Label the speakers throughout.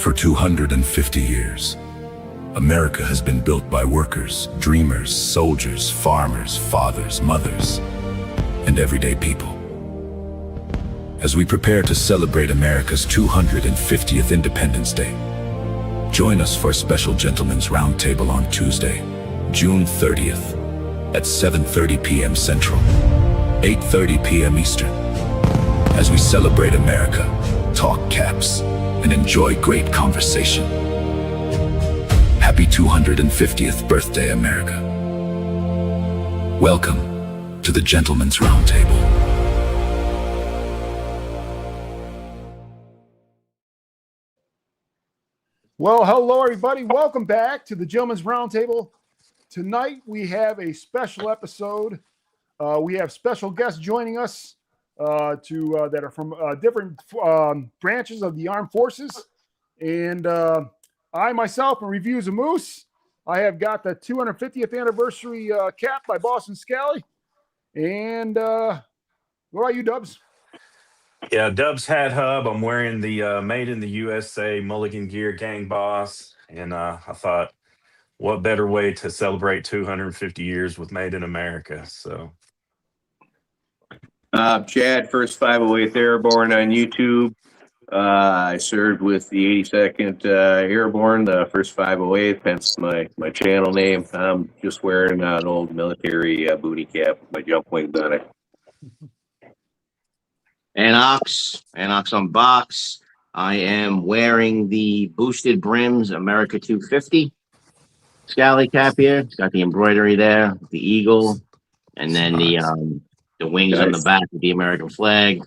Speaker 1: For 250 years, America has been built by workers, dreamers, soldiers, farmers, fathers, mothers, and everyday people. As we prepare to celebrate America's 250th Independence Day, join us for a special Gentlemen's Roundtable on Tuesday, June 30th at 7:30 p.m. Central, 8:30 p.m. Eastern, as we celebrate America, talk caps, and enjoy great conversation. Happy 250th birthday, America. Welcome to the Gentlemen's Roundtable.
Speaker 2: Well, hello, everybody. Welcome back to the Gentlemen's Roundtable. Tonight, we have a special episode. We have special guests joining us that are from different branches of the armed forces. And I, myself, in Reviews of Moose, I have got the 250th anniversary cap by Boston Scally. And what about you, Dubs?
Speaker 3: Yeah, Dubs Hat Hub. I'm wearing the Made in the USA Mulligan Gear Gang Boss. And I thought, what better way to celebrate 250 years with Made in America? So,
Speaker 4: Chad, first 508th Airborne on YouTube. I served with the 82nd Airborne, the first 508th, hence my channel name. I'm just wearing an old military booty cap with my jump wings on it.
Speaker 5: Anox on box. I am wearing the boosted brims America 250 Scally cap here. It's got the embroidery there, the eagle, and then the wings on the back of the American flag.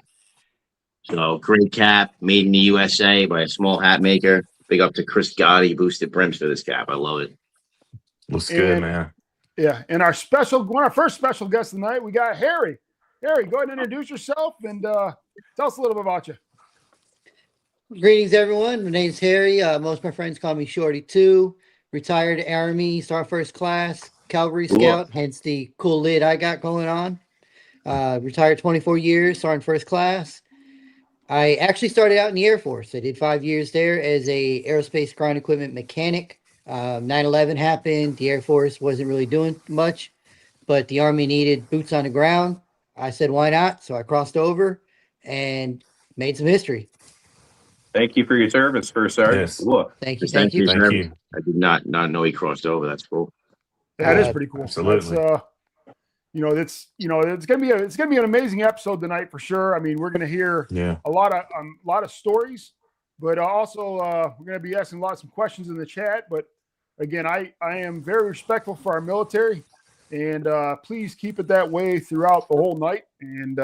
Speaker 5: So great cap, made in the USA by a small hat maker. Big up to Chris Gotti, boosted brims for this cap. I love it.
Speaker 3: looks good, man.
Speaker 2: Yeah, and our first special guest tonight, we got Harry. Harry, go ahead and introduce yourself and tell us a little bit about you.
Speaker 6: Greetings, everyone. My name's Harry. Most of my friends call me Shorty 2. Retired Army, Star First Class, Cavalry Scout, hence the cool lid I got going on. Retired 24 years, Sergeant First Class. I actually started out in the Air Force. I did 5 years there as a aerospace ground equipment mechanic. 9/11 happened. The Air Force wasn't really doing much, but the Army needed boots on the ground. I said, why not? So I crossed over and made some history.
Speaker 4: Thank you for your service, First Sergeant.
Speaker 3: Yes.
Speaker 4: Cool.
Speaker 6: Thank you.
Speaker 5: Thank you.
Speaker 3: Thank you.
Speaker 5: I did not know he crossed over. That's cool.
Speaker 2: That is pretty cool.
Speaker 3: Absolutely.
Speaker 2: That's, it's gonna be an amazing episode tonight for sure. I mean, we're gonna hear a lot of stories, but also we're gonna be asking some questions in the chat. But again, I am very respectful for our military, and please keep it that way throughout the whole night. And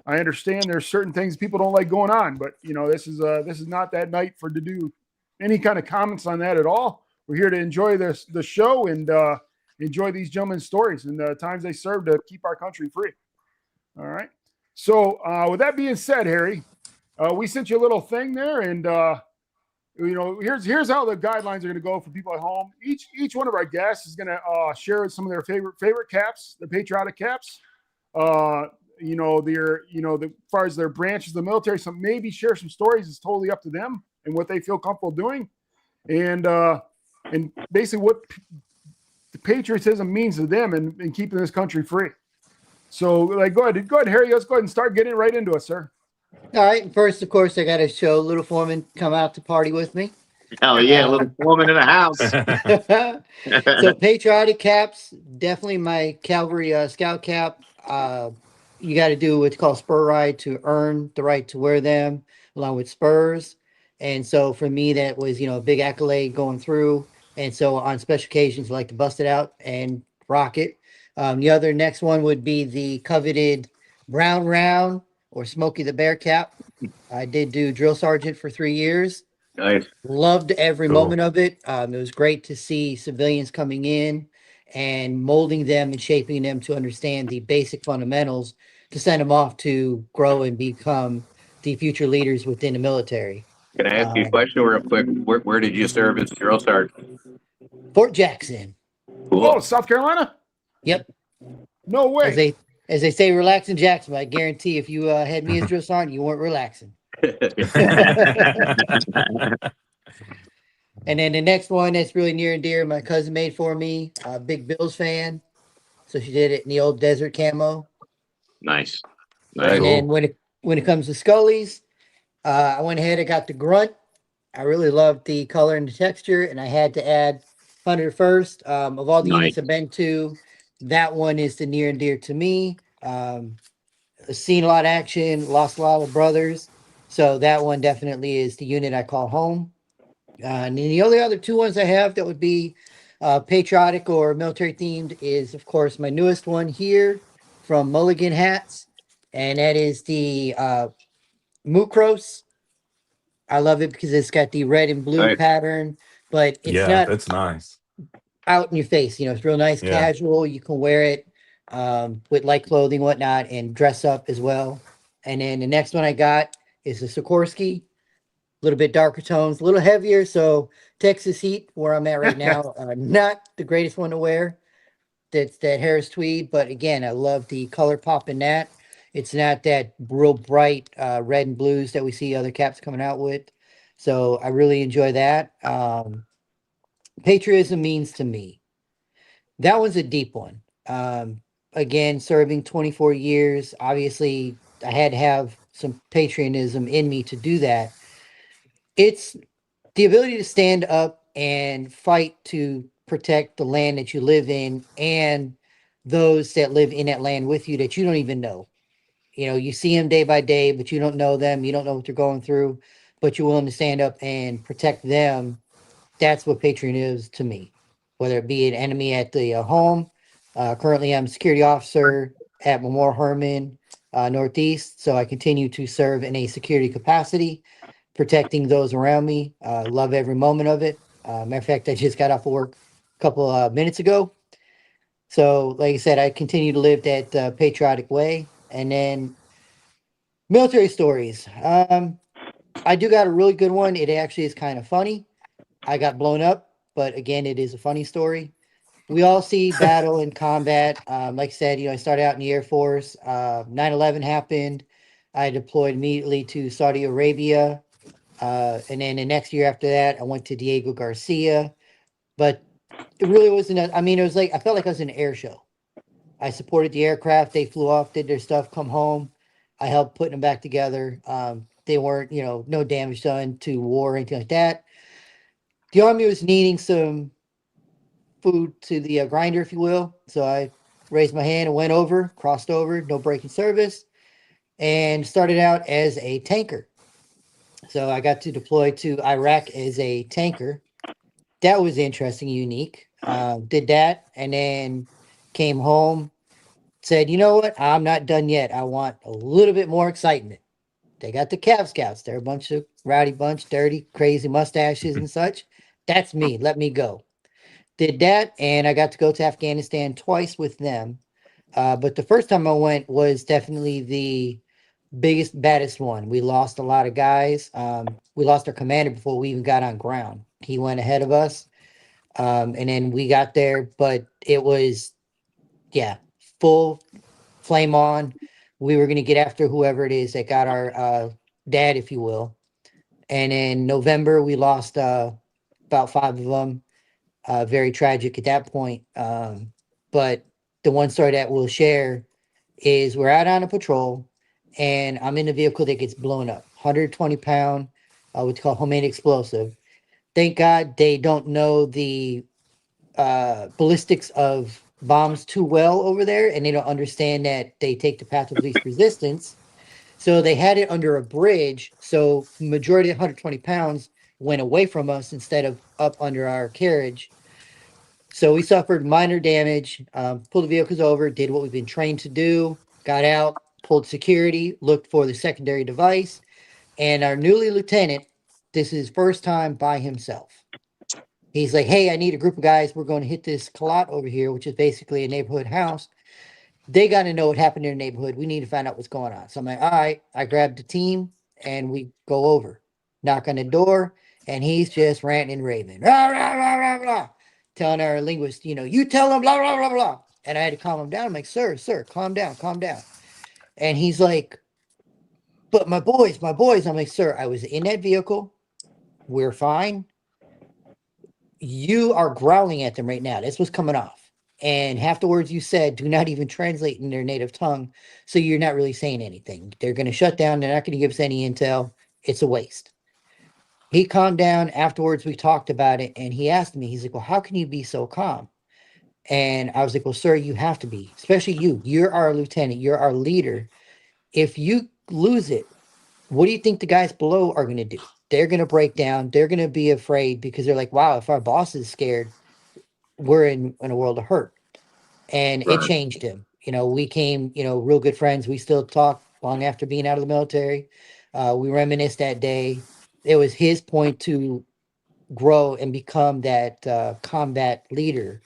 Speaker 2: I understand there's certain things people don't like going on, but this is not that night to do any kind of comments on that at all. We're here to enjoy the show and enjoy these gentlemen's stories and the times they served to keep our country free. All right. So with that being said, Harry, we sent you a little thing there, and here's how the guidelines are going to go for people at home. Each one of our guests is going to share some of their favorite caps, the patriotic caps. As far as their branches of the military, some maybe share some stories. It's totally up to them and what they feel comfortable doing, and basically what the patriotism means to them and keeping this country free. So, go ahead, Harry. Let's go ahead and start getting right into it, sir.
Speaker 6: All right. First, of course, I got to show Little Foreman come out to party with me.
Speaker 5: Hell yeah, little woman in the house.
Speaker 6: So patriotic caps, definitely my cavalry scout cap. You got to do what's called spur ride to earn the right to wear them along with spurs. And so for me, that was, a big accolade going through. And so on special occasions, I like to bust it out and rock it. The other next one would be the coveted Brown Round or Smokey the Bear cap. I did do drill sergeant for 3 years.
Speaker 4: Nice.
Speaker 6: Loved every moment of it. It was great to see civilians coming in and molding them and shaping them to understand the basic fundamentals to send them off to grow and become the future leaders within the military.
Speaker 4: Can I ask you a question real quick? Where did you serve as drill sergeant?
Speaker 6: Fort Jackson.
Speaker 4: Cool.
Speaker 2: Oh, South Carolina?
Speaker 6: Yep.
Speaker 2: No way.
Speaker 6: As they say, relax in Jackson. But I guarantee if you had me as drill sergeant, you weren't relaxing. And then the next one that's really near and dear, my cousin made for me. Big Bills fan, so she did it in the old desert camo.
Speaker 5: Nice.
Speaker 6: And
Speaker 5: Nice.
Speaker 6: then when it comes to Scully's, I went ahead and got the grunt. I really loved the color and the texture, and I had to add 101st. Of all the
Speaker 5: Nice.
Speaker 6: units I've been to, that one is the near and dear to me. Seen a lot of action, lost a lot of brothers, so that one definitely is the unit I call home. And then the only other two ones I have that would be patriotic or military themed is, of course, my newest one here from Mulligan Hats, and that is the Mukros. I love it because it's got the red and blue
Speaker 4: Nice.
Speaker 6: pattern, but it's
Speaker 3: Yeah,
Speaker 6: not
Speaker 3: that's nice.
Speaker 6: out in your face. It's real nice,
Speaker 3: Yeah.
Speaker 6: casual. You can wear it with light clothing, whatnot, and dress up as well. And then the next one I got is the Sikorsky, a little bit darker tones, a little heavier. So Texas heat, where I'm at right now, not the greatest one to wear. That's that Harris tweed, but again, I love the color pop in that. It's not that real bright red and blues that we see other caps coming out with. So I really enjoy that. Patriotism means to me. That one's a deep one. Again, serving 24 years, obviously I had to have some patriotism in me to do that. It's the ability to stand up and fight to protect the land that you live in and those that live in that land with you that you don't even know. You see them day by day, but you don't know them. You don't know what they're going through, but you're willing to stand up and protect them. That's what patriotism is to me, whether it be an enemy at the home. Currently, I'm a security officer at Memorial Herman Northeast, so I continue to serve in a security capacity, protecting those around me. Love every moment of it. Matter of fact, I just got off of work a couple minutes ago. So, like I said, I continue to live that patriotic way. And then military stories. I do got a really good one. It actually is kind of funny. I got blown up, but again, it is a funny story. We all see battle and combat. Like I said, I started out in the Air Force. 9/11 happened. I deployed immediately to Saudi Arabia. And then the next year after that, I went to Diego Garcia. But it really wasn't, it was like, I felt like I was in an air show. I supported the aircraft. They flew off, did their stuff, come home. I helped putting them back together. They weren't, no damage done to war or anything like that. The Army was needing some food to the grinder, if you will. So I raised my hand and went over, crossed over, no break in service, and started out as a tanker. So I got to deploy to Iraq as a tanker. That was interesting, unique. Did that, and then came home, said, you know what? I'm not done yet. I want a little bit more excitement. They got the Cav Scouts. They're a bunch of rowdy bunch, dirty, crazy mustaches and such. That's me. Let me go. Did that, and I got to go to Afghanistan twice with them. But the first time I went was definitely the biggest, baddest one. We lost a lot of guys. We lost our commander before we even got on ground. He went ahead of us. And then we got there, but it was, full flame on. We were going to get after whoever it is that got our dad, if you will. And in November, we lost about 5 of them. Very tragic at that point. But the one story that we'll share is we're out on a patrol and I'm in a vehicle that gets blown up. 120-pound, what's called homemade explosive. Thank God they don't know the ballistics of bombs too well over there, and they don't understand that they take the path of least resistance. So they had it under a bridge. So majority of 120 pounds went away from us instead of up under our carriage. So we suffered minor damage, pulled the vehicles over, did what we've been trained to do, got out, pulled security, looked for the secondary device. And our newly lieutenant, this is his first time by himself. He's like, hey, I need a group of guys. We're going to hit this clot over here, which is basically a neighborhood house. They got to know what happened in their neighborhood. We need to find out what's going on. So I'm like, all right. I grabbed the team and we go over, knock on the door, and he's just ranting and raving, rah, rah, rah, rah, rah, telling our linguist, you tell him, blah, blah, blah, blah. And I had to calm him down. I'm like, sir, calm down, calm down. And he's like, but my boys. I'm like, sir, I was in that vehicle. We're fine. you are growling at them right now. That's what's coming off. And half the words you said do not even translate in their native tongue. So you're not really saying anything. They're going to shut down. They're not going to give us any intel. It's a waste. He calmed down. Afterwards, we talked about it. And he asked me, he's like, well, how can you be so calm? And I was like, well, sir, you have to be, especially you. You're our lieutenant. You're our leader. If you lose it, what do you think the guys below are going to do? They're going to break down. They're going to be afraid because they're like, wow, if our boss is scared, we're in a world of hurt. And it changed him. You know, we came, you know, real good friends. We still talk long after being out of the military. We reminisced that day. It was his point to grow and become that combat leader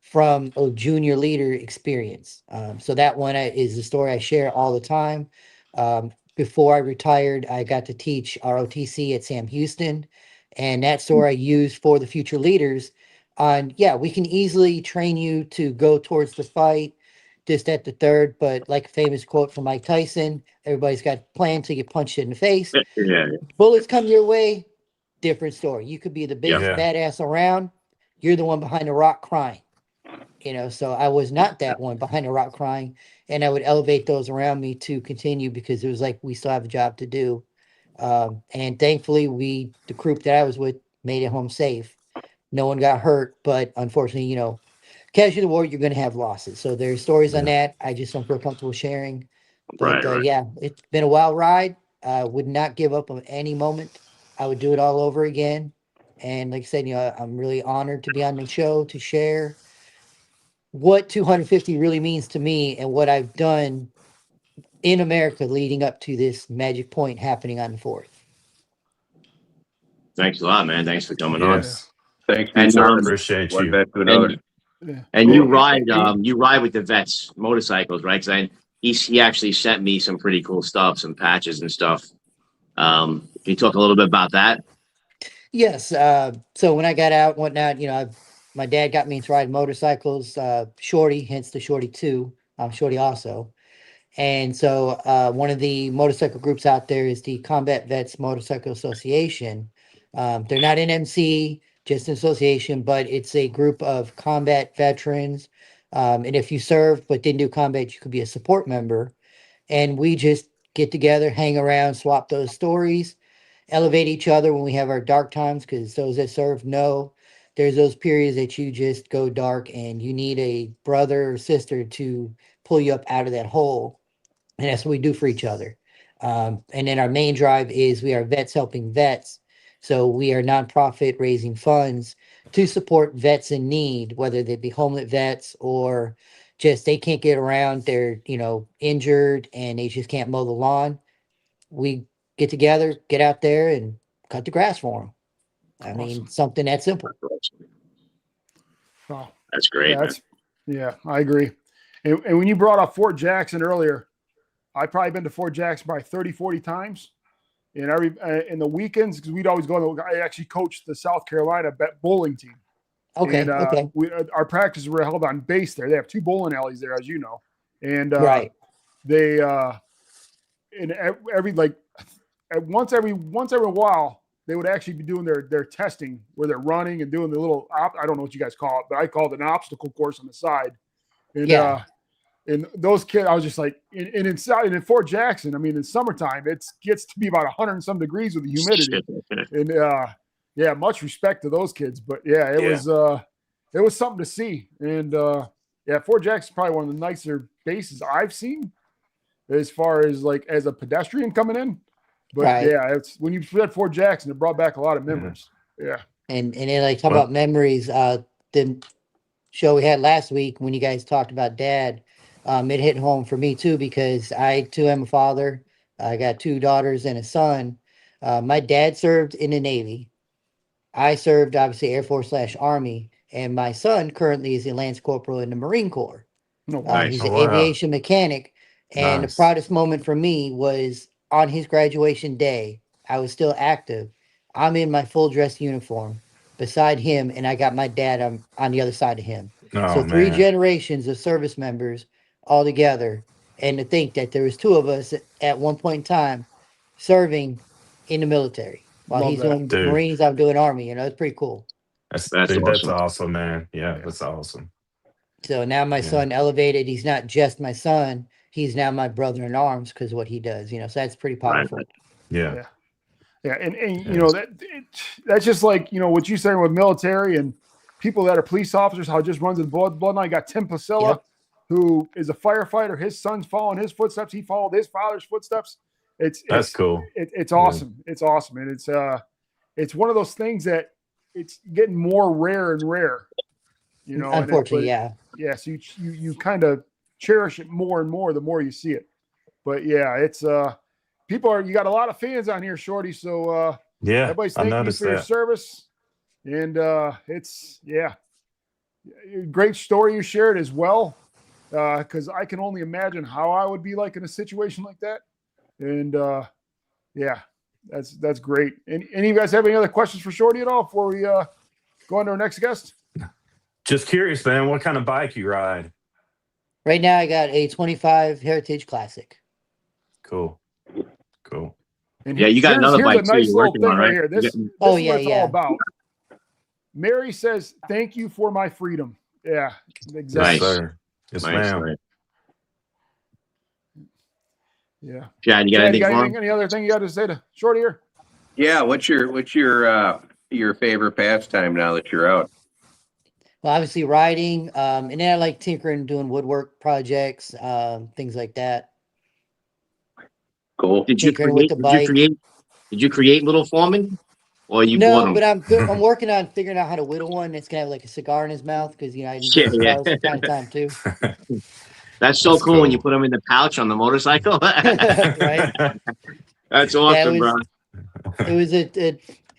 Speaker 6: from a junior leader experience. So that one is the story I share all the time. Before I retired, I got to teach ROTC at Sam Houston, and that story I used for the future leaders on, yeah, we can easily train you to go towards the fight, just at the third, but like a famous quote from Mike Tyson, everybody's got a plan till you punch it in the face.
Speaker 5: Yeah.
Speaker 6: Bullets come your way, different story. You could be the biggest
Speaker 3: Yeah.
Speaker 6: badass around. You're the one behind the rock crying. You know, so I was not that one behind the rock crying, and I would elevate those around me to continue because it was like we still have a job to do. And thankfully, the group that I was with, made it home safe. No one got hurt, but unfortunately, you know, casualty war, you're going to have losses. So there's stories on that. I just don't feel comfortable sharing. But
Speaker 5: Right.
Speaker 6: yeah, it's been a wild ride. Would not give up on any moment. I would do it all over again. And like I said, you know, I'm really honored to be on the show to share what 250 really means to me and what I've done in America leading up to this magic point happening on the 4th.
Speaker 5: Thanks a lot, man. Thanks for coming on.
Speaker 3: Yes.
Speaker 4: Thanks for
Speaker 5: And,
Speaker 4: your service.
Speaker 3: Appreciate
Speaker 4: One
Speaker 3: you.
Speaker 4: vet to another.
Speaker 5: And
Speaker 2: Yeah.
Speaker 5: you ride with the vets motorcycles, right? Because he actually sent me some pretty cool stuff, some patches and stuff. Can you talk a little bit about that?
Speaker 6: Yes. So when I got out and whatnot, you know, my dad got me into riding motorcycles, Shorty, hence the Shorty 2. I'm Shorty also. And so one of the motorcycle groups out there is the Combat Vets Motorcycle Association. They're not an MC, just an association, but it's a group of combat veterans. And if you served but didn't do combat, you could be a support member. And we just get together, hang around, swap those stories, elevate each other when we have our dark times, because those that serve know there's those periods that you just go dark and you need a brother or sister to pull you up out of that hole. And that's what we do for each other. And then our main drive is we are vets helping vets. So we are nonprofit raising funds to support vets in need, whether they be homeless vets or just they can't get around, they're, you know, injured and they just can't mow the lawn. We get together, get out there and cut the grass for them. I mean, something that simple.
Speaker 2: Wow.
Speaker 5: That's great.
Speaker 2: Yeah, yeah, I agree. And when you brought up Fort Jackson earlier, I've probably been to Fort Jackson probably 30, 40 times. And in the weekends, because we'd always go, I actually coached the South Carolina bowling team.
Speaker 6: Okay.
Speaker 2: And
Speaker 6: Okay.
Speaker 2: Our practices were held on base there. They have 2 bowling alleys there, as you know. And
Speaker 6: Right.
Speaker 2: they, and once every while, they would actually be doing their testing where they're running and doing the little, I don't know what you guys call it, but I call it an obstacle course on the side. And,
Speaker 6: Yeah.
Speaker 2: And those kids, I was just like, in Fort Jackson, I mean, in summertime, it gets to be about 100 and some degrees with the humidity. And yeah, much respect to those kids. But yeah, it was something to see. And yeah, Fort Jackson's probably one of the nicer bases I've seen as far as like as a pedestrian coming in. But
Speaker 6: Right.
Speaker 2: yeah, it's when you read Fort Jackson, it brought back a lot of memories. Yeah.
Speaker 6: And then like talk about memories, the show we had last week when you guys talked about dad, it hit home for me too, because I too am a father. I got 2 daughters and a son. My dad served in the Navy. I served obviously Air Force / Army, and my son currently is a Lance Corporal in the Marine Corps.
Speaker 2: No, wow.
Speaker 6: He's
Speaker 3: Oh,
Speaker 6: an
Speaker 3: wow.
Speaker 6: aviation mechanic. And the
Speaker 3: Nice.
Speaker 6: proudest moment for me was on his graduation day. I was still active. I'm in my full dress uniform beside him, and I got my dad on the other side of him.
Speaker 3: Oh,
Speaker 6: So 3
Speaker 3: man.
Speaker 6: generations of service members all together. And to think that there was 2 of us at one point in time serving in the military. While
Speaker 2: Love
Speaker 6: he's
Speaker 2: that.
Speaker 6: doing
Speaker 3: Dude.
Speaker 6: Marines, I'm doing Army. You know, it's pretty cool.
Speaker 3: That's awesome, man. Yeah, that's awesome.
Speaker 6: So now my son elevated. He's not just my son. He's now my brother in arms because of what he does. So that's pretty powerful.
Speaker 5: Right.
Speaker 3: Yeah.
Speaker 2: And that's just like what you saying with military and people that are police officers. How it just runs in bloodline. Got Tim Placilla, who is a firefighter. His son's following his footsteps. He followed his father's footsteps. That's
Speaker 3: cool.
Speaker 2: It's awesome. It's awesome, and it's one of those things that it's getting more rare and rare.
Speaker 6: Unfortunately,
Speaker 2: yeah. So you kind of cherish it more and more the more you see it. But yeah, it's you got a lot of fans on here, Shorty. So everybody's thanking you for your service, and it's great story you shared as well. Because I can only imagine how I would be like in a situation like that, and that's great. And any of you guys have any other questions for Shorty at all before we go on to our next guest?
Speaker 3: Just curious, man. What kind of bike you ride?
Speaker 6: Right now, I got a 25 Heritage Classic.
Speaker 3: Cool.
Speaker 2: And
Speaker 5: you got another bike too. You're working on, right?
Speaker 2: Here. This is what it's all about. Mary says, "Thank you for my freedom." Yeah, exactly.
Speaker 3: Nice, sir. Yes, ma'am.
Speaker 5: Right.
Speaker 2: Yeah.
Speaker 5: Chad, you got anything for him?
Speaker 2: Any other thing you got to say to Shorty here?
Speaker 4: Yeah. What's your favorite pastime now that you're out?
Speaker 6: Well, obviously riding, and then I like tinkering, doing woodwork projects, things like that.
Speaker 4: Cool.
Speaker 5: Did you create little foreman, or you bought them?
Speaker 6: But I'm working on figuring out how to whittle one that's gonna have like a cigar in his mouth because I do cigars from time to time too.
Speaker 5: That's so cool when you put them in the pouch on the motorcycle.
Speaker 6: Right.
Speaker 5: That's awesome, bro.
Speaker 6: It was a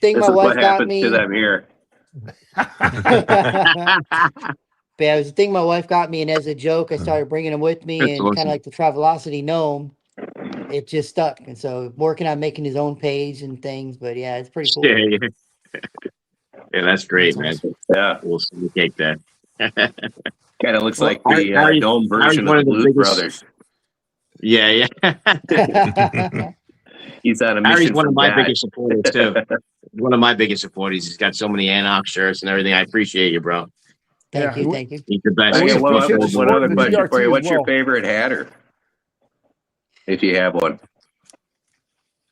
Speaker 6: thing my wife got me.
Speaker 4: To them here.
Speaker 6: But it was a thing my wife got me, and as a joke, I started bringing them with me, and kind of like the Travelocity gnome, it just stuck. And so working on making his own page and things, but yeah, it's pretty cool.
Speaker 5: Yeah, that's great, man.
Speaker 4: Yeah,
Speaker 5: we'll take that.
Speaker 4: Kind of looks like the dome version of the Blues Brothers.
Speaker 5: Yeah.
Speaker 4: He's on a mission.
Speaker 5: Harry's one of my biggest supporters too. One of my biggest supporters. He's got so many Anarch shirts and everything. I appreciate you, bro.
Speaker 6: Thank you.
Speaker 5: He's the best.
Speaker 4: One other question for you. What's your favorite hatter? If you have one.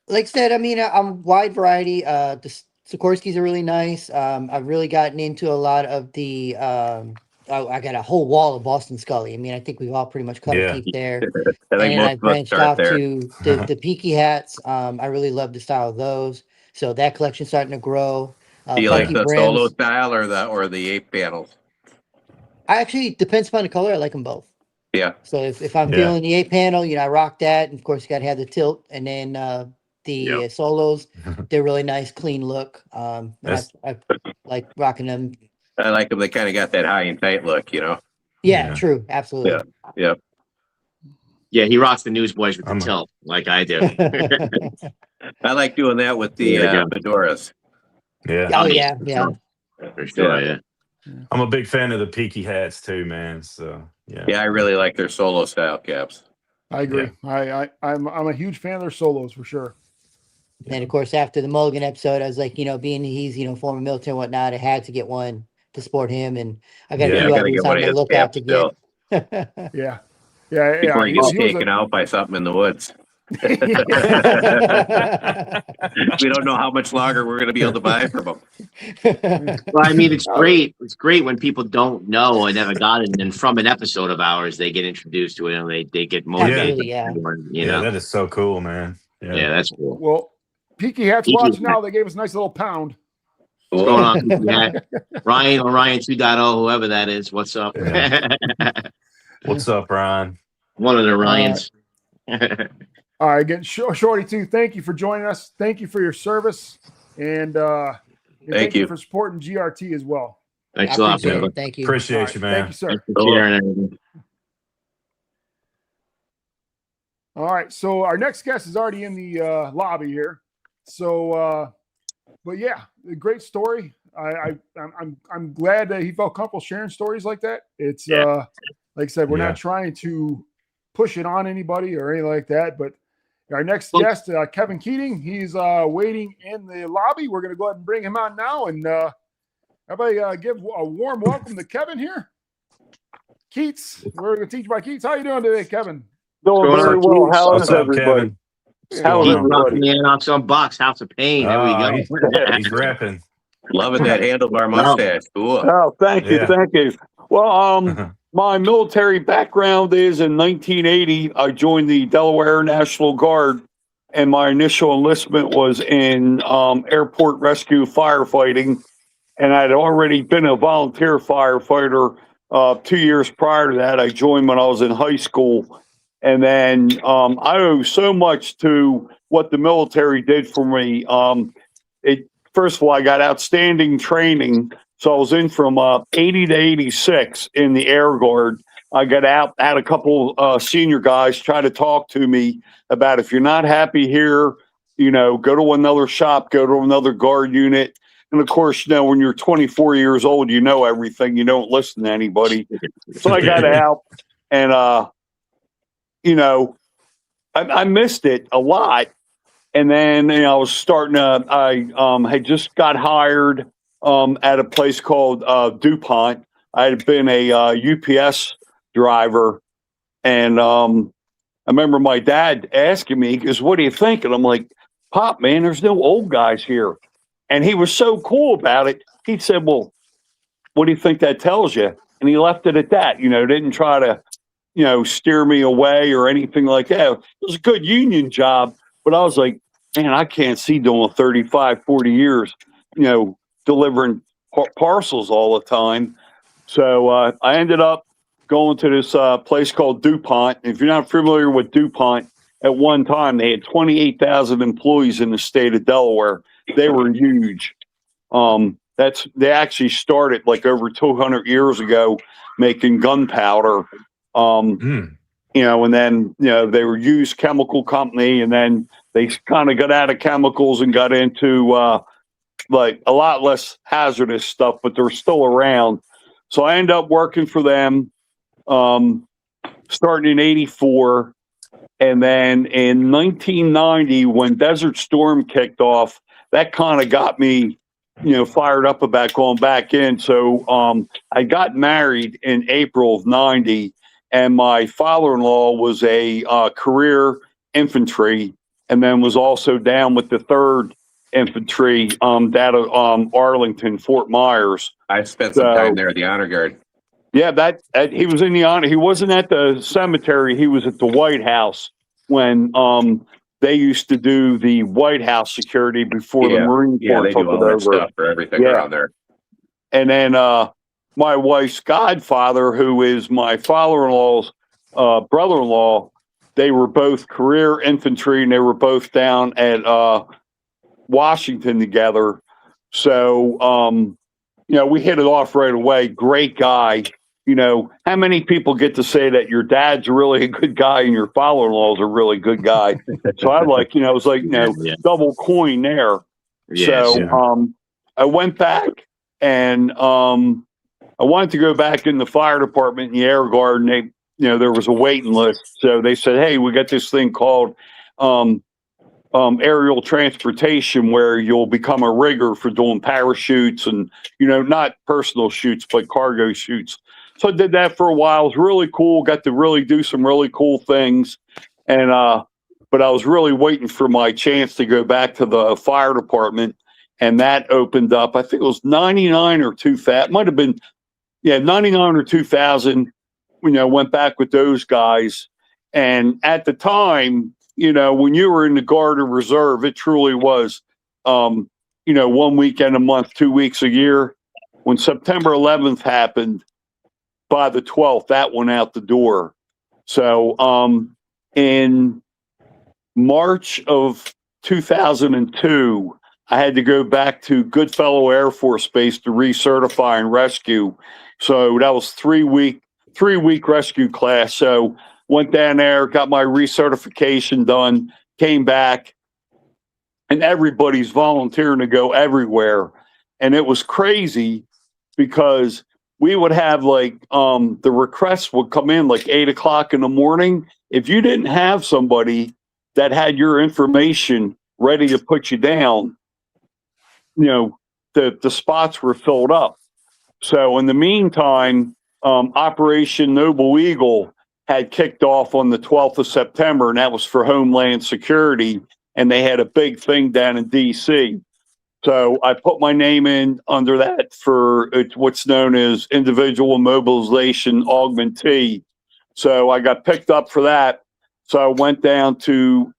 Speaker 6: Like I said, I mean, I'm wide variety. The Sikorsky's are really nice. I've really gotten into a lot of the. I got a whole wall of Boston Scully. I mean, I think we've all pretty much cut a peak there. And I branched off to the peaky hats. I really love the style of those. So that collection's starting to grow.
Speaker 4: Do you like the solo style or the 8 panels?
Speaker 6: I actually depends upon the color. I like them both.
Speaker 4: Yeah.
Speaker 6: So if I'm feeling the 8 panel, I rock that. And of course, you got to have the tilt, and then the solos. They're really nice, clean look. I like rocking them.
Speaker 4: I like them. They kind of got that high and tight look,
Speaker 6: Yeah, true. Absolutely.
Speaker 4: Yeah.
Speaker 5: Yeah, he rocks the Newsboys with the tilt like I do.
Speaker 4: I like doing that with the fedoras.
Speaker 3: Yeah.
Speaker 6: Oh, yeah.
Speaker 5: For sure, yeah.
Speaker 3: I'm a big fan of the peaky hats too, man. So
Speaker 4: yeah, I really like their solo style caps.
Speaker 2: I agree. Yeah. I'm a huge fan of their solos for sure.
Speaker 6: And of course, after the Mulligan episode, I was like, being he's former military and whatnot, I had to get one to support him, and I got a few others on the lookout to get.
Speaker 2: Yeah.
Speaker 4: Before he gets taken out by something in the woods. We don't know how much longer we're going to be able to buy from them.
Speaker 5: Well, I mean, it's great. It's great when people don't know or never got it, and then from an episode of ours, they get introduced to it and they get motivated.
Speaker 3: Yeah, that is so cool, man.
Speaker 5: Yeah, that's cool.
Speaker 2: Well, Peaky Hat's watch now. They gave us a nice little pound.
Speaker 5: What's going on, Peaky Hat? Ryan or Ryan 2.0, whoever that is. What's up?
Speaker 3: Yeah. What's up, Ryan?
Speaker 5: One of the Ryans.
Speaker 2: All right, again, Shorty too. Thank you for joining us. Thank you for your service, and thank you for supporting GRT as well.
Speaker 5: Thanks a lot, man.
Speaker 6: Thank you.
Speaker 3: Appreciate you, man.
Speaker 2: Thank you, sir. All right, so our next guest is already in the lobby here. So, but yeah, a great story. I'm glad that he felt comfortable sharing stories like that. It's like I said, we're not trying to push it on anybody or anything like that, but our next guest, Kevin Keating, he's waiting in the lobby. We're going to go ahead and bring him on now and Everybody give a warm welcome to Kevin here. Keats, we're going to teach by Keats. How you doing today, Kevin?
Speaker 7: Doing
Speaker 4: What's
Speaker 7: very
Speaker 4: going on,
Speaker 7: well.
Speaker 4: Keith?
Speaker 7: How
Speaker 3: What's
Speaker 7: is
Speaker 3: up,
Speaker 7: everybody?
Speaker 3: Kevin? What's
Speaker 7: How is
Speaker 3: going
Speaker 5: Keep
Speaker 3: on?
Speaker 5: rocking
Speaker 7: everybody?
Speaker 5: the off some box. House of Pain. There we go.
Speaker 3: He's repping.
Speaker 4: Loving that handlebar
Speaker 5: No.
Speaker 4: mustache. Cool.
Speaker 7: Oh, thank you,
Speaker 3: Yeah.
Speaker 7: thank you. Well, my military background is in 1980. I joined the Delaware National Guard, and my initial enlistment was in airport rescue firefighting. And I'd already been a volunteer firefighter 2 years prior to that. I joined when I was in high school. And then I owe so much to what the military did for me. First of all, I got outstanding training. So I was in from 80 to 86 in the Air Guard. I got out, had a couple senior guys try to talk to me about if you're not happy here, go to another shop, go to another guard unit. And of course, when you're 24 years old, you know everything. You don't listen to anybody. So I got out and, I missed it a lot. And then I was starting to, I had just got hired at a place called DuPont. I had been a UPS driver. And I remember my dad asking me, he goes, "What do you think?" And I'm like, "Pop, man, there's no old guys here." And he was so cool about it. He said, "Well, what do you think that tells you?" And he left it at that, didn't try to, steer me away or anything like that. It was a good union job, but I was like, man, I can't see doing 35, 40 years, delivering parcels all the time. So I ended up going to this place called DuPont. If you're not familiar with DuPont, at one time they had 28,000 employees in the state of Delaware. They were huge. They actually started like over 200 years ago making gunpowder. And then they were used chemical company, and then they kind of got out of chemicals and got into like a lot less hazardous stuff, but they're still around. So I ended up working for them, starting in '84. And then in 1990, when Desert Storm kicked off, that kind of got me, fired up about going back in. So I got married in April of '90, and my father-in-law was a career infantry, and then was also down with the 3rd Infantry down at Arlington, Fort Myers.
Speaker 4: I spent some time there at the Honor Guard.
Speaker 7: Yeah, that he was in the honor. He wasn't at the cemetery. He was at the White House when they used to do the White House security before the Marine Corps
Speaker 4: they
Speaker 7: took
Speaker 4: do all
Speaker 7: it
Speaker 4: that
Speaker 7: over.
Speaker 4: stuff for everything around there.
Speaker 7: And then my wife's godfather, who is my father-in-law's brother-in-law, they were both career infantry, and they were both down at Washington together. So, we hit it off right away. Great guy. How many people get to say that your dad's really a good guy and your father-in-law's a really good guy? So I like, it was like, double coin there. I went back and I wanted to go back in the fire department in the Air Guard, and they, there was a waiting list. So they said, "Hey, we got this thing called aerial transportation, where you'll become a rigger for doing parachutes and, not personal shoots, but cargo shoots." So I did that for a while. It was really cool. Got to really do some really cool things. And, but I was really waiting for my chance to go back to the fire department. And that opened up, I think it was 99 or 2000. Might have been, 99 or 2000. Went back with those guys. And at the time, when you were in the Guard or Reserve, it truly was, 1 weekend a month, 2 weeks a year. When September 11th happened, by the 12th, that went out the door. So in March of 2002, I had to go back to Goodfellow Air Force Base to recertify and rescue. So that was 3-week rescue class. So went down there, got my recertification done, came back, and everybody's volunteering to go everywhere. And it was crazy because we would have like the requests would come in like 8 o'clock in the morning. If you didn't have somebody that had your information ready to put you down, the spots were filled up. So in the meantime, Operation Noble Eagle had kicked off on the 12th of September, and that was for Homeland Security. And they had a big thing down in D.C. So I put my name in under that for what's known as Individual Mobilization Augmentee. So I got picked up for that. So I went down to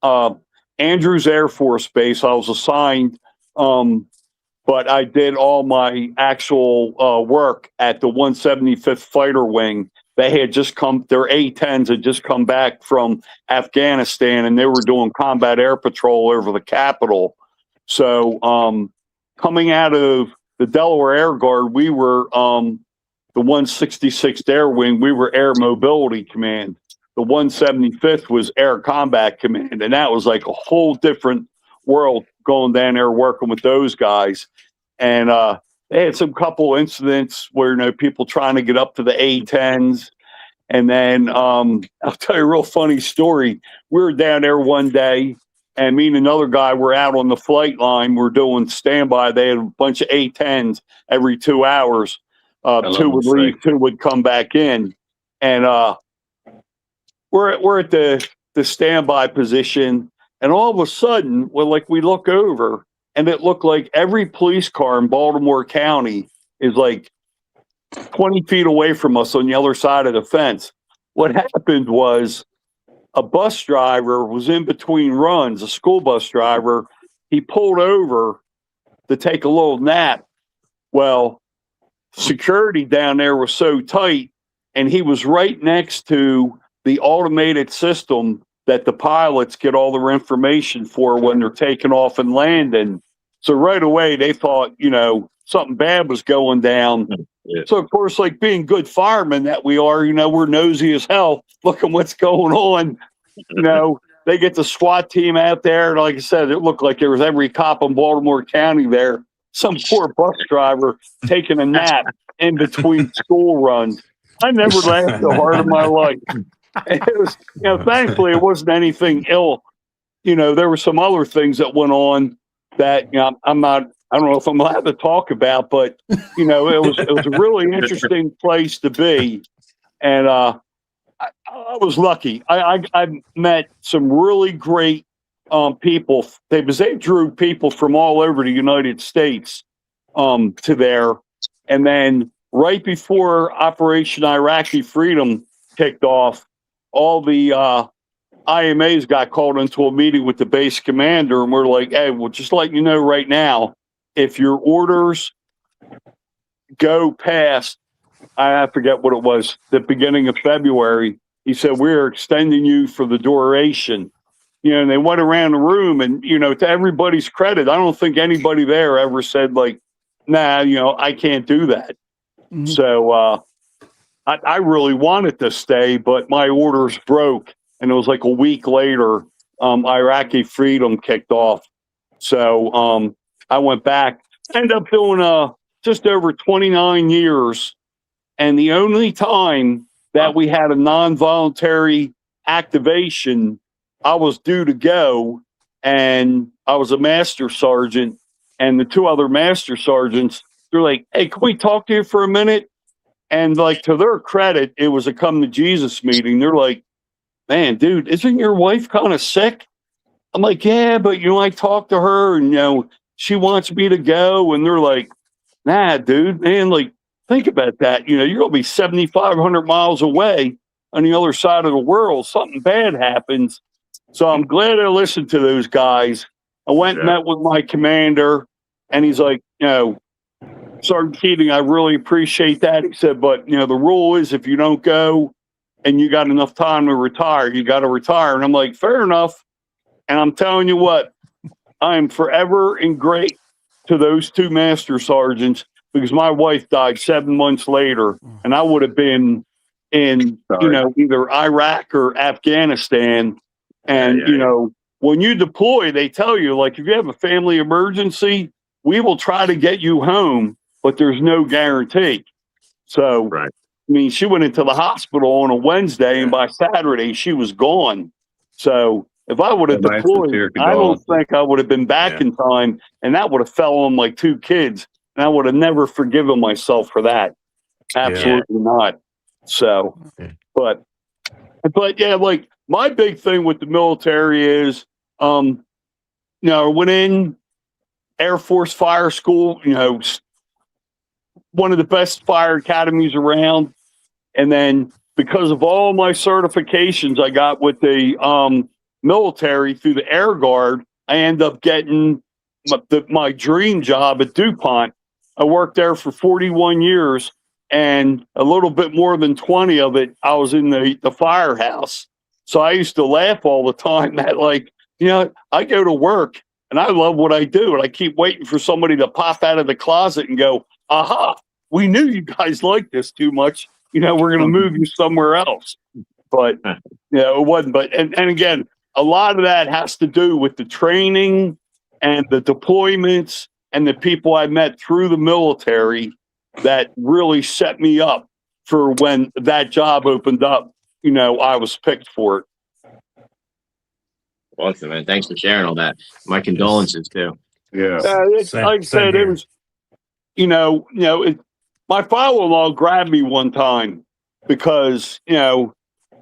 Speaker 7: Andrews Air Force Base. I was assigned, but I did all my actual work at the 175th Fighter Wing. They had just come, their A-10s had just come back from Afghanistan, and they were doing combat air patrol over the capital. So coming out of the Delaware Air Guard, we were the 166th Air Wing. We were Air Mobility Command. The 175th was Air Combat Command, and that was like a whole different world going down there working with those guys. And they had some couple incidents where, you know, people trying to get up to the A-10s. And then I'll tell you a real funny story. We were down there one day, and me and another guy were out on the flight line. We're doing standby. They had a bunch of A-10s every 2 hours. Two would leave, two would come back in. And we're at the standby position. And all of a sudden, we look over, and it looked like every police car in Baltimore County is like 20 feet away from us on the other side of the fence. What happened was a bus driver was in between runs, a school bus driver. He pulled over to take a little nap. Well, security down there was so tight, and he was right next to the automated system that the pilots get all their information for when they're taking off and landing. So right away, they thought, you know, something bad was going down. Yeah. So, of course, like being good firemen that we are, you know, we're nosy as hell looking what's going on. You know, they get the SWAT team out there. And like I said, it looked like there was every cop in Baltimore County there. Some poor bus driver taking a nap in between school runs. I never laughed so hard in my life. It was, you know, thankfully it wasn't anything ill. You know, there were some other things that went on that, you know, I don't know if I'm allowed to talk about, but you know, it was a really interesting place to be. And I was lucky. I met some really great people. They drew people from all over the United States to there. And then right before Operation Iraqi Freedom kicked off, all the IMAs got called into a meeting with the base commander, and we're like, hey, well, just letting you know right now, if your orders go past, I forget what it was, the beginning of February, he said, we're extending you for the duration. You know, and they went around the room, and, you know, to everybody's credit, I don't think anybody there ever said, like, nah, you know, I can't do that. Mm-hmm. So I really wanted to stay, but my orders broke. And it was like a week later, Iraqi Freedom kicked off. So I went back, ended up doing just over 29 years. And the only time that we had a non-voluntary activation, I was due to go, and I was a master sergeant. And the two other master sergeants, they're like, hey, can we talk to you for a minute? And like, to their credit, it was a come to Jesus meeting. They're like, man, dude, isn't your wife kind of sick? I'm like, yeah, but, you know, I talked to her, and, you know, she wants me to go. And they're like, nah, dude, man, like, think about that. You know, you're going to be 7,500 miles away on the other side of the world. Something bad happens. So I'm glad I listened to those guys. I went and met with my commander, and he's like, you know, Sergeant Keating, I really appreciate that. He said, but, you know, the rule is if you don't go and you got enough time to retire, you got to retire. And I'm like, fair enough. And I'm telling you what, I am forever ingrateful to those two master sergeants, because my wife died 7 months later, and I would have been in, you know, either Iraq or Afghanistan. And, you know, when you deploy, they tell you, like, if you have a family emergency, we will try to get you home, but there's no guarantee. So, I mean, she went into the hospital on a Wednesday, and by Saturday she was gone. So if I would have deployed, I don't think I would have been back in time, and that would have fell on my two kids. and I would have never forgiven myself for that. Absolutely not. So, but yeah, like my big thing with the military is, you know, I went in Air Force Fire School, you know, one of the best fire academies around. And then because of all my certifications I got with the military through the Air Guard, I end up getting my dream job at DuPont. I worked there for 41 years, and a little bit more than 20 of it, I was in the firehouse. So I used to laugh all the time that, like, you know, I go to work and I love what I do, and I keep waiting for somebody to pop out of the closet and go, aha, we knew you guys liked this too much. You know, we're going to move you somewhere else. But, you know, it wasn't. But, and again, a lot of that has to do with the training and the deployments and the people I met through the military that really set me up for when that job opened up. You know, I was picked for it.
Speaker 5: Awesome, man. Thanks for sharing all that. My condolences too.
Speaker 4: Yeah.
Speaker 7: Like I said, it was, my father-in-law grabbed me one time because, you know,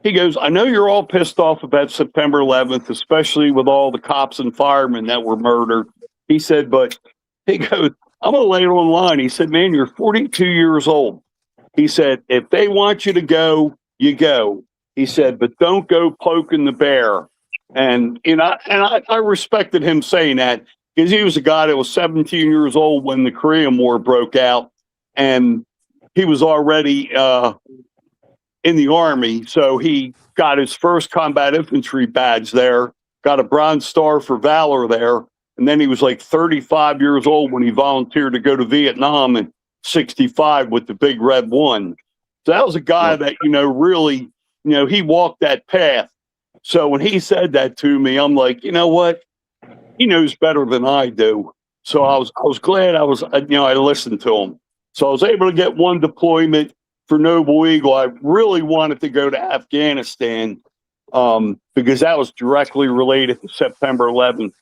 Speaker 7: he goes, I know you're all pissed off about September 11th, especially with all the cops and firemen that were murdered. He said, but he goes, I'm going to lay it on the line. He said, man, you're 42 years old. He said, if they want you to go, you go. He said, but don't go poking the bear. And, you know, I respected him saying that because he was a guy that was 17 years old when the Korean War broke out, and he was already in the Army. So he got his first combat infantry badge there, got a Bronze Star for Valor there. And then he was like 35 years old when he volunteered to go to Vietnam in 65 with the Big Red One. So that was a guy that, you know, really, you know, he walked that path. So when he said that to me, I'm like, you know what? He knows better than I do. So I was glad I listened to him. So I was able to get one deployment for Noble Eagle. I really wanted to go to Afghanistan because that was directly related to September 11th.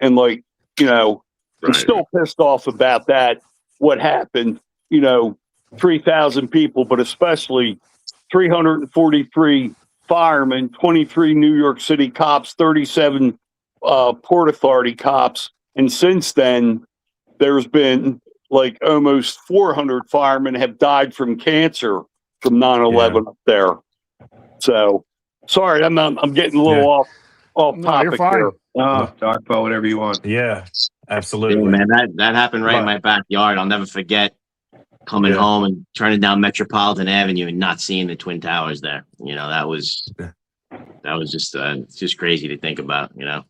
Speaker 7: And, like, you know, I'm still pissed off about that, what happened, you know, 3,000 people, but especially 343 firemen, 23 New York City cops, 37 Port Authority cops. And since then, there's been like almost 400 firemen have died from cancer from 9/11 up there. So, sorry, I'm getting a little off topic.
Speaker 2: You're fine.
Speaker 7: Here.
Speaker 4: Talk about whatever you want.
Speaker 3: Yeah, absolutely.
Speaker 5: Yeah, man, that happened right in my backyard. I'll never forget coming home and turning down Metropolitan Avenue and not seeing the Twin Towers there. You know, that was just it's just crazy to think about, you know.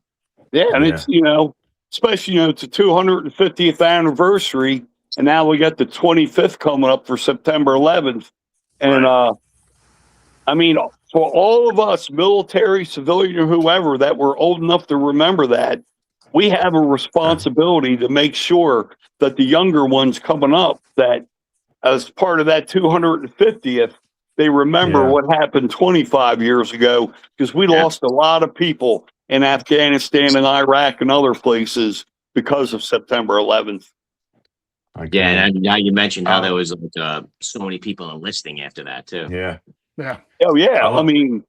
Speaker 7: Yeah, and it's, you know, especially, you know, it's the 250th anniversary, and now we got the 25th coming up for September 11th. And I mean, for all of us, military, civilian, or whoever, that were old enough to remember that, we have a responsibility to make sure that the younger ones coming up, that as part of that 250th, they remember what happened 25 years ago, because we lost a lot of people in Afghanistan and Iraq and other places because of September 11th.
Speaker 5: Yeah, and now you mentioned how there was like, so many people enlisting after that too.
Speaker 3: Yeah.
Speaker 7: Oh yeah. I mean,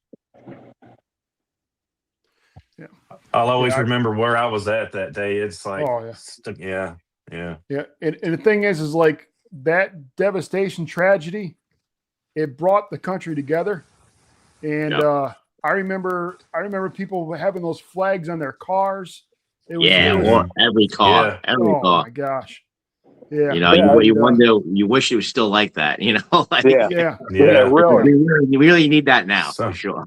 Speaker 3: I'll always remember where I was at that day. It's like,
Speaker 2: Yeah. And the thing is like that devastation tragedy, it brought the country together. And I remember people having those flags on their cars. It was
Speaker 5: every car, every car.
Speaker 2: Oh my gosh. Yeah.
Speaker 5: You know, you wonder, you wish it was still like that, you know? Like,
Speaker 7: really.
Speaker 5: You really need that now, for sure.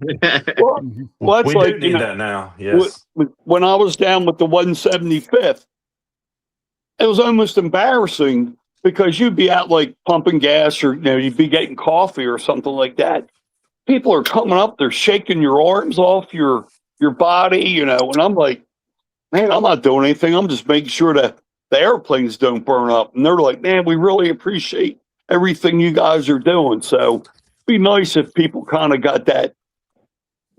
Speaker 7: well, that's
Speaker 3: we
Speaker 7: like,
Speaker 3: do need that now. Yes.
Speaker 7: When I was down with the 175th, it was almost embarrassing because you'd be out like pumping gas, or, you know, you'd be getting coffee or something like that. People are coming up, they're shaking your arms off your body, you know, and I'm like, man, I'm not doing anything. I'm just making sure that the airplanes don't burn up. And they're like, man, we really appreciate everything you guys are doing. So it'd be nice if people kind of got that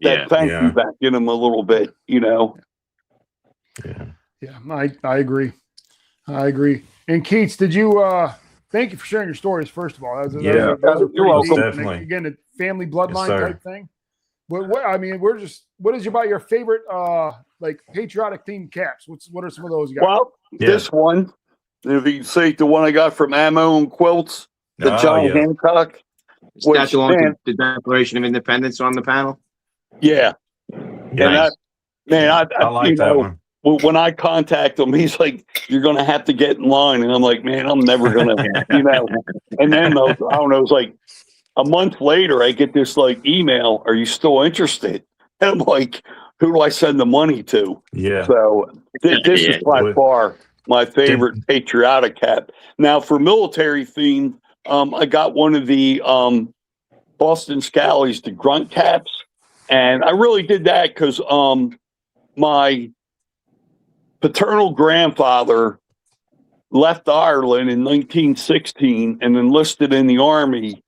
Speaker 7: thank you back in them a little bit, you know?
Speaker 2: Yeah, I agree. And Keats, did you? Thank you for sharing your stories. First of all, those are
Speaker 7: you're
Speaker 2: pretty
Speaker 7: welcome.
Speaker 2: deep.
Speaker 3: Definitely.
Speaker 2: And again, a family bloodline
Speaker 3: Yes, sir.
Speaker 2: type thing. But what I mean, what is about your favorite like patriotic themed caps? What are some of those you got?
Speaker 7: Well, this one, if you see the one I got from Ammo and Quilts, the John Hancock.
Speaker 5: Is that the one with the Declaration of Independence on the panel?
Speaker 7: Yeah.
Speaker 3: Nice.
Speaker 7: And
Speaker 3: I like that one.
Speaker 7: When I contact him, he's like, "You're going to have to get in line," and I'm like, "Man, I'm never going to," And then I don't know, it was like a month later, I get this like email, "Are you still interested?" And I'm like, "Who do I send the money to?"
Speaker 3: Yeah.
Speaker 7: So this is by far my favorite patriotic cap. Now for military theme, I got one of the Boston Scallies, the grunt caps, and I really did that because my paternal grandfather left Ireland in 1916 and enlisted in the Army.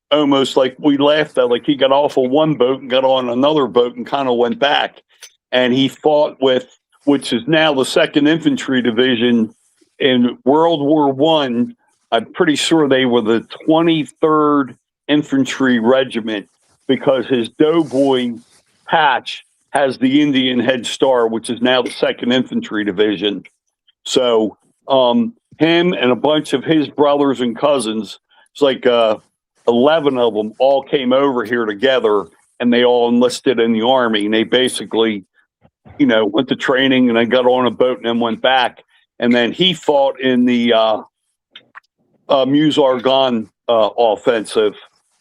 Speaker 7: Almost like we laughed at, like he got off of one boat and got on another boat and kind of went back. And he fought with, which is now the 2nd Infantry Division in World War I. I'm pretty sure they were the 23rd Infantry Regiment because his doughboy patch has the Indian Head Star, which is now the 2nd Infantry Division. So him and a bunch of his brothers and cousins, it's like 11 of them all came over here together, and they all enlisted in the Army. And they basically, went to training and then got on a boat and then went back. And then he fought in the Meuse-Argonne offensive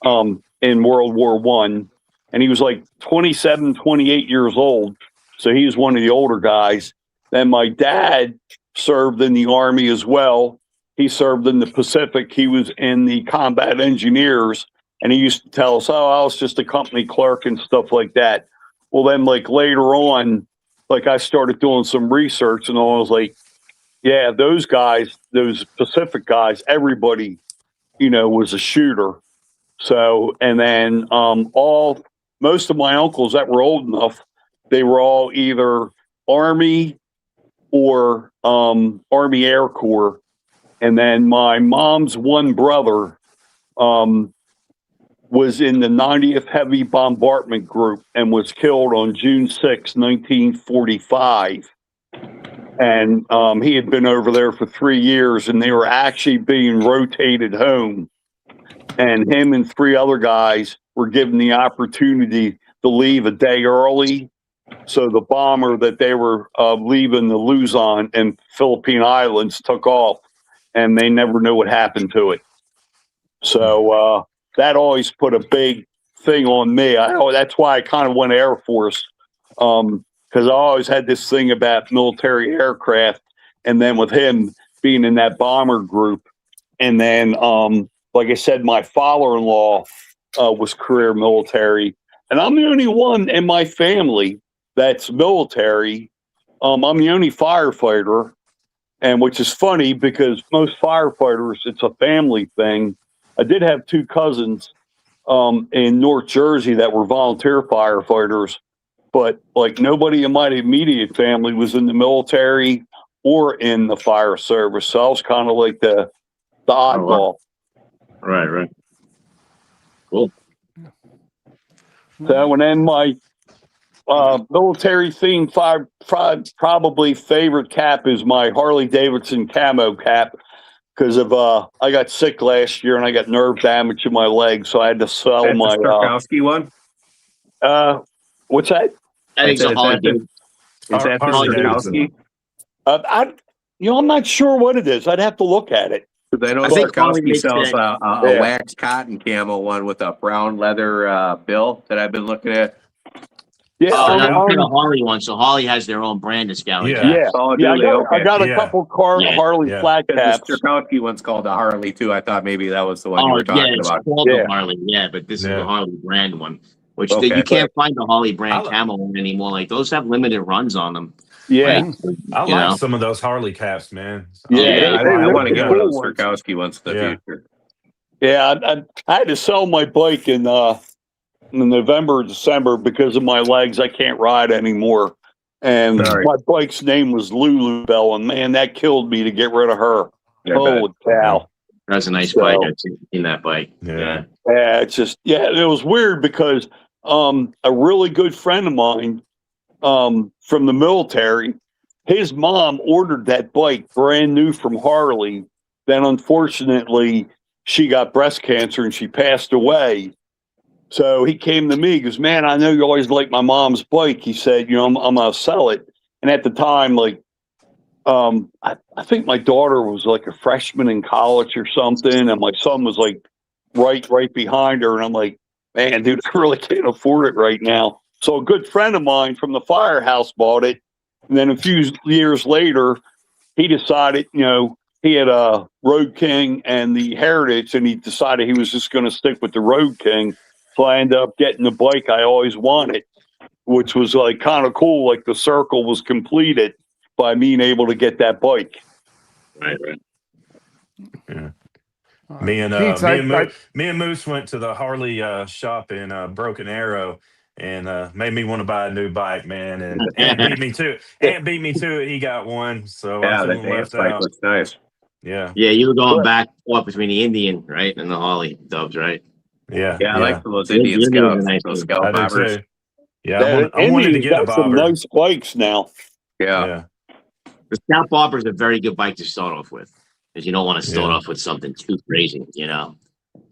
Speaker 7: in World War I. And he was like 27, 28 years old. So he was one of the older guys. Then my dad served in the Army as well. He served in the Pacific. He was in the combat engineers. And he used to tell us, I was just a company clerk and stuff like that. Well, then like later on, like I started doing some research and I was like, yeah, those guys, those Pacific guys, everybody, was a shooter. So, and then most of my uncles that were old enough, they were all either Army or Army Air Corps. And then my mom's one brother was in the 90th Heavy Bombardment Group and was killed on June 6, 1945. And he had been over there for 3 years, and they were actually being rotated home. And him and 3 other guys were given the opportunity to leave a day early. So the bomber that they were leaving the Luzon and Philippine Islands took off, and they never knew what happened to it. So that always put a big thing on me. That's why I kind of went Air Force, because I always had this thing about military aircraft. And then with him being in that bomber group, and then, like I said, my father-in-law was career military. And I'm the only one in my family that's military. I'm the only firefighter, and which is funny because most firefighters, it's a family thing. I did have 2 cousins in North Jersey that were volunteer firefighters, but like nobody in my immediate family was in the military or in the fire service. So I was kind of like the oddball.
Speaker 5: Right. Cool.
Speaker 7: So, and then my military themed probably favorite cap is my Harley Davidson camo cap, because of I got sick last year and I got nerve damage in my leg, so I had to sell
Speaker 4: That's
Speaker 7: my
Speaker 4: the Starkowski one.
Speaker 7: What's that?
Speaker 5: I think it's a Harley Davidson.
Speaker 4: Is that the
Speaker 3: Harley
Speaker 4: Starkowski?
Speaker 7: I'm not sure what it is. I'd have to look at it.
Speaker 4: Because I know
Speaker 5: I think Harley
Speaker 4: Starkowski
Speaker 5: makes
Speaker 4: sells
Speaker 5: that.
Speaker 4: a wax cotton camo one with a brown leather bill that I've been looking at.
Speaker 7: Yeah,
Speaker 5: I'm a Harley one, so Harley has their own brand of Scally
Speaker 3: Yeah.
Speaker 5: caps.
Speaker 7: I got a couple Harley flat caps.
Speaker 4: The Starkowski one's called the Harley too. I thought maybe that was the one you were talking
Speaker 5: it's
Speaker 4: about.
Speaker 5: called the Harley, but this is the Harley brand one, which you can't find the Harley brand camo one anymore. Like those have limited runs on them.
Speaker 7: Yeah,
Speaker 5: like,
Speaker 3: I like some of those Harley caps, man.
Speaker 4: I want to get one of those Starkowski ones in the future.
Speaker 7: Yeah, I had to sell my bike in November or December because of my legs. I can't ride anymore. And my bike's name was Lulu Bell, and man, that killed me to get rid of her. Holy cow.
Speaker 5: That's a nice bike. I've seen that bike.
Speaker 3: Yeah.
Speaker 7: Yeah, it's just, it was weird because a really good friend of mine from the military, his mom ordered that bike brand new from Harley. Then unfortunately, she got breast cancer and she passed away. So he came to me, he goes, man, I know you always liked my mom's bike. He said, I'm going to sell it. And at the time, like, I think my daughter was like a freshman in college or something. And my son was like right behind her. And I'm like, man, dude, I really can't afford it right now. So a good friend of mine from the firehouse bought it. And then a few years later, he decided, he had a Road King and the Heritage, and he decided he was just going to stick with the Road King. So I ended up getting the bike I always wanted, which was like kind of cool. Like the circle was completed by being able to get that bike.
Speaker 5: Right.
Speaker 3: Yeah.
Speaker 2: Me
Speaker 3: and Moose went to the Harley shop in Broken Arrow and made me want to buy a new bike, man. And Ant beat me to it. He got one, so I'm feeling left
Speaker 4: bike
Speaker 3: out.
Speaker 4: looks nice.
Speaker 3: Yeah.
Speaker 5: Yeah, you were going back and forth between the Indian, right, and the Harley Dubs, right?
Speaker 3: Yeah.
Speaker 4: I like those
Speaker 5: The
Speaker 4: Indian
Speaker 5: Indians are
Speaker 4: Scouts.
Speaker 5: nice
Speaker 4: Those
Speaker 5: too.
Speaker 4: Scout
Speaker 3: I do
Speaker 4: bobbers.
Speaker 3: too. Yeah, I wanted to get a
Speaker 7: got some
Speaker 3: bobber.
Speaker 7: nice bikes now.
Speaker 4: Yeah.
Speaker 5: The Scout Bobber is a very good bike to start off with, because you don't want to start
Speaker 3: Yeah.
Speaker 5: off with something too crazy, It's
Speaker 4: Yeah.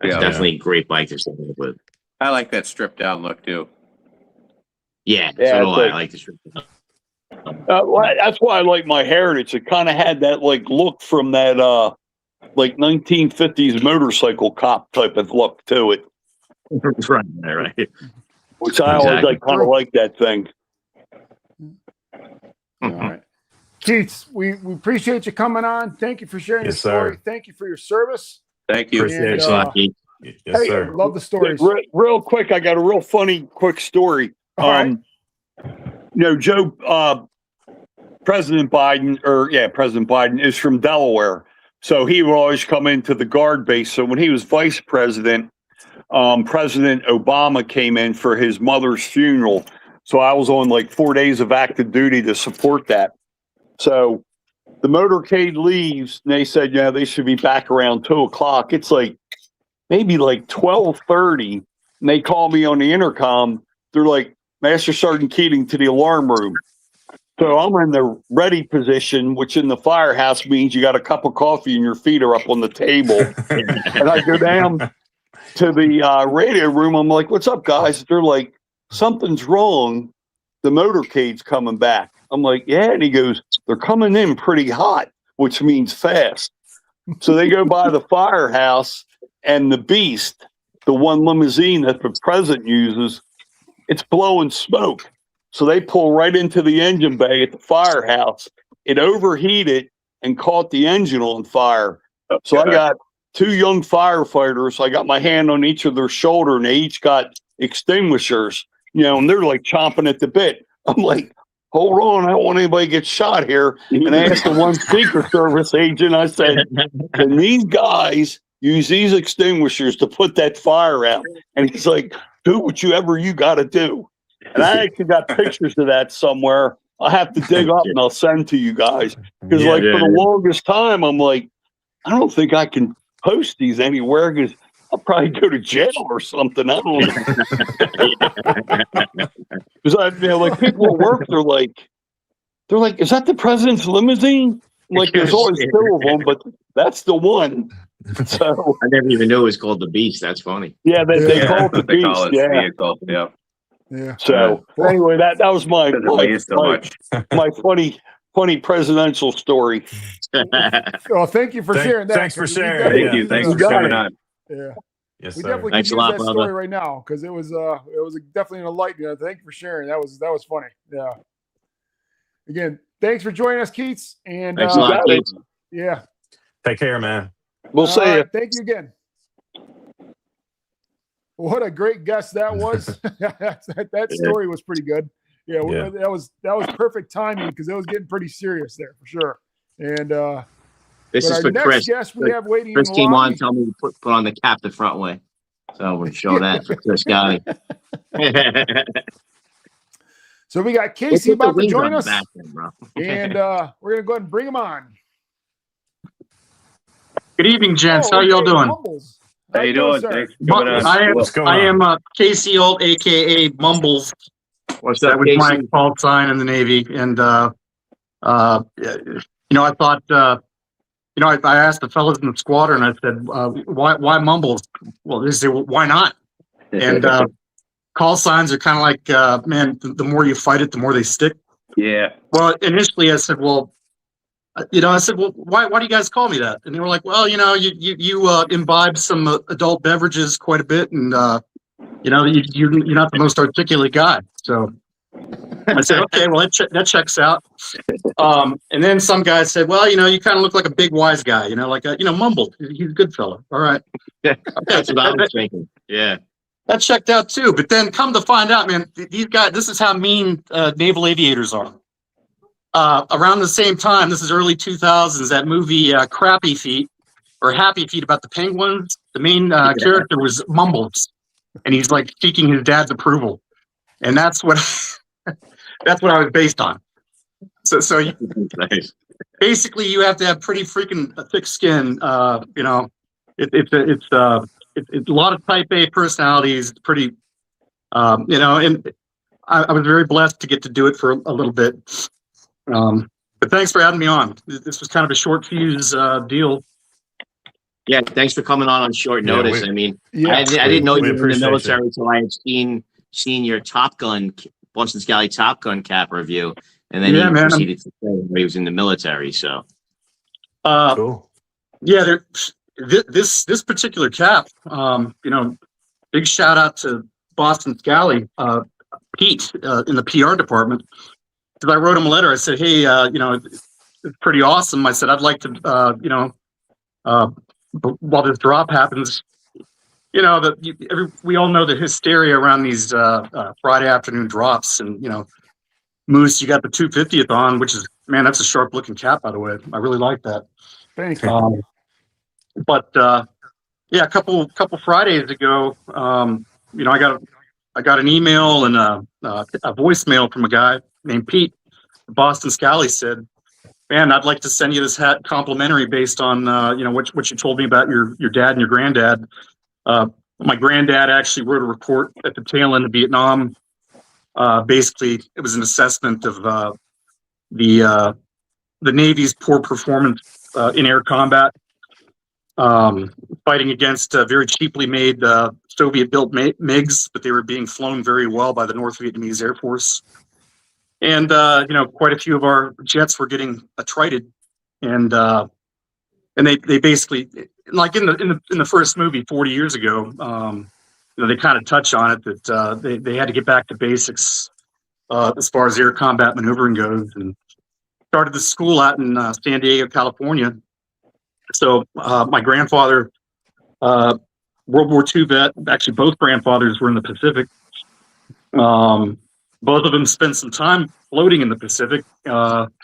Speaker 5: definitely a great bike to start off with.
Speaker 4: I like that stripped down look too.
Speaker 5: Yeah,
Speaker 7: Yeah,
Speaker 5: so do I.
Speaker 7: like-
Speaker 5: I like the strip.
Speaker 7: That's why I like my Heritage. It kind of had that like look from that like 1950s motorcycle cop type of look to it,
Speaker 5: right.
Speaker 7: which I always
Speaker 5: Exactly.
Speaker 7: like, kind of like that thing.
Speaker 2: All right. Keith, we appreciate you coming on. Thank you for sharing
Speaker 3: Yes,
Speaker 2: your story.
Speaker 3: sir.
Speaker 2: Thank you for your service.
Speaker 4: Thank you.
Speaker 3: Appreciate
Speaker 2: And,
Speaker 5: Thanks a lot, Keith.
Speaker 3: Yes,
Speaker 7: Hey,
Speaker 3: sir.
Speaker 2: love the stories.
Speaker 7: Real quick, I got a real funny quick story.
Speaker 2: All right.
Speaker 7: Joe, President Biden is from Delaware. So he would always come into the guard base. So when he was vice president, President Obama came in for his mother's funeral. So I was on like 4 days of active duty to support that. So the motorcade leaves and they said, they should be back around 2:00. It's like maybe like 12:30. And they call me on the intercom. They're like, Master Sergeant Keating to the alarm room. So I'm in the ready position, which in the firehouse means you got a cup of coffee and your feet are up on the table. And I go down to the radio room. I'm like, what's up, guys? They're like, something's wrong. The motorcade's coming back. I'm like, yeah. And he goes, they're coming in pretty hot, which means fast. So they go by the firehouse and the Beast, the one limousine that the president uses, it's blowing smoke. So they pull right into the engine bay at the firehouse. It overheated and caught the engine on fire. So I got two young firefighters. I got my hand on each of their shoulder, and they each got extinguishers, and they're like chomping at the bit. I'm like, hold on, I don't want anybody to get shot here. And I asked the one Secret Service agent, I said, can these guys use these extinguishers to put that fire out? And he's like, do whatever you got to do. And I actually got pictures of that somewhere. I'll have to dig up and I'll send to you guys. Because for the longest time, I'm like, I don't think I can post these anywhere because I'll probably go to jail or something. I don't know. Because like people at work, they're like, is that the president's limousine? I'm like, there's always two of them, but that's the one. So
Speaker 5: I never even knew it was called the Beast. That's funny.
Speaker 7: Yeah, they call it the
Speaker 4: They
Speaker 7: Beast.
Speaker 4: call it vehicle. Yeah.
Speaker 2: Yeah.
Speaker 7: So anyway, that was my funny presidential story.
Speaker 2: Well, thank you for sharing that.
Speaker 3: Thanks for sharing.
Speaker 4: Thank you. Thanks for coming on.
Speaker 2: Yeah.
Speaker 3: Yes,
Speaker 2: We
Speaker 3: sir.
Speaker 2: definitely
Speaker 5: Thanks
Speaker 2: can
Speaker 5: a
Speaker 2: use
Speaker 5: lot,
Speaker 2: that
Speaker 5: brother.
Speaker 2: story right now because it was definitely an enlightening. Thank you for sharing. That was funny. Yeah. Again, thanks for joining us, Keats. And
Speaker 5: Thanks a lot, Keith.
Speaker 2: yeah.
Speaker 3: Take care, man.
Speaker 7: We'll see you.
Speaker 2: Thank you again. What a great guest that was. that story was pretty good. Yeah, that was perfect timing because it was getting pretty serious there for sure. And
Speaker 5: This is
Speaker 2: our
Speaker 5: for
Speaker 2: next
Speaker 5: Chris.
Speaker 2: guest we have waiting
Speaker 5: Chris
Speaker 2: in the
Speaker 5: came
Speaker 2: lobby.
Speaker 5: on, told me to put on the cap the front way. So we'll show that for Chris Scotty.
Speaker 2: So we got Casey
Speaker 5: Put the
Speaker 2: about to
Speaker 5: wings
Speaker 2: join
Speaker 5: on the
Speaker 2: us,
Speaker 5: back then, bro.
Speaker 2: and we're gonna go ahead and bring him on.
Speaker 8: Good evening, gents. How
Speaker 2: okay,
Speaker 8: y'all doing?
Speaker 2: Mumbles.
Speaker 4: How you doing?
Speaker 2: sir?
Speaker 4: Thanks for coming on.
Speaker 8: I am,
Speaker 3: What's going
Speaker 8: I
Speaker 3: on?
Speaker 8: am Casey Old, aka Mumbles.
Speaker 5: What's
Speaker 8: That
Speaker 5: up,
Speaker 8: was my
Speaker 5: Casey?
Speaker 8: call sign in the Navy, and I thought, I asked the fellas in the squadron. I said, why Mumbles? Well, they say, well, why not? And call signs are kind of like, man, the more you fight it, the more they stick.
Speaker 4: Yeah.
Speaker 8: Well, initially I said, well, why do you guys call me that? And they were like, well, you imbibe some adult beverages quite a bit, and you're not the most articulate guy. So I said, okay, well that checks out. And then some guy said, well, you kind of look like a big wise guy, mumbled. He's a good fellow. All right.
Speaker 5: That's what I was thinking. Yeah.
Speaker 8: That checked out too. But then come to find out, man, these guys, this is how mean naval aviators are. Around the same time, this is early 2000s, that movie Crappy Feet or Happy Feet about the penguins. The main character was Mumbles, and he's like seeking his dad's approval. And that's what that's what I was based on. So
Speaker 5: Nice.
Speaker 8: basically you have to have pretty freaking thick skin. It's a lot of type A personalities, pretty, and I was very blessed to get to do it for a little bit. But thanks for having me on. This was kind of a short fuse deal.
Speaker 5: Yeah, thanks for coming on short notice. I didn't know you were in the military until I had seen your Top Gun, Boston Scally Top Gun cap review, and then he proceeded to say where he was in the military. So,
Speaker 3: Cool.
Speaker 8: Yeah, this particular cap, big shout out to Boston Scally, Pete, in the PR department. Because I wrote him a letter. I said, hey, it's pretty awesome. I said, I'd like to, while this drop happens, we all know the hysteria around these Friday afternoon drops. And, Moose, you got the 250th on, which is, man, that's a sharp looking cap, by the way. I really like that.
Speaker 2: Thank you.
Speaker 8: A couple Fridays ago, I got an email and a voicemail from a guy named Pete. Boston Scally said, man, I'd like to send you this hat complimentary based on, what you told me about your dad and your granddad. My granddad actually wrote a report at the tail end of Vietnam. Basically, it was an assessment of the Navy's poor performance in air combat, fighting against very cheaply made Soviet-built MiGs, but they were being flown very well by the North Vietnamese Air Force. And quite a few of our jets were getting attrited, and they basically, like in the first movie 40 years ago, they kind of touch on it that they had to get back to basics as far as air combat maneuvering goes, and started the school out in San Diego, California. So my grandfather, World War II vet, actually both grandfathers were in the Pacific. Both of them spent some time floating in the Pacific. One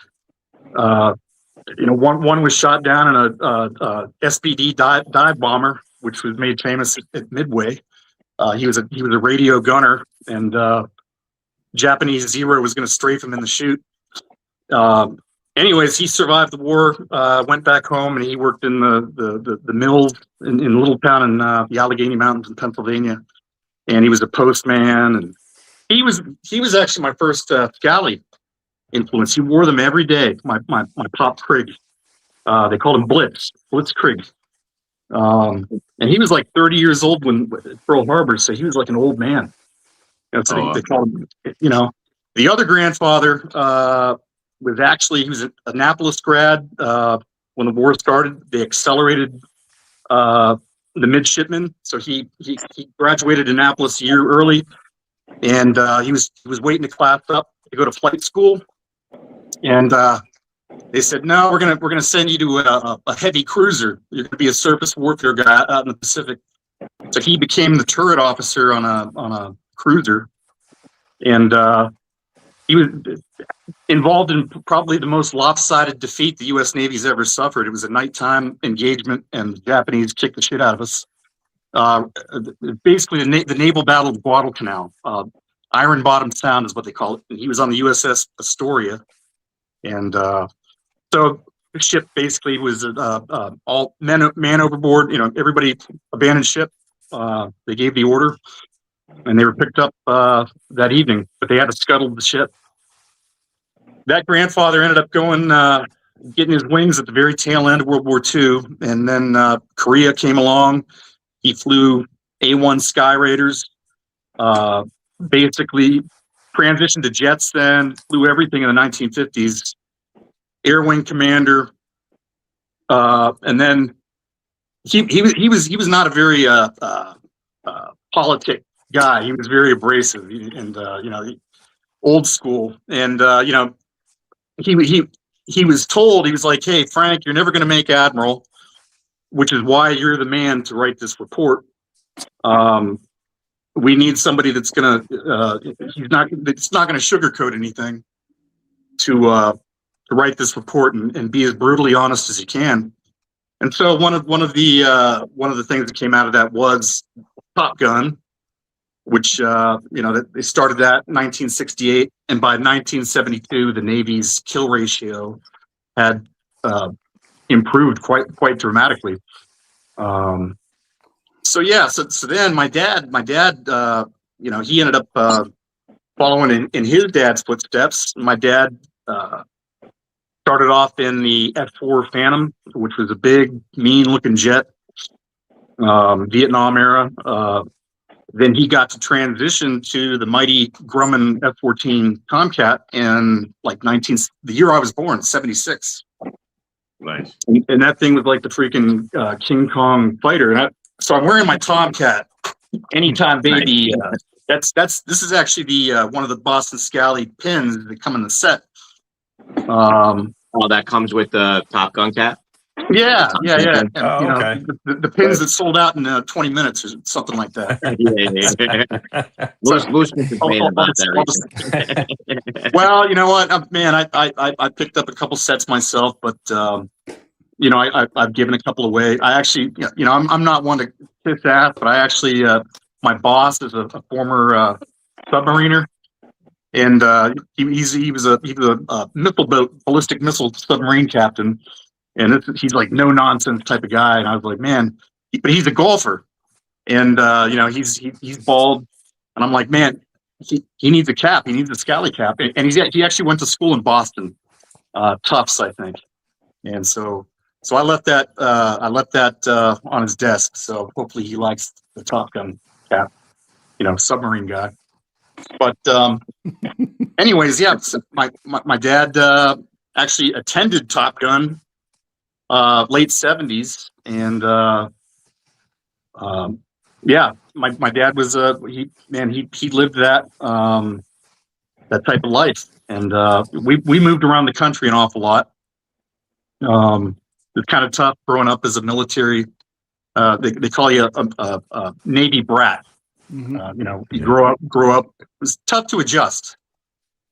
Speaker 8: was shot down in a SPD dive bomber, which was made famous at Midway. He was a radio gunner, and Japanese Zero was going to strafe him in the chute. Anyways, he survived the war, went back home, and he worked in the mills in a little town in the Allegheny Mountains in Pennsylvania. And he was a postman, and he was actually my first Scally influence. He wore them every day. My Pop Krig. They called him Blitzkrieg. And he was like 30 years old when Pearl Harbor, so he was like an old man. So they called him. The other grandfather was actually, he was an Annapolis grad. When the war started, they accelerated the midshipman, so he graduated Annapolis a year early, and he was waiting to class up to go to flight school, and they said, no, we're gonna send you to a heavy cruiser. You're gonna be a surface warfare guy out in the Pacific. So he became the turret officer on a cruiser, and he was involved in probably the most lopsided defeat the U.S. Navy's ever suffered. It was a nighttime engagement, and the Japanese kicked the shit out of us. Basically, the naval battle of Guadalcanal, Iron Bottom Sound is what they call it. And he was on the USS Astoria, and so the ship basically was all man overboard. You know, everybody abandoned ship. They gave the order, and they were picked up that evening. But they had to scuttle the ship. That grandfather ended up going, getting his wings at the very tail end of World War II, and then Korea came along. He flew A-1 Sky Raiders. Basically transitioned to jets, then flew everything in the 1950s. Air Wing Commander, and then he was not a very politic guy. He was very abrasive and you know, old school. And you know, he was told, he was like, "Hey Frank, you're never going to make admiral, which is why you're the man to write this report. We need somebody that's gonna it's not going to sugarcoat anything to write this report and be as brutally honest as you can." And so one of the things that came out of that was Top Gun, which you know, they started that in 1968, and by 1972 the Navy's kill ratio had improved quite dramatically. So yeah, so then my dad, you know, he ended up following in his dad's footsteps. My dad started off in the F-4 Phantom, which was a big, mean-looking jet, Vietnam era. Then he got to transition to the mighty Grumman F-14 Tomcat in like the year I was born, 76.
Speaker 5: Nice.
Speaker 8: And that thing was like the freaking King Kong fighter. And so I'm wearing my Tomcat anytime, baby. This is actually the one of the Boston Scally pins that come in the set.
Speaker 5: Oh, that comes with the Top Gun cap?
Speaker 8: Yeah. And,
Speaker 3: Oh,
Speaker 8: you know,
Speaker 3: okay.
Speaker 8: the pins that sold out in 20 minutes or something like that.
Speaker 5: Yeah. Moose was complaining about that recently.
Speaker 8: Well, you know what, man, I picked up a couple sets myself, but you know, I've given a couple away. I actually, you know, I'm not one to kiss ass, but I actually, my boss is a former submariner. And he was a missile boat, ballistic missile submarine captain, and he's like no nonsense type of guy. And I was like, man, but he's a golfer, and you know, he's bald, and I'm like, man, he needs a cap, he needs a Scally cap, and he actually went to school in Boston, Tufts, I think, and so I left that on his desk. So hopefully he likes the Top Gun cap, you know, submarine guy. But anyways, yeah, so my dad actually attended Top Gun late 70s, and yeah, my dad was he lived that type of life, and we moved around the country an awful lot. It's kind of tough growing up as a military. They call you a Navy brat.
Speaker 2: Mm-hmm.
Speaker 8: You know, you grow up. It was tough to adjust.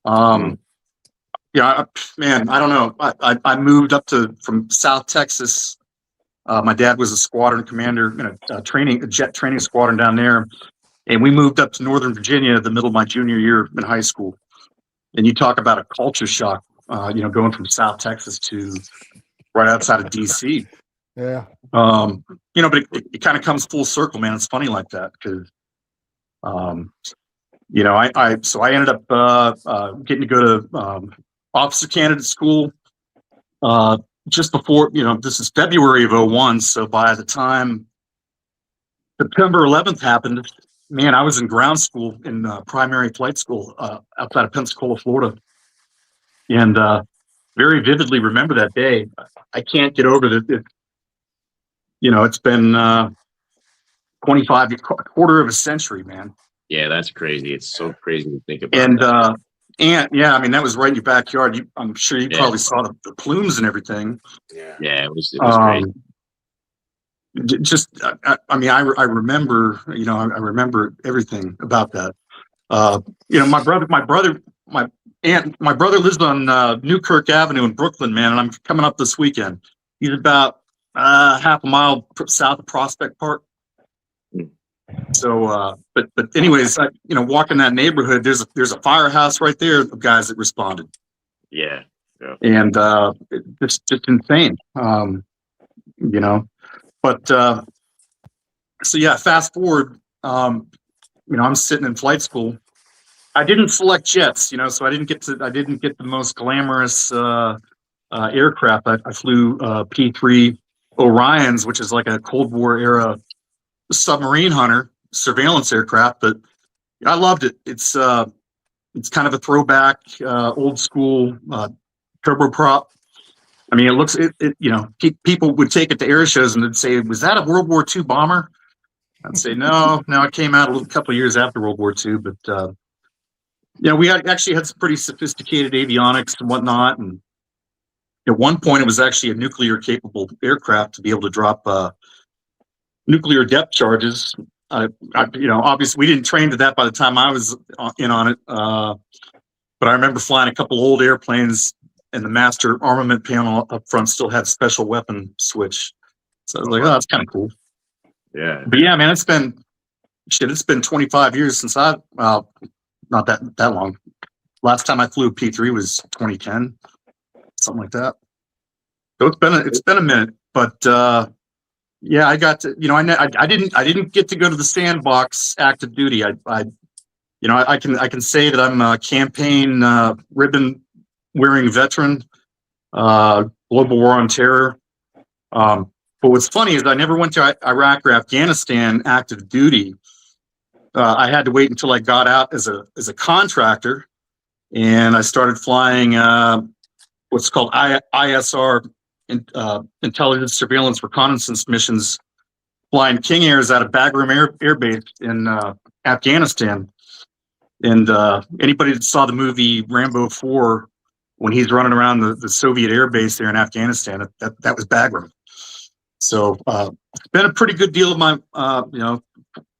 Speaker 8: Yeah, man, I don't know. I moved up from South Texas. My dad was a squadron commander in a jet training squadron down there, and we moved up to Northern Virginia the middle of my junior year in high school. And you talk about a culture shock. You know, going from South Texas to right outside of DC.
Speaker 2: Yeah.
Speaker 8: You know, but it kind of comes full circle, man. It's funny like that because. You know, I ended up getting to go to officer candidate school just before, you know, this is February of 01. So by the time September 11th happened, man, I was in ground school in primary flight school outside of Pensacola, Florida. And very vividly remember that day. I can't get over that. You know, it's been 25, quarter of a century, man.
Speaker 5: Yeah, that's crazy. It's so crazy to think about.
Speaker 8: And yeah, I mean, that was right in your backyard. I'm sure you probably saw the plumes and everything.
Speaker 5: Yeah, it was crazy.
Speaker 8: Just, I mean, I remember, you know, I remember everything about that. You know, my brother lives on Newkirk Avenue in Brooklyn, man, and I'm coming up this weekend. He's about half a mile south of Prospect Park. So, but anyways, you know, walking that neighborhood, there's a firehouse right there of guys that responded.
Speaker 5: Yeah.
Speaker 8: and it's just insane. You know, but so yeah, fast forward. You know, I'm sitting in flight school. I didn't select jets, you know, so I didn't get the most glamorous aircraft. I flew P3 Orions, which is like a Cold War era submarine hunter surveillance aircraft, but I loved it. It's kind of a throwback, old school turboprop. I mean, you know, people would take it to air shows and they'd say, "Was that a World War II bomber?" I'd say, "No, it came out a couple of years after World War II." But you know, we actually had some pretty sophisticated avionics and whatnot. And at one point, it was actually a nuclear-capable aircraft to be able to drop nuclear depth charges. You know, obviously, we didn't train to that by the time I was in on it. But I remember flying a couple old airplanes, and the master armament panel up front still had special weapon switch. So I was like, "Oh, that's kind of cool."
Speaker 5: Yeah.
Speaker 8: But yeah, man, it's been 25 years since not that long. Last time I flew P3 was 2010, something like that. So it's been a minute, but yeah, I got to, you know, I didn't get to go to the sandbox active duty. I you know, I can say that I'm a campaign ribbon wearing veteran, global war on terror. But what's funny is I never went to Iraq or Afghanistan active duty. I had to wait until I got out as a contractor, and I started flying what's called ISR, intelligence, surveillance, reconnaissance missions, flying King Airs out of Bagram Air Base in Afghanistan. And anybody that saw the movie Rambo 4, when he's running around the Soviet air base there in Afghanistan, that was Bagram. So it's been a pretty good deal of my, you know,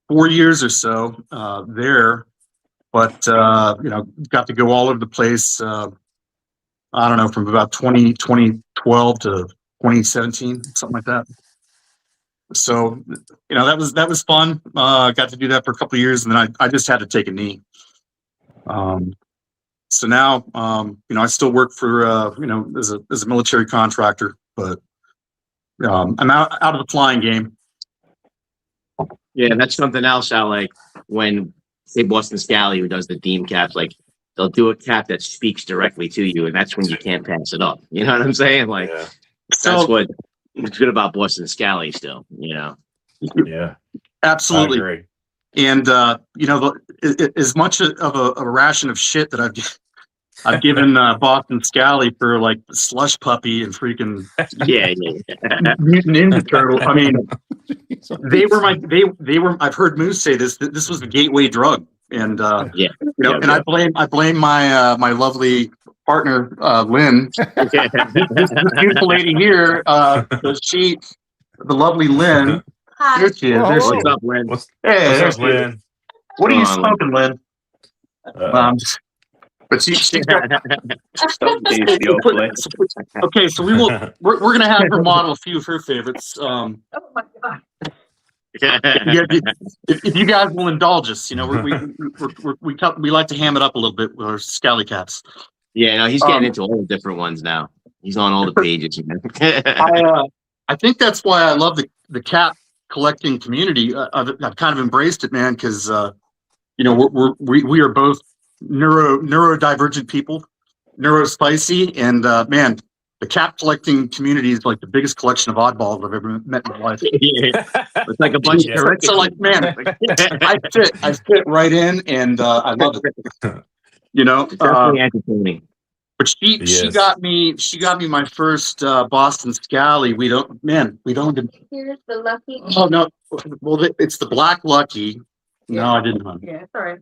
Speaker 8: 4 years or so there, but you know, got to go all over the place. I don't know, from about 2012 to 2017, something like that. So, you know, that was fun. Got to do that for a couple of years, and then I just had to take a knee. So now, you know, I still work for, you know, as a military contractor, but I'm out of the flying game.
Speaker 5: Yeah, that's something else. I like when, say, Boston Scally, who does the Deem caps, like they'll do a cap that speaks directly to you, and that's when you can't pass it up. You know what I'm saying? Like, that's what's good about Boston Scally still, you know?
Speaker 3: Yeah,
Speaker 8: absolutely.
Speaker 3: I agree.
Speaker 8: And, you know, as much of a ration of shit that I've given Boston Scally for like the slush puppy and freaking Mutant Ninja Turtle. I mean, they were. I've heard Moose say this. This was the gateway drug, and you know, and I blame my my lovely partner Lynn. This beautiful lady here, the lovely Lynn.
Speaker 9: Hi.
Speaker 8: There she is.
Speaker 5: What's up, Lynn?
Speaker 3: What's
Speaker 8: Hey,
Speaker 3: up, Lynn?
Speaker 8: what are you smoking, Lynn? But she's got, okay, so we're gonna have her model a few of her favorites.
Speaker 9: Oh my God.
Speaker 8: If you guys will indulge us, you know, we like to ham it up a little bit with our Scally caps.
Speaker 5: Yeah, no, he's getting into all the different ones now. He's on all the pages.
Speaker 8: I think that's why I love the cap collecting community. I've kind of embraced it, man, because you know, we are both neurodivergent people, neurospicy, and man, the cap collecting community is like the biggest collection of oddballs I've ever met in my life.
Speaker 5: It's like a bunch of
Speaker 8: so like, man, I fit right in, and I love it. You know,
Speaker 5: definitely entertaining.
Speaker 8: But she got me my first Boston Scally. We don't.
Speaker 9: Here's the lucky.
Speaker 8: Oh no, well it's the Black Lucky. No, I didn't hunt.
Speaker 9: Yeah, sorry.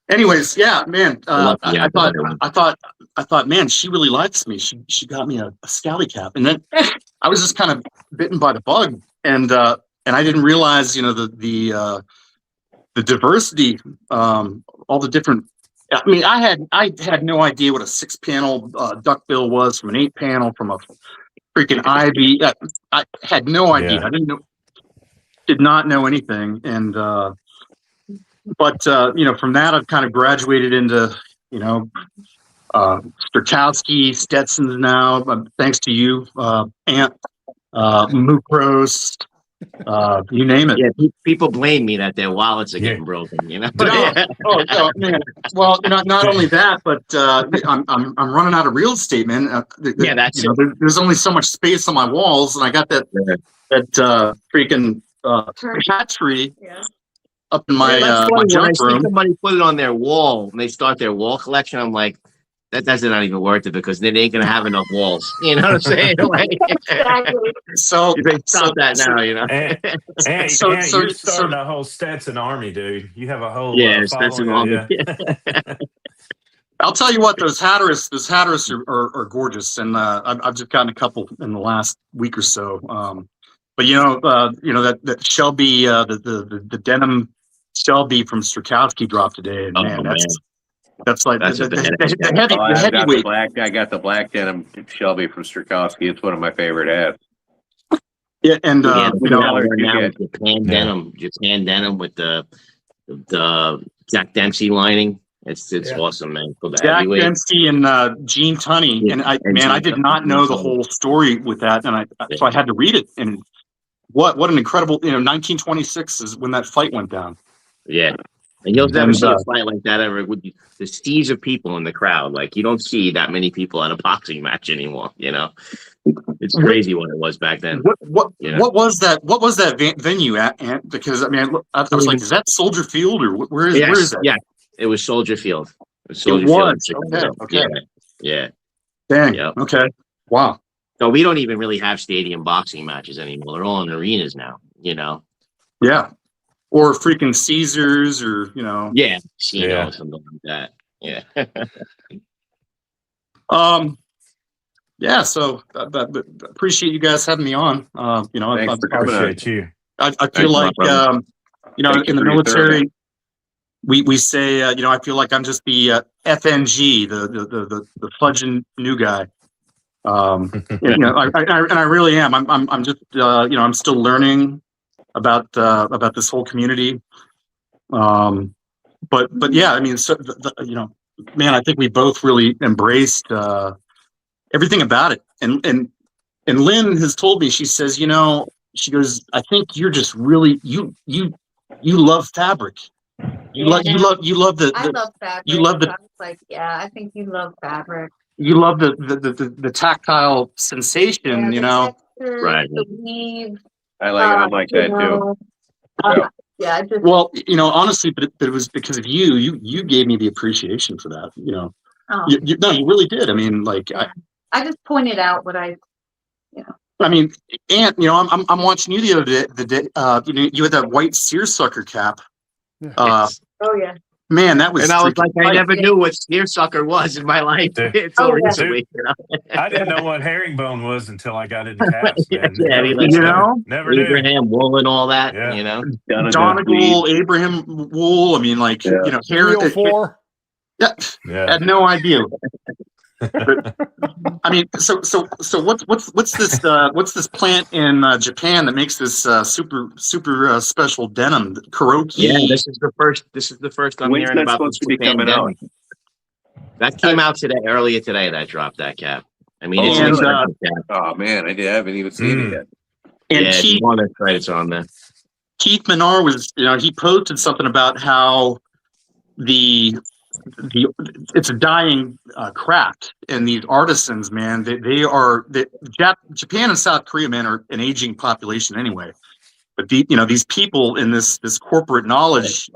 Speaker 8: Anyways, yeah, man. I thought, man, she really likes me. She got me a Scally cap, and then I was just kind of bitten by the bug, and I didn't realize, you know, the diversity, all the different. I mean, I had no idea what a 6-panel duckbill was from an 8-panel from a freaking Ivy. I had no idea. I did not know anything, and but you know, from that I've kind of graduated into Strakowski, Stetson's now, thanks to you, Ant, Mukros, you name it.
Speaker 5: Yeah, people blame me that their wallets are getting broken.
Speaker 8: Oh, man. Well, not only that, but I'm running out of real estate, man.
Speaker 5: That's it.
Speaker 8: There's only so much space on my walls, and I got that freaking hat tree up in my my
Speaker 5: when I
Speaker 8: junk
Speaker 5: see
Speaker 8: room.
Speaker 5: somebody put it on their wall and they start their wall collection, I'm like, that's not even worth it because then they ain't gonna have enough walls. You know what I'm saying?
Speaker 9: Exactly.
Speaker 8: So
Speaker 5: you better stop that now.
Speaker 3: And you're starting a whole Stetson army, dude. You have a whole
Speaker 5: Stetson
Speaker 3: following.
Speaker 5: army.
Speaker 8: I'll tell you what, those Hatteras are gorgeous, and I've just gotten a couple in the last week or so. But that Shelby, the denim Shelby from Strakowski dropped today, and that's like the heavyweight.
Speaker 4: I got the black denim Shelby from Strakowski. It's one of my favorite hats.
Speaker 8: Yeah, and
Speaker 5: Japan denim with the Jack Dempsey lining. It's awesome, man. For the
Speaker 8: Jack
Speaker 5: heavyweight.
Speaker 8: Dempsey and Gene Tunney, and I did not know the whole story with that, and so I had to read it. And what an incredible 1926 is when that fight went down.
Speaker 5: Yeah, and you'll never see a fight like that ever. With the seas of people in the crowd, like you don't see that many people at a boxing match anymore. It's crazy what it was back then.
Speaker 8: What was that? What was that venue at? Because I was like, is that Soldier Field or where is that?
Speaker 5: Yeah, it was Soldier Field.
Speaker 8: Okay.
Speaker 5: Yeah.
Speaker 8: Dang. Yep. Okay. Wow.
Speaker 5: So we don't even really have stadium boxing matches anymore. They're all in arenas now.
Speaker 8: Yeah. Or freaking Caesars, or
Speaker 5: something like that. Yeah.
Speaker 8: Yeah. So appreciate you guys having me on. I
Speaker 3: appreciate you.
Speaker 8: I feel like in the military, we say I feel like I'm just the FNG, the fudging new guy. I really am. I'm just I'm still learning about this whole community. But yeah, I mean, so man, I think we both really embraced everything about it. And Lynn has told me, she says, she goes, I think you're just really you love fabric. You love the
Speaker 9: I love fabric.
Speaker 8: You love the.
Speaker 9: I was like, I think you love fabric.
Speaker 8: You love the tactile sensation,
Speaker 9: Texture,
Speaker 5: right?
Speaker 9: The weave.
Speaker 4: I like that too.
Speaker 9: Yeah.
Speaker 8: Well, honestly, but it was because of you. You gave me the appreciation for that. You really did. I mean, like
Speaker 9: I just pointed out what I.
Speaker 8: I mean, Ant, I'm watching you the other day. You had that white seersucker cap.
Speaker 9: Oh yeah.
Speaker 8: Man, that was.
Speaker 5: And I was like, I never knew what seersucker was in my life. It's so recently.
Speaker 3: I didn't know what herringbone was until I got into caps.
Speaker 5: Never knew. Abraham wool and all that.
Speaker 8: Donegal, Abraham wool. I mean, like hair.
Speaker 2: 4.
Speaker 8: Yeah, had no idea. But, I mean, so what's this plant in Japan that makes this super special denim, Kuroki?
Speaker 5: Yeah, this is the first I'm hearing about.
Speaker 4: Supposed to be coming out.
Speaker 5: That came out earlier today. That dropped that cap. I mean, it's
Speaker 8: and,
Speaker 5: cap.
Speaker 4: Oh man, I haven't even seen it yet.
Speaker 8: And
Speaker 5: Keith, one of the credits are on there.
Speaker 8: Keith Menard was, he posted something about how it's a dying craft, and these artisans, man, Japan and South Korea, man, are an aging population anyway. But these people in this corporate knowledge,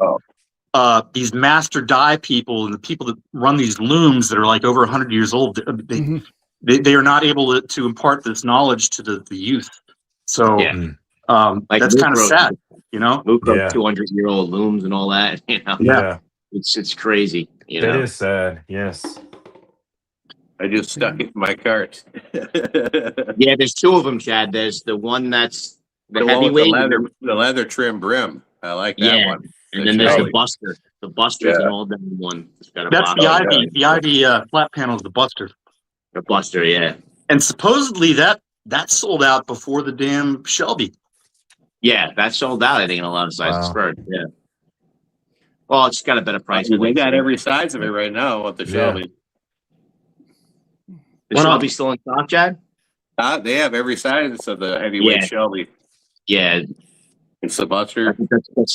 Speaker 8: these master dye people and the people that run these looms that are like over 100 years old, they are not able to impart this knowledge to the youth. So that's kind of sad,
Speaker 5: Mukro 200-year-old looms and all that.
Speaker 8: Yeah.
Speaker 5: It's crazy.
Speaker 3: It is sad. Yes.
Speaker 4: I just stuck it in my cart.
Speaker 5: Yeah, there's two of them, Chad. There's the one that's the heavyweight,
Speaker 4: the leather trim brim. I like that one.
Speaker 5: And then there's the Buster. The Buster is an all down one.
Speaker 8: That's the Ivy. The Ivy flat panel is the Buster.
Speaker 5: The Buster, yeah.
Speaker 8: And supposedly that sold out before the damn Shelby.
Speaker 5: Yeah, that sold out. I think in a lot of sizes first. Yeah. Well, it's got a better price
Speaker 4: They
Speaker 5: point.
Speaker 4: got every size of it right now at the
Speaker 3: Yeah.
Speaker 4: Shelby.
Speaker 5: The Shelby still in stock, Chad?
Speaker 4: They have every size of the heavyweight
Speaker 5: Yeah.
Speaker 4: Shelby.
Speaker 5: Yeah,
Speaker 4: It's the
Speaker 5: I
Speaker 4: Buster.
Speaker 5: think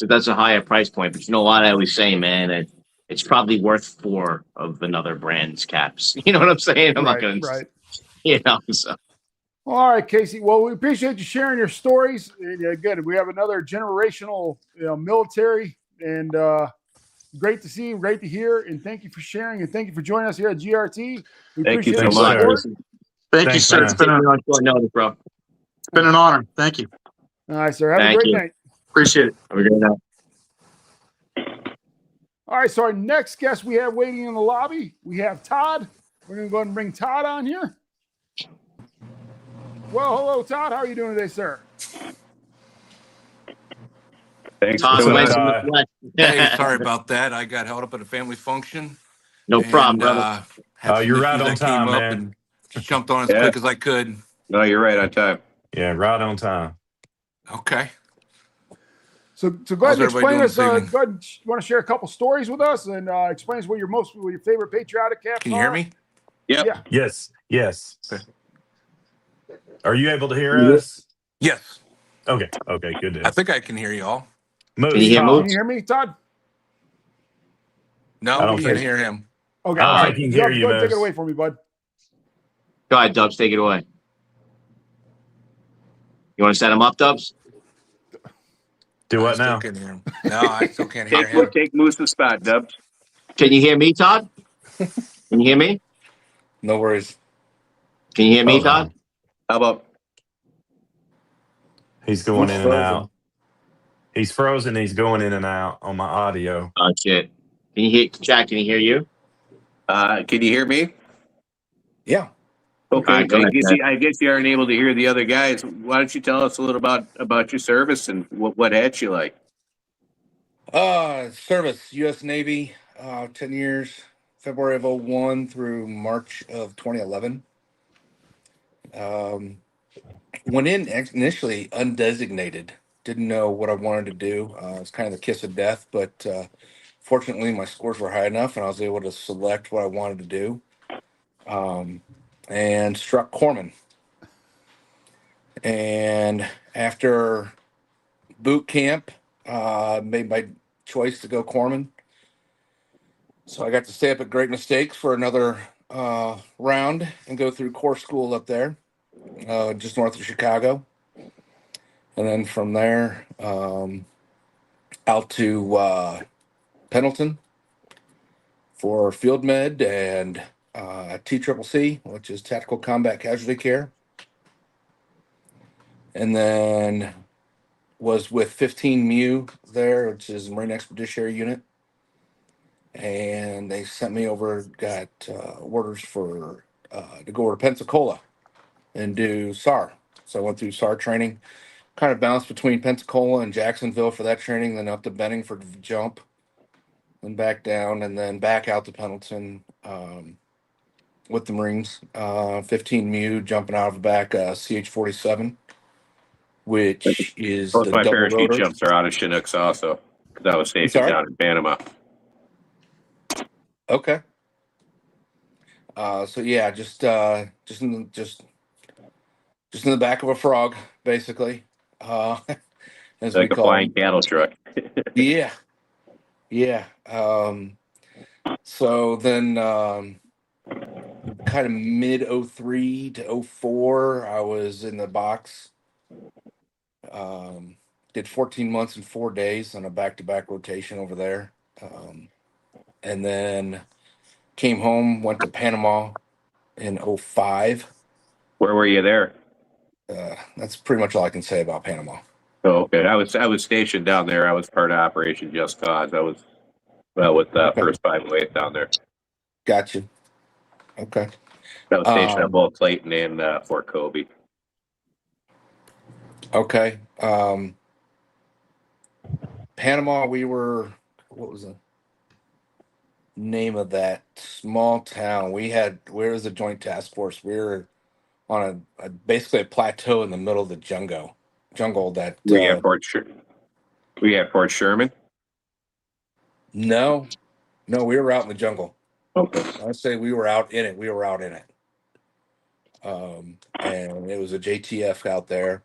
Speaker 5: that's a higher price point. But you know what I always say, man, it's probably worth 4 of another brand's caps. You know what I'm saying? I'm not
Speaker 2: Right,
Speaker 5: gonna,
Speaker 2: right.
Speaker 5: you know. So
Speaker 2: All right, Casey. Well, we appreciate you sharing your stories. And, good. We have another generational, military, and great to see you, great to hear, and thank you for sharing, and thank you for joining us here at GRT. We
Speaker 4: Thank you
Speaker 2: appreciate
Speaker 4: so
Speaker 2: your
Speaker 4: much.
Speaker 2: support.
Speaker 8: Thank you,
Speaker 3: Thanks,
Speaker 8: sir.
Speaker 3: man.
Speaker 8: It's been
Speaker 5: on short notice, bro.
Speaker 8: an honor. Thank you.
Speaker 2: All right, sir. Have a
Speaker 5: Thank
Speaker 2: great
Speaker 5: you.
Speaker 2: night.
Speaker 8: Appreciate it.
Speaker 5: Have a great night.
Speaker 2: All right, so our next guest we have waiting in the lobby, we have Todd. We're going to go ahead and bring Todd on here. Well, hello, Todd. How are you doing today, sir?
Speaker 4: Thanks
Speaker 5: Todd
Speaker 4: for
Speaker 5: Wentz
Speaker 3: Todd?
Speaker 5: in the flesh.
Speaker 10: Hey, sorry about that. I got held up at a family function.
Speaker 5: No problem,
Speaker 10: and,
Speaker 5: brother.
Speaker 10: had some
Speaker 3: You're right
Speaker 10: issues
Speaker 3: on
Speaker 10: that came
Speaker 3: time,
Speaker 10: up
Speaker 3: man.
Speaker 10: and just jumped on as
Speaker 4: Yeah.
Speaker 10: quick as I could.
Speaker 4: No, you're right on time.
Speaker 3: Yeah, right on time.
Speaker 10: Okay.
Speaker 2: So go ahead
Speaker 10: How's
Speaker 2: and
Speaker 10: everybody
Speaker 2: explain
Speaker 10: doing
Speaker 2: us.
Speaker 10: this evening?
Speaker 2: Go ahead. You want to share a couple stories with us and explain us what your favorite patriotic caps
Speaker 10: Can you hear me?
Speaker 4: Yep.
Speaker 2: Yeah.
Speaker 3: Yes.
Speaker 10: Okay.
Speaker 3: Are you able to hear us?
Speaker 10: Yes.
Speaker 3: Okay, good deal.
Speaker 10: I think I can hear you all.
Speaker 3: Moose,
Speaker 5: Can you hear
Speaker 3: Todd.
Speaker 5: Moose?
Speaker 2: Can you hear me, Todd?
Speaker 10: No,
Speaker 3: I don't
Speaker 10: we can't
Speaker 3: think-
Speaker 10: hear him.
Speaker 2: Okay.
Speaker 3: I don't
Speaker 2: all
Speaker 3: think
Speaker 2: right.
Speaker 3: he can hear
Speaker 2: Dubs,
Speaker 3: you,
Speaker 2: go ahead and take it
Speaker 3: Moose.
Speaker 2: away for me, bud.
Speaker 5: Go ahead, Dubs. Take it away. You want to set him up, Dubs?
Speaker 3: Do
Speaker 10: I
Speaker 3: what
Speaker 10: still
Speaker 3: now?
Speaker 10: can't hear him. No, I still can't hear him.
Speaker 4: Take Moose's spot, Dubs.
Speaker 5: Can you hear me, Todd? Can you hear me?
Speaker 10: No worries.
Speaker 5: Can you hear me,
Speaker 3: Hold
Speaker 5: Todd?
Speaker 3: on.
Speaker 4: How about
Speaker 3: He's going
Speaker 10: He's
Speaker 3: in and
Speaker 10: frozen.
Speaker 3: out. He's frozen. He's going in and out on my audio.
Speaker 5: Oh shit. Can you hear Jack? Can you hear you?
Speaker 4: can you hear me?
Speaker 10: Yeah.
Speaker 4: Okay.
Speaker 5: All right, go ahead, Ted.
Speaker 4: I guess you aren't able to hear the other guys. Why don't you tell us a little about your service and what hats you like?
Speaker 10: Service, U.S. Navy, 10 years, February of 01 through March of 2011. Went in initially undesignated. Didn't know what I wanted to do. It's kind of the kiss of death, but fortunately my scores were high enough and I was able to select what I wanted to do. And struck corpsman. And after boot camp, made my choice to go corpsman. So I got to stay up at Great Mistakes for another round and go through corps school up there, just north of Chicago. And then from there, out to Pendleton for field med and TCCC, which is Tactical Combat Casualty Care. And then was with 15 MU there, which is Marine Expeditionary Unit. And they sent me over, got orders for to go over to Pensacola and do SAR. So I went through SAR training, kind of bounced between Pensacola and Jacksonville for that training, then up to Benning for the jump, and back down, and then back out to Pendleton with the Marines. 15 MU jumping out of the back CH-47, which is
Speaker 4: Both
Speaker 10: the
Speaker 4: my
Speaker 10: double
Speaker 4: parachute
Speaker 10: rotor.
Speaker 4: jumps are out of Chinooks also, because I was stationed
Speaker 10: Sorry?
Speaker 4: down in Panama.
Speaker 10: Okay. So yeah, just in the back of a frog, basically. As we
Speaker 4: Like a
Speaker 10: call
Speaker 4: flying
Speaker 10: them.
Speaker 4: cattle truck.
Speaker 10: Yeah. Yeah. So then kind of mid 03 to 04, I was in the box. Did 14 months and 4 days on a back-to-back rotation over there. And then came home, went to Panama in 05.
Speaker 4: Where were you there?
Speaker 10: That's pretty much all I can say about Panama.
Speaker 4: Oh, okay. I was stationed down there. I was part of Operation Just Cause. I was with
Speaker 10: Okay.
Speaker 4: First 508 down there.
Speaker 10: Gotcha. Okay.
Speaker 4: I was stationed at both Clayton and Fort Kobe.
Speaker 10: Okay. Panama, we were, what was the name of that small town? Where was the joint task force? We were on basically a plateau in the middle of the jungle that
Speaker 4: We had Fort Sherman.
Speaker 10: No, we were out in the jungle.
Speaker 4: Okay.
Speaker 10: I say we were out in it. And it was a JTF out there.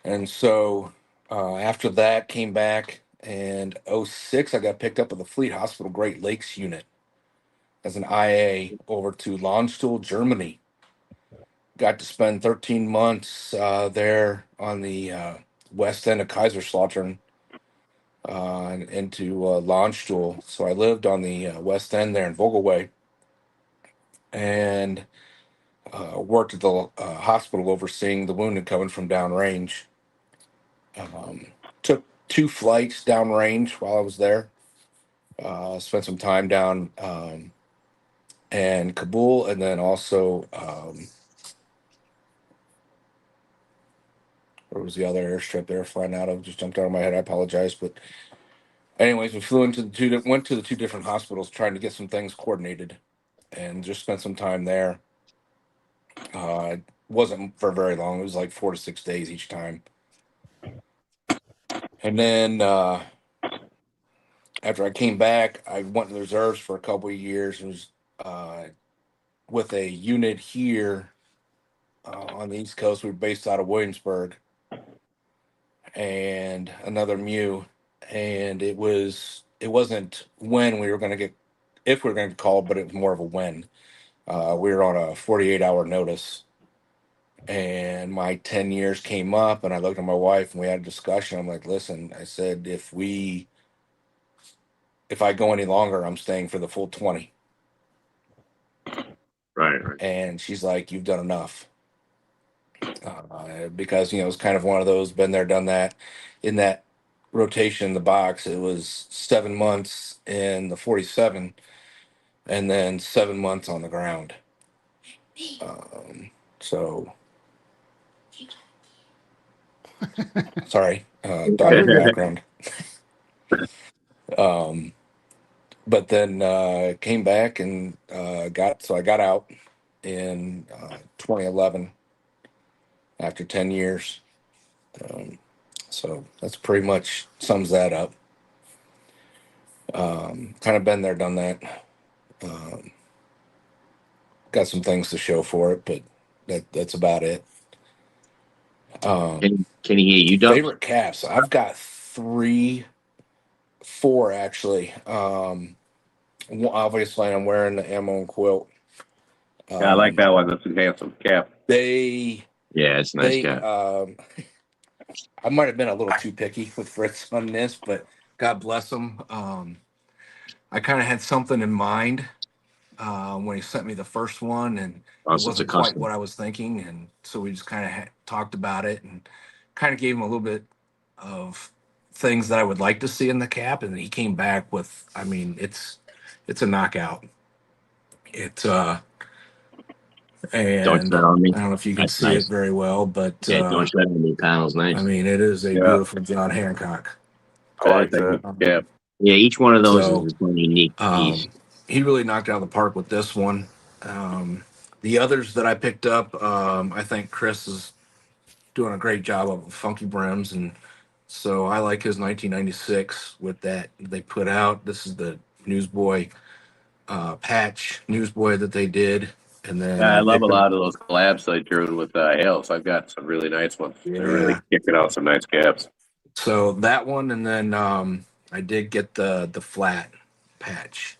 Speaker 10: And so after that, came back, and 06, I got picked up with the Fleet Hospital Great Lakes unit as an IA over to Landstuhl, Germany. Got to spend 13 months there on the west end of Kaiserslautern into Landstuhl. So I lived on the west end there in Vogelway, and worked at the hospital overseeing the wounded coming from downrange. Took 2 flights downrange while I was there. Spent some time down in Kabul, and then also where was the other airstrip there flying out of? Just jumped out of my head. I apologize, but anyways, we flew into went to the 2 different hospitals trying to get some things coordinated, and just spent some time there. It wasn't for very long. It was like 4 to 6 days each time. And then after I came back, I went in the reserves for a couple of years and was with a unit here on the East Coast. We were based out of Williamsburg, and another MEU. And it wasn't when we were going to get, if we were going to get called, but it was more of a when. We were on a 48-hour notice, and my 10 years came up, and I looked at my wife and we had a discussion. I'm like, listen, I said, if I go any longer, I'm staying for the full 20.
Speaker 4: Right.
Speaker 10: And she's like, you've done enough. Because, it's kind of one of those, been there, done that. In that rotation in the box, it was 7 months in the 47 and then 7 months on the ground. So sorry, dog in the background. But then came back and I got out in 2011 after 10 years. So that's pretty much sums that up. Kind of been there, done that. Got some things to show for it, but that's about it.
Speaker 5: Can he hear you, Doug?
Speaker 10: Favorite caps? I've got 4 actually. Obviously, I'm wearing the ammo and quilt.
Speaker 4: Yeah, I like that one. That's a handsome cap.
Speaker 10: Yeah,
Speaker 5: it's a nice cap.
Speaker 10: I might have been a little too picky with Fritz on this, but God bless him. I kind of had something in mind when he sent me the first one, and it wasn't quite what I was thinking, and so we just kind of talked about it and kind of gave him a little bit of things that I would like to see in the cap, and he came back with, I mean, it's a knockout. It's and
Speaker 5: Don't tread on me.
Speaker 10: I don't know if you can
Speaker 5: That's
Speaker 10: see
Speaker 5: nice.
Speaker 10: it very well, but
Speaker 5: Don't tread on me. Panel's nice.
Speaker 10: I mean, it is a beautiful John Hancock.
Speaker 3: I like that.
Speaker 4: Yeah.
Speaker 5: Yeah, each one of those is a unique piece.
Speaker 10: He really knocked out of the park with this one. The others that I picked up, I think Chris is doing a great job of Funky Brims, and so I like his 1996 with that they put out. This is the Newsboy patch Newsboy that they did, and then
Speaker 4: I love a lot of those collabs I drew with Hales. I've got some really nice ones. They're really kicking out some nice caps.
Speaker 10: So that one, and then I did get the flat patch.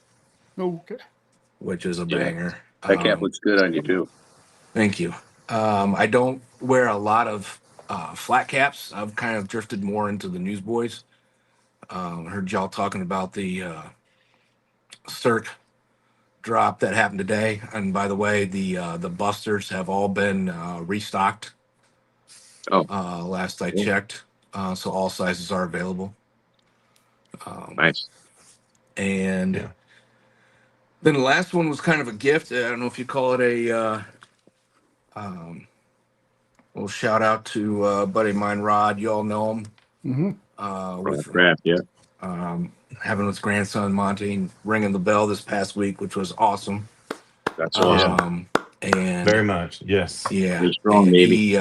Speaker 2: Okay.
Speaker 10: Which is a banger.
Speaker 4: That cap looks good on you too.
Speaker 10: Thank you. I don't wear a lot of flat caps. I've kind of drifted more into the Newsboys. Heard y'all talking about the Cirque drop that happened today. And by the way, the busters have all been restocked. Last I checked. So all sizes are available.
Speaker 5: Nice.
Speaker 10: And then the last one was kind of a gift. I don't know if you call it a little shout out to a buddy of mine, Rod. You all know him.
Speaker 5: Mm-hmm.
Speaker 10: Having his grandson Monty and ringing the bell this past week, which was awesome.
Speaker 5: That's awesome.
Speaker 10: And
Speaker 3: very much, yes.
Speaker 10: Yeah.
Speaker 5: Pretty strong, baby.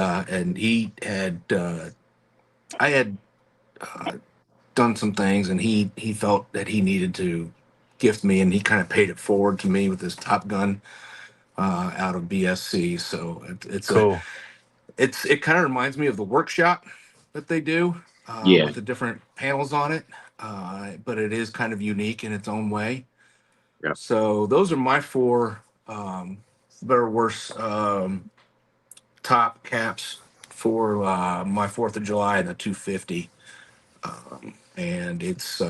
Speaker 10: He had I had done done some things, and he felt that he needed to gift me, and he kind of paid it forward to me with his Top Gun out of BSC. So
Speaker 3: Cool.
Speaker 10: it kind of reminds me of the workshop that they do
Speaker 5: Yeah.
Speaker 10: with the different panels on it, but it is kind of unique in its own way.
Speaker 5: Yeah.
Speaker 10: So those are my four better or worse top caps for my 4th of July and the 250. And it's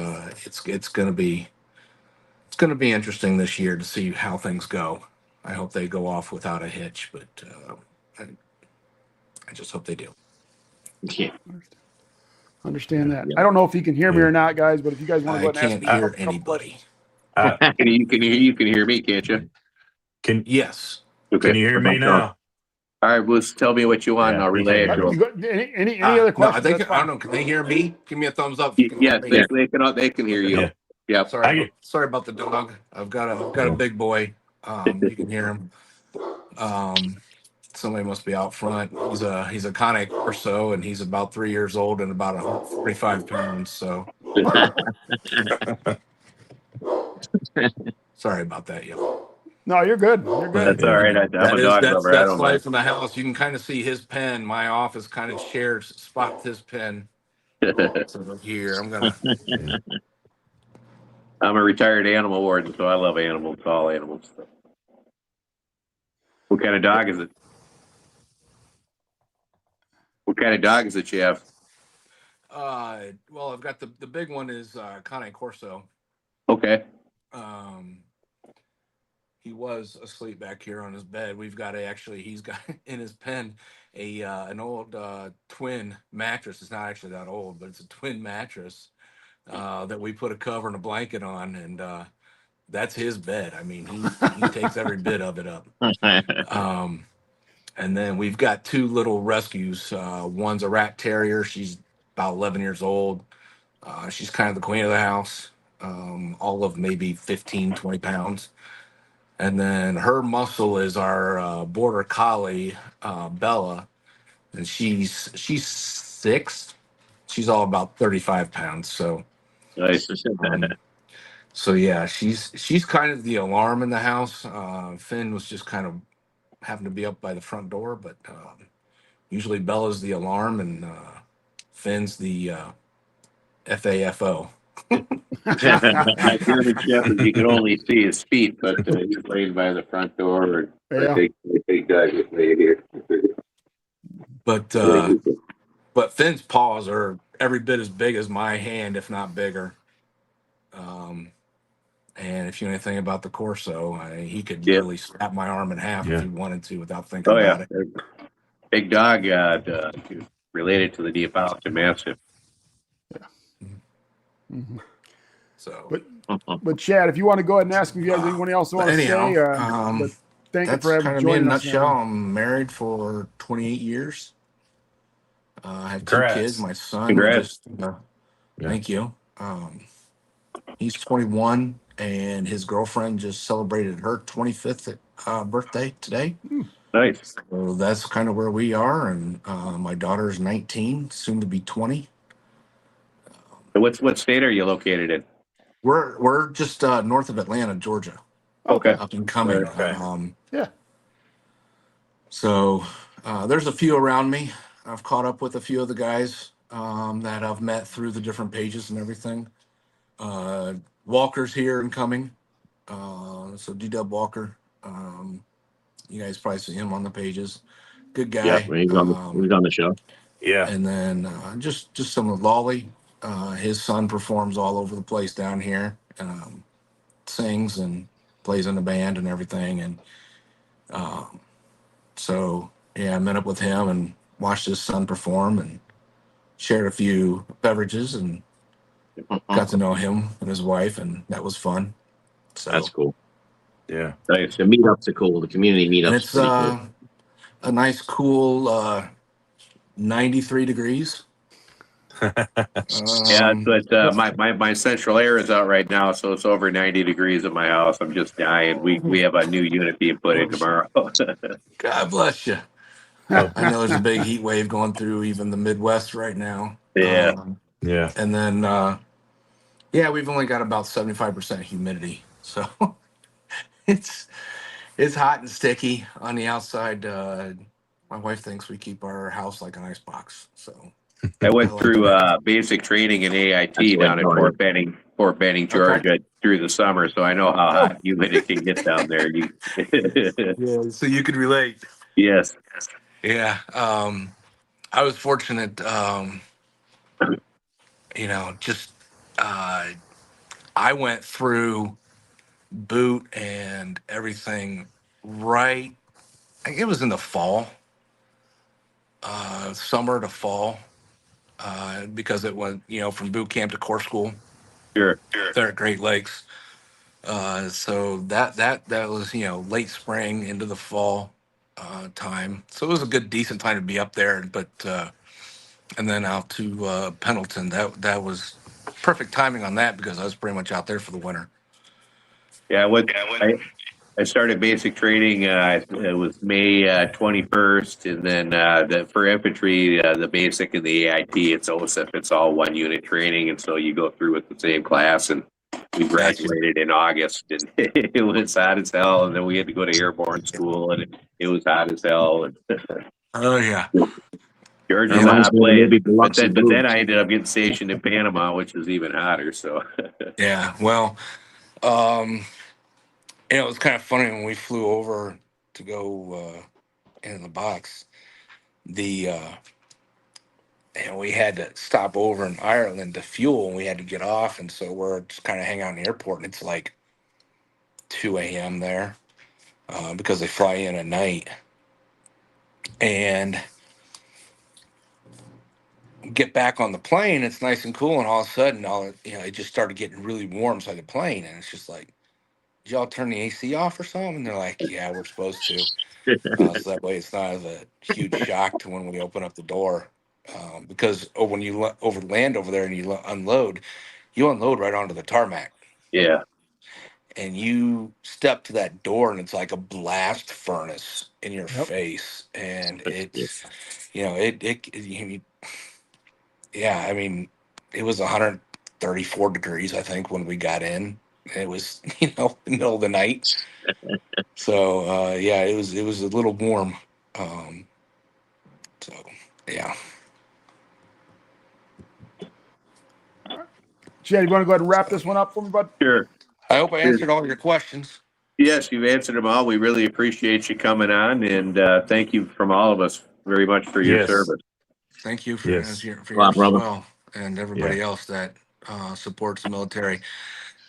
Speaker 10: gonna be interesting this year to see how things go. I hope they go off without a hitch, but I just hope they do.
Speaker 5: Yeah.
Speaker 2: Understand that.
Speaker 5: Yeah.
Speaker 2: I don't know if you can hear me or not, guys, but if you guys want to
Speaker 10: I
Speaker 2: go ahead and ask
Speaker 10: can't
Speaker 2: me a
Speaker 10: hear
Speaker 2: couple
Speaker 10: anybody.
Speaker 2: questions.
Speaker 4: You can hear me, can't you?
Speaker 10: Yes.
Speaker 4: Okay.
Speaker 3: Can you hear me now?
Speaker 4: All right, Bruce, tell me what you want, and
Speaker 3: Yeah,
Speaker 4: I'll
Speaker 3: he
Speaker 4: relay
Speaker 3: can
Speaker 4: it
Speaker 3: hear
Speaker 4: to
Speaker 3: me.
Speaker 4: them.
Speaker 2: Any other questions?
Speaker 10: No,
Speaker 2: That's
Speaker 10: I
Speaker 2: fine.
Speaker 10: don't know. Can they hear me? Give me a thumbs up. If you can
Speaker 4: Yes,
Speaker 10: hear me.
Speaker 4: they can hear you.
Speaker 3: Yeah.
Speaker 4: Yeah.
Speaker 10: Sorry about the dog. I've got a big boy. You can hear him. Somebody must be out front. He's a Cane Corso, and he's about 3 years old and about 145 pounds. So sorry about that, y'all.
Speaker 2: No, you're good. You're good.
Speaker 4: That's all right. I'm a dog lover. I
Speaker 10: That's
Speaker 4: don't mind.
Speaker 10: life in the house. You can kind of see his pen. My office kind of shares spot with his pen. So here, I'm gonna.
Speaker 4: I'm a retired animal warden, so I love animals, all animals. What kind of dog is it? What kind of dog is it you have?
Speaker 10: Well, I've got the big one is Cane Corso.
Speaker 4: Okay.
Speaker 10: He was asleep back here on his bed. We've got he's got in his pen an old twin mattress. It's not actually that old, but it's a twin mattress that we put a cover and a blanket on, and that's his bed. I mean, he takes every bit of it up. And then we've got two little rescues. One's a rat terrier. She's about 11 years old. She's kind of the queen of the house. All of maybe 15, 20 pounds. And then her muscle is our border collie, Bella, and she's 6. She's all about 35 pounds. So,
Speaker 4: Nice.
Speaker 10: so yeah, she's kind of the alarm in the house. Finn was just kind of happened to be up by the front door, but usually Bella's the alarm and Finn's the FAFO.
Speaker 4: My German Shepherd, you can only see his feet, but he's laying by the front door. And
Speaker 2: Yeah.
Speaker 4: I think dog is made here.
Speaker 10: But Finn's paws are every bit as big as my hand, if not bigger. And if you know anything about the Corso, he could literally snap my arm in half if he wanted to without thinking about it.
Speaker 4: Big dog related to the Neapolitan Mastiff.
Speaker 2: Mm-hmm.
Speaker 10: So,
Speaker 2: but Chad, if you want to go ahead and ask if you guys anyone else want to say, but thank you for having
Speaker 10: kind of
Speaker 2: joining
Speaker 10: me in a
Speaker 2: us.
Speaker 10: nutshell. I'm married for 28 years. I have 2
Speaker 3: Congrats.
Speaker 10: kids. My son,
Speaker 4: Congrats.
Speaker 10: Thank you. He's 21, and his girlfriend just celebrated her 25th birthday today.
Speaker 4: Nice.
Speaker 10: So that's kind of where we are. And my daughter's 19, soon to be 20.
Speaker 4: And what state are you located in?
Speaker 10: We're just north of Atlanta, Georgia.
Speaker 4: Okay.
Speaker 10: Up and coming.
Speaker 3: Okay.
Speaker 2: Yeah.
Speaker 10: So there's a few around me. I've caught up with a few of the guys that I've met through the different pages and everything. Walker's here and coming. So D-Dub Walker. You guys probably see him on the pages. Good guy.
Speaker 5: Yeah, he's on the show.
Speaker 3: Yeah.
Speaker 10: And then just some of Lolly. His son performs all over the place down here. Sings and plays in the band and everything. And so, yeah, I met up with him and watched his son perform and shared a few beverages and got to know him and his wife, and that was fun. So
Speaker 5: That's cool.
Speaker 3: Yeah.
Speaker 5: Nice. The meetups are cool. The community
Speaker 10: and
Speaker 5: meetups.
Speaker 10: it's a nice, cool 93 degrees.
Speaker 4: Yeah, but my central air is out right now, so it's over 90 degrees at my house. I'm just dying. We have a new unit being put in tomorrow.
Speaker 10: God bless you. I know there's a big heat wave going through even the Midwest right now.
Speaker 4: Yeah.
Speaker 3: Yeah.
Speaker 10: And then, we've only got about 75% humidity. So it's hot and sticky on the outside. My wife thinks we keep our house like an ice box. So
Speaker 4: I
Speaker 10: I
Speaker 4: went
Speaker 10: like
Speaker 4: through
Speaker 10: that.
Speaker 4: basic training in
Speaker 5: That's
Speaker 4: AIT
Speaker 5: what
Speaker 4: down in
Speaker 5: Tony.
Speaker 4: Fort Benning,
Speaker 10: Okay.
Speaker 4: Georgia, through the summer, so I know how
Speaker 2: Oh,
Speaker 4: hot humid it can get down there. You,
Speaker 10: Yeah. So you could relate.
Speaker 4: yes,
Speaker 10: Yeah. I was fortunate, just uh, I went through boot and everything right. I think it was in the fall, summer to fall, because it went, from boot camp to core school
Speaker 4: sure.
Speaker 10: there at Great Lakes. So that was, late spring into the fall time. So it was a good, decent time to be up there. But and then out to Pendleton. That was perfect timing on that because I was pretty much out there for the winter.
Speaker 4: Yeah, I started basic training. It was May 21st, and then for infantry, the basic and the AIT, it's OSIP. It's all one unit training, and so you go through with the same class. And we graduated in August, and it was hot as hell. And then we had to go to airborne school, and it was hot as hell. And
Speaker 10: Oh yeah,
Speaker 4: Georgia's a
Speaker 5: Reminds
Speaker 4: hot
Speaker 5: me of the
Speaker 4: place,
Speaker 5: movie
Speaker 4: but
Speaker 5: Biloxi
Speaker 4: then
Speaker 5: Blues.
Speaker 4: I ended up getting stationed in Panama, which is even hotter. So
Speaker 10: yeah. Well, um, it was kind of funny when we flew over to go in the box. The and we had to stop over in Ireland to fuel, and we had to get off, and so we're just kind of hang out in the airport, and it's like 2 a.m. there because they fly in at night, and get back on the plane. It's nice and cool, and all of a sudden, it just started getting really warm inside the plane, and it's just like, did y'all turn the AC off or something? And they're like, yeah, we're supposed to. So that way, it's not as a huge shock to when we open up the door, because when you over land over there and you unload right onto the tarmac,
Speaker 4: yeah,
Speaker 10: and you step to that door, and it's like a blast furnace in your
Speaker 2: yep.
Speaker 10: face, and
Speaker 5: Yeah.
Speaker 10: it's, yeah, I mean, it was 134 degrees, I think, when we got in. It was, middle of the night. So yeah, it was a little warm. Um, so yeah.
Speaker 2: Chad, you want to go ahead and wrap this one up for me, bud?
Speaker 4: sure.
Speaker 10: I hope I answered all your questions.
Speaker 4: Yes, you've answered them all. We really appreciate you coming on, and thank you from all of us very much for your
Speaker 3: Yes.
Speaker 4: service.
Speaker 10: Thank you
Speaker 3: Yes.
Speaker 10: for
Speaker 5: Wow,
Speaker 10: yours as
Speaker 5: brother.
Speaker 10: well, and
Speaker 3: Yeah.
Speaker 10: everybody else that supports the military.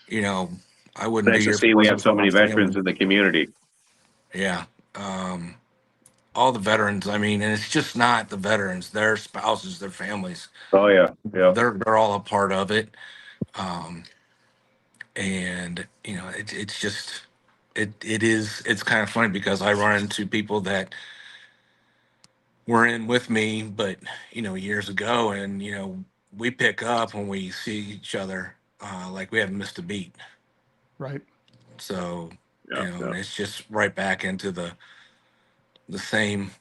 Speaker 10: You know, I wouldn't be
Speaker 4: Nice to
Speaker 10: here if
Speaker 4: see
Speaker 10: it
Speaker 4: we have
Speaker 10: wasn't
Speaker 4: so
Speaker 10: for my
Speaker 4: many veterans
Speaker 10: family.
Speaker 4: in the community.
Speaker 10: Yeah. All the veterans. I mean, and it's just not the veterans; their spouses, their families.
Speaker 4: Oh yeah, yeah.
Speaker 10: They're all a part of it. Um, and it's just it's kind of funny because I run into people that were in with me, but years ago, and we pick up when we see each other, like we haven't missed a beat.
Speaker 2: Right.
Speaker 10: So
Speaker 5: Yeah,
Speaker 10: and
Speaker 5: yeah.
Speaker 10: it's just right back into the same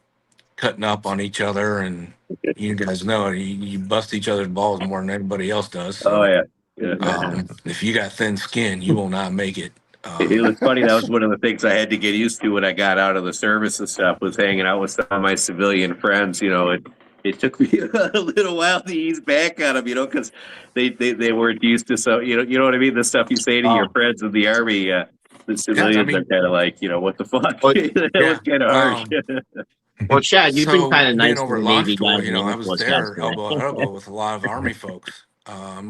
Speaker 10: cutting up on each other, and you guys know it, you bust each other's balls more than anybody else does.
Speaker 4: Oh
Speaker 10: So
Speaker 4: yeah, yeah.
Speaker 10: if you got thin skin, you will not make it.
Speaker 4: It was funny. That was one of the things I had to get used to when I got out of the service and stuff. Was hanging out with some of my civilian friends. It took me a little while to ease back on them. Because they weren't used to you know what I mean. The stuff you say to your
Speaker 10: Oh,
Speaker 4: friends in the army. The
Speaker 10: yeah, I
Speaker 4: civilians are
Speaker 10: mean,
Speaker 4: kind of like, what the fuck?
Speaker 5: Well,
Speaker 4: That was
Speaker 10: yeah.
Speaker 4: kind of harsh.
Speaker 5: well, Chad, you've been
Speaker 10: So
Speaker 5: kind of
Speaker 10: being
Speaker 5: nice to
Speaker 10: over
Speaker 5: the
Speaker 10: at Launch
Speaker 5: Navy
Speaker 10: School,
Speaker 5: guys and the
Speaker 10: I
Speaker 5: Air
Speaker 10: was
Speaker 5: Force guys
Speaker 10: there
Speaker 5: today.
Speaker 10: elbow to elbow with a lot of Army folks.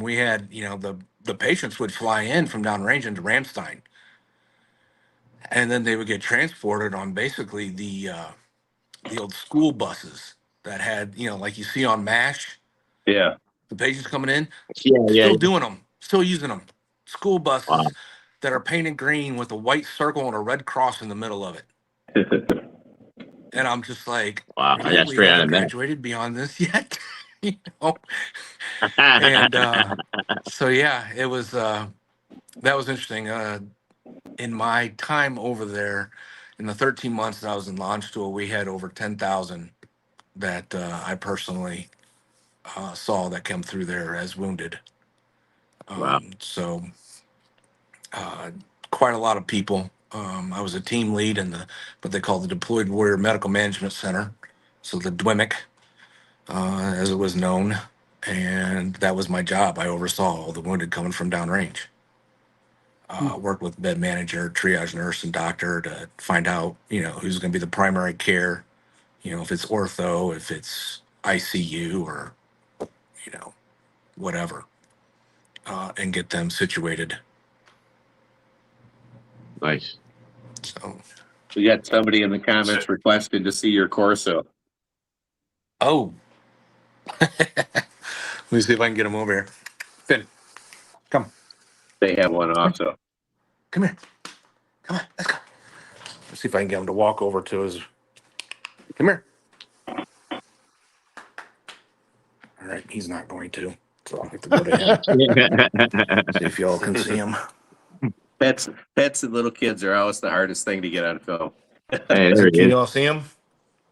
Speaker 10: We had, the patients would fly in from downrange into Ramstein, and then they would get transported on basically the old school buses that had, like you see on MASH,
Speaker 4: Yeah.
Speaker 10: the patients coming in,
Speaker 5: Yeah, yeah,
Speaker 10: still
Speaker 5: yeah.
Speaker 10: doing them, still using them. School
Speaker 5: Wow,
Speaker 10: buses that are painted green with a white circle and a red cross in the middle of it. And I'm just like,
Speaker 5: wow,
Speaker 10: really?
Speaker 5: that's
Speaker 10: We
Speaker 5: straight out
Speaker 10: haven't
Speaker 5: of Mac.
Speaker 10: graduated beyond this yet? you know? And so, yeah, it was, that was interesting. In my time over there, in the 13 months that I was in launch school, we had over 10,000 that I personally saw that come through there as wounded.
Speaker 5: Wow.
Speaker 10: So quite a lot of people. I was a team lead in what they call the Deployed Warrior Medical Management Center, so the DWMIC, as it was known, and that was my job. I oversaw all the wounded coming from downrange. Worked with bed manager, triage nurse, and doctor to find out, who's going to be the primary care. If it's ortho, if it's ICU, or whatever, and get them situated.
Speaker 5: Nice.
Speaker 10: So,
Speaker 4: We got somebody in the comments requested to see your Corso.
Speaker 10: oh, let me see if I can get him over here. Finn, come.
Speaker 4: They have one also.
Speaker 10: Come here. Come on, let's go. Let's see if I can get him to walk over to his. Come here. All right, he's not going to. So I'll have to go to him. See if y'all can see him.
Speaker 4: Pets and little kids are always the hardest thing to get on film.
Speaker 5: Hey, there he
Speaker 10: Can
Speaker 5: is.
Speaker 10: y'all see him?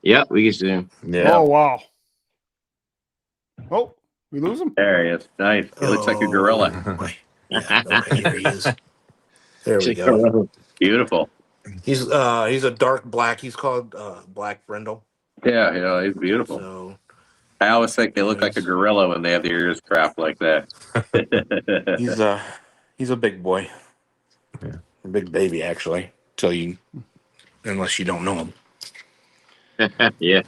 Speaker 5: Yep, we can see him.
Speaker 3: Yeah.
Speaker 2: Oh, wow. Oh, we lose him?
Speaker 4: There he is. Nice. He looks like a gorilla.
Speaker 10: Boy. Yeah, okay, here he is. There we go.
Speaker 4: Beautiful.
Speaker 10: He's a dark black. He's called Black Brindle.
Speaker 4: Yeah, he's beautiful.
Speaker 10: So
Speaker 4: I always think they look like a gorilla when they have their ears cropped like that.
Speaker 10: he's a big boy.
Speaker 3: Yeah.
Speaker 10: A big baby, actually. Unless you don't know him.
Speaker 5: Yeah.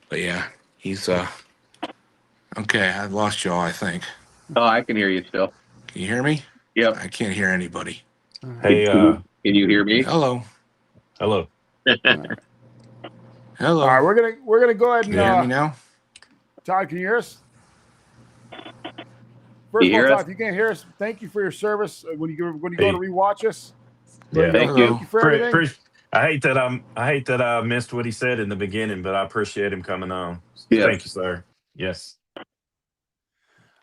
Speaker 10: But yeah, he's okay. I lost y'all, I think.
Speaker 4: Oh, I can hear you still.
Speaker 10: Can you hear me?
Speaker 4: Yep.
Speaker 10: I can't hear anybody.
Speaker 3: Hey,
Speaker 4: Can you hear me?
Speaker 10: Hello.
Speaker 3: hello.
Speaker 10: Hello.
Speaker 2: All right, we're gonna go ahead
Speaker 10: Can you hear me
Speaker 2: and
Speaker 10: now?
Speaker 2: Todd, can you hear us?
Speaker 4: You
Speaker 2: First of
Speaker 4: hear
Speaker 2: all,
Speaker 4: us?
Speaker 2: Todd, if you can't hear us, thank you for your service when you go
Speaker 3: Hey.
Speaker 2: to rewatch us.
Speaker 3: Yeah.
Speaker 2: But,
Speaker 4: Thank you.
Speaker 2: Thank you for everything.
Speaker 3: I hate that I missed what he said in the beginning, but I appreciate him coming on.
Speaker 4: Yeah.
Speaker 3: Thank you, sir. Yes.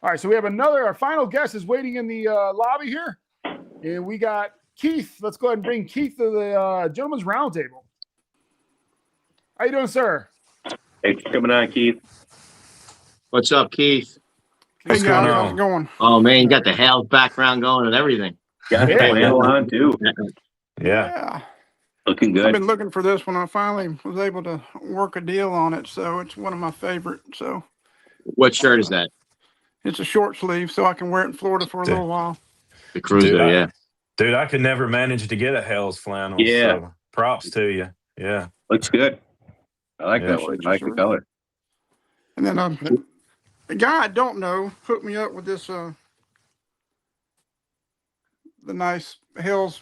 Speaker 2: All right, so we have our final guest is waiting in the lobby here. And we got Keith. Let's go ahead and bring Keith to the gentleman's roundtable. How you doing, sir?
Speaker 4: Thanks for coming on, Keith.
Speaker 5: What's up, Keith?
Speaker 3: What's
Speaker 11: Hey
Speaker 3: going
Speaker 11: guys,
Speaker 3: on?
Speaker 11: how's it going?
Speaker 5: Oh man, you got the Hales background going and everything.
Speaker 4: Got the flannel on too.
Speaker 3: Yeah.
Speaker 4: Looking
Speaker 11: I've
Speaker 4: good.
Speaker 11: been looking for this one. I finally was able to work a deal on it, so it's one of my favorite. So
Speaker 5: What shirt is that?
Speaker 11: it's a short sleeve, so I can wear it in Florida for a little while.
Speaker 5: The Cruiser,
Speaker 3: Dude,
Speaker 5: yeah.
Speaker 3: Dude, I could never manage to get a Hell's flannel.
Speaker 4: Yeah.
Speaker 3: So props to you. Yeah.
Speaker 4: Looks good. I like
Speaker 3: Yeah.
Speaker 4: that one. I like the color.
Speaker 11: And then a guy I don't know hooked me up with this the nice Hell's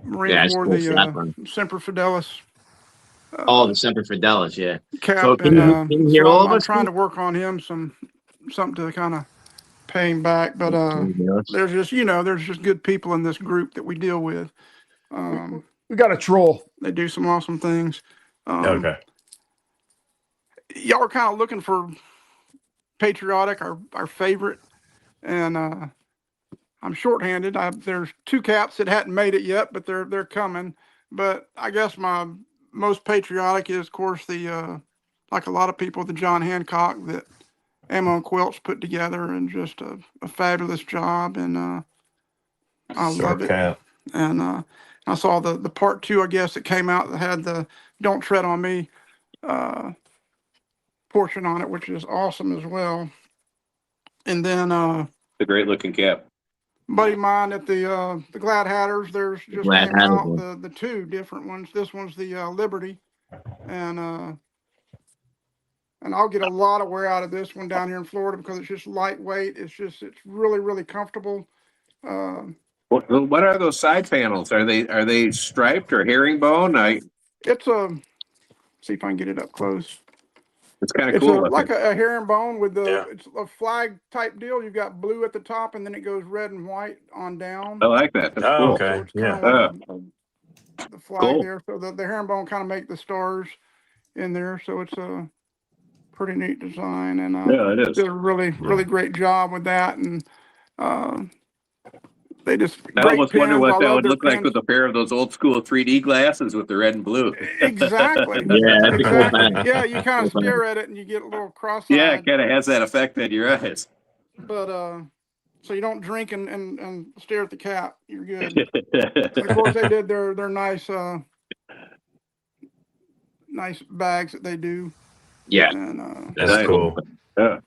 Speaker 11: Marine
Speaker 5: Yeah, it's
Speaker 11: Corps,
Speaker 5: cool.
Speaker 11: the
Speaker 5: Saffron.
Speaker 11: Semper Fidelis
Speaker 5: Oh, the Semper Fidelis, yeah.
Speaker 11: cap.
Speaker 5: So can you hear
Speaker 11: so
Speaker 5: all of
Speaker 11: I'm
Speaker 5: us?
Speaker 11: trying to work on him something to kind of pay him back. But there's just good people in this group that we deal with.
Speaker 2: We got a troll.
Speaker 11: They do some awesome things.
Speaker 3: Okay.
Speaker 11: Y'all are kind of looking for patriotic, our favorite, and I'm shorthanded. There's two caps that hadn't made it yet, but they're coming. But I guess my most patriotic is, of course, the like a lot of people, the John Hancock that Ammo and Quelch put together, and just a fabulous job, and I love it.
Speaker 3: Cap.
Speaker 11: And I saw the part 2, I guess, that came out that had the "Don't Tread on Me" portion on it, which is awesome as well. And then
Speaker 4: It's a great looking cap.
Speaker 11: buddy of mine at the Glad Hatters, there's just
Speaker 5: Glad
Speaker 11: came
Speaker 5: Hatters
Speaker 11: out
Speaker 5: one.
Speaker 11: the two different ones. This one's the Liberty, and I'll get a lot of wear out of this one down here in Florida because it's just lightweight. It's really, really comfortable.
Speaker 4: What are those side panels? Are they striped or herringbone?
Speaker 11: It's see if I can get it up close.
Speaker 4: It's kind of
Speaker 11: It's
Speaker 4: cool.
Speaker 11: like a herringbone with
Speaker 3: Yeah.
Speaker 11: it's a flag type deal. You've got blue at the top, and then it goes red and white on down.
Speaker 4: I like that. That's
Speaker 3: Oh,
Speaker 4: cool.
Speaker 3: okay.
Speaker 11: So it's
Speaker 3: Yeah.
Speaker 11: kind of like the flag
Speaker 4: Cool.
Speaker 11: there. So the herringbone kind of make the stars in there. So it's a pretty neat design, and
Speaker 4: Yeah, it is.
Speaker 11: did a really great job with that. And
Speaker 8: they just
Speaker 4: I
Speaker 8: great
Speaker 4: almost wonder
Speaker 8: pins. I
Speaker 4: what that
Speaker 8: love
Speaker 4: would
Speaker 8: their
Speaker 4: look like
Speaker 8: pins.
Speaker 4: with a pair of those old school 3D glasses with the red and blue.
Speaker 8: Exactly.
Speaker 5: Yeah, that's a cool
Speaker 8: Exactly.
Speaker 5: bag.
Speaker 8: Yeah, you kind of
Speaker 5: Cool bag.
Speaker 8: stare at it and you get a little
Speaker 4: Yeah,
Speaker 8: cross-eyed.
Speaker 4: it kind of has that effect on your eyes.
Speaker 8: But so you don't drink and stare at the cap. You're good. And of course, they did their nice nice bags that they do.
Speaker 5: Yeah,
Speaker 8: And
Speaker 3: That's
Speaker 4: Nice.
Speaker 3: cool.
Speaker 4: Yeah.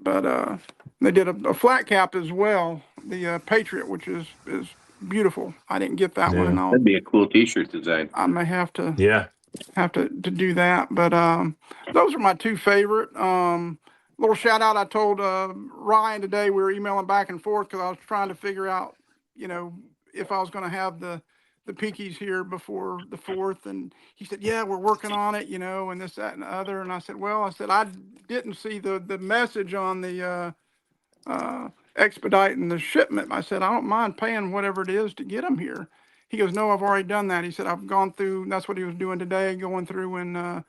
Speaker 8: but they did a flat cap as well, the Patriot, which is beautiful. I didn't get that one,
Speaker 3: Yeah.
Speaker 8: and
Speaker 4: That'd be a cool T-shirt design.
Speaker 8: I may have to
Speaker 3: Yeah.
Speaker 8: do that. But those are my two favorite. Little shout out. I told Ryan today, we were emailing back and forth because I was trying to figure out, you know, if I was going to have the pinkies here before the 4th, and he said, yeah, we're working on it, you know, and this, that, and the other. And I said, well, I didn't see the message on the expediting the shipment. I said, I don't mind paying whatever it is to get them here. He goes, no, I've already done that. He said, I've gone through, and that's what he was doing today, going through and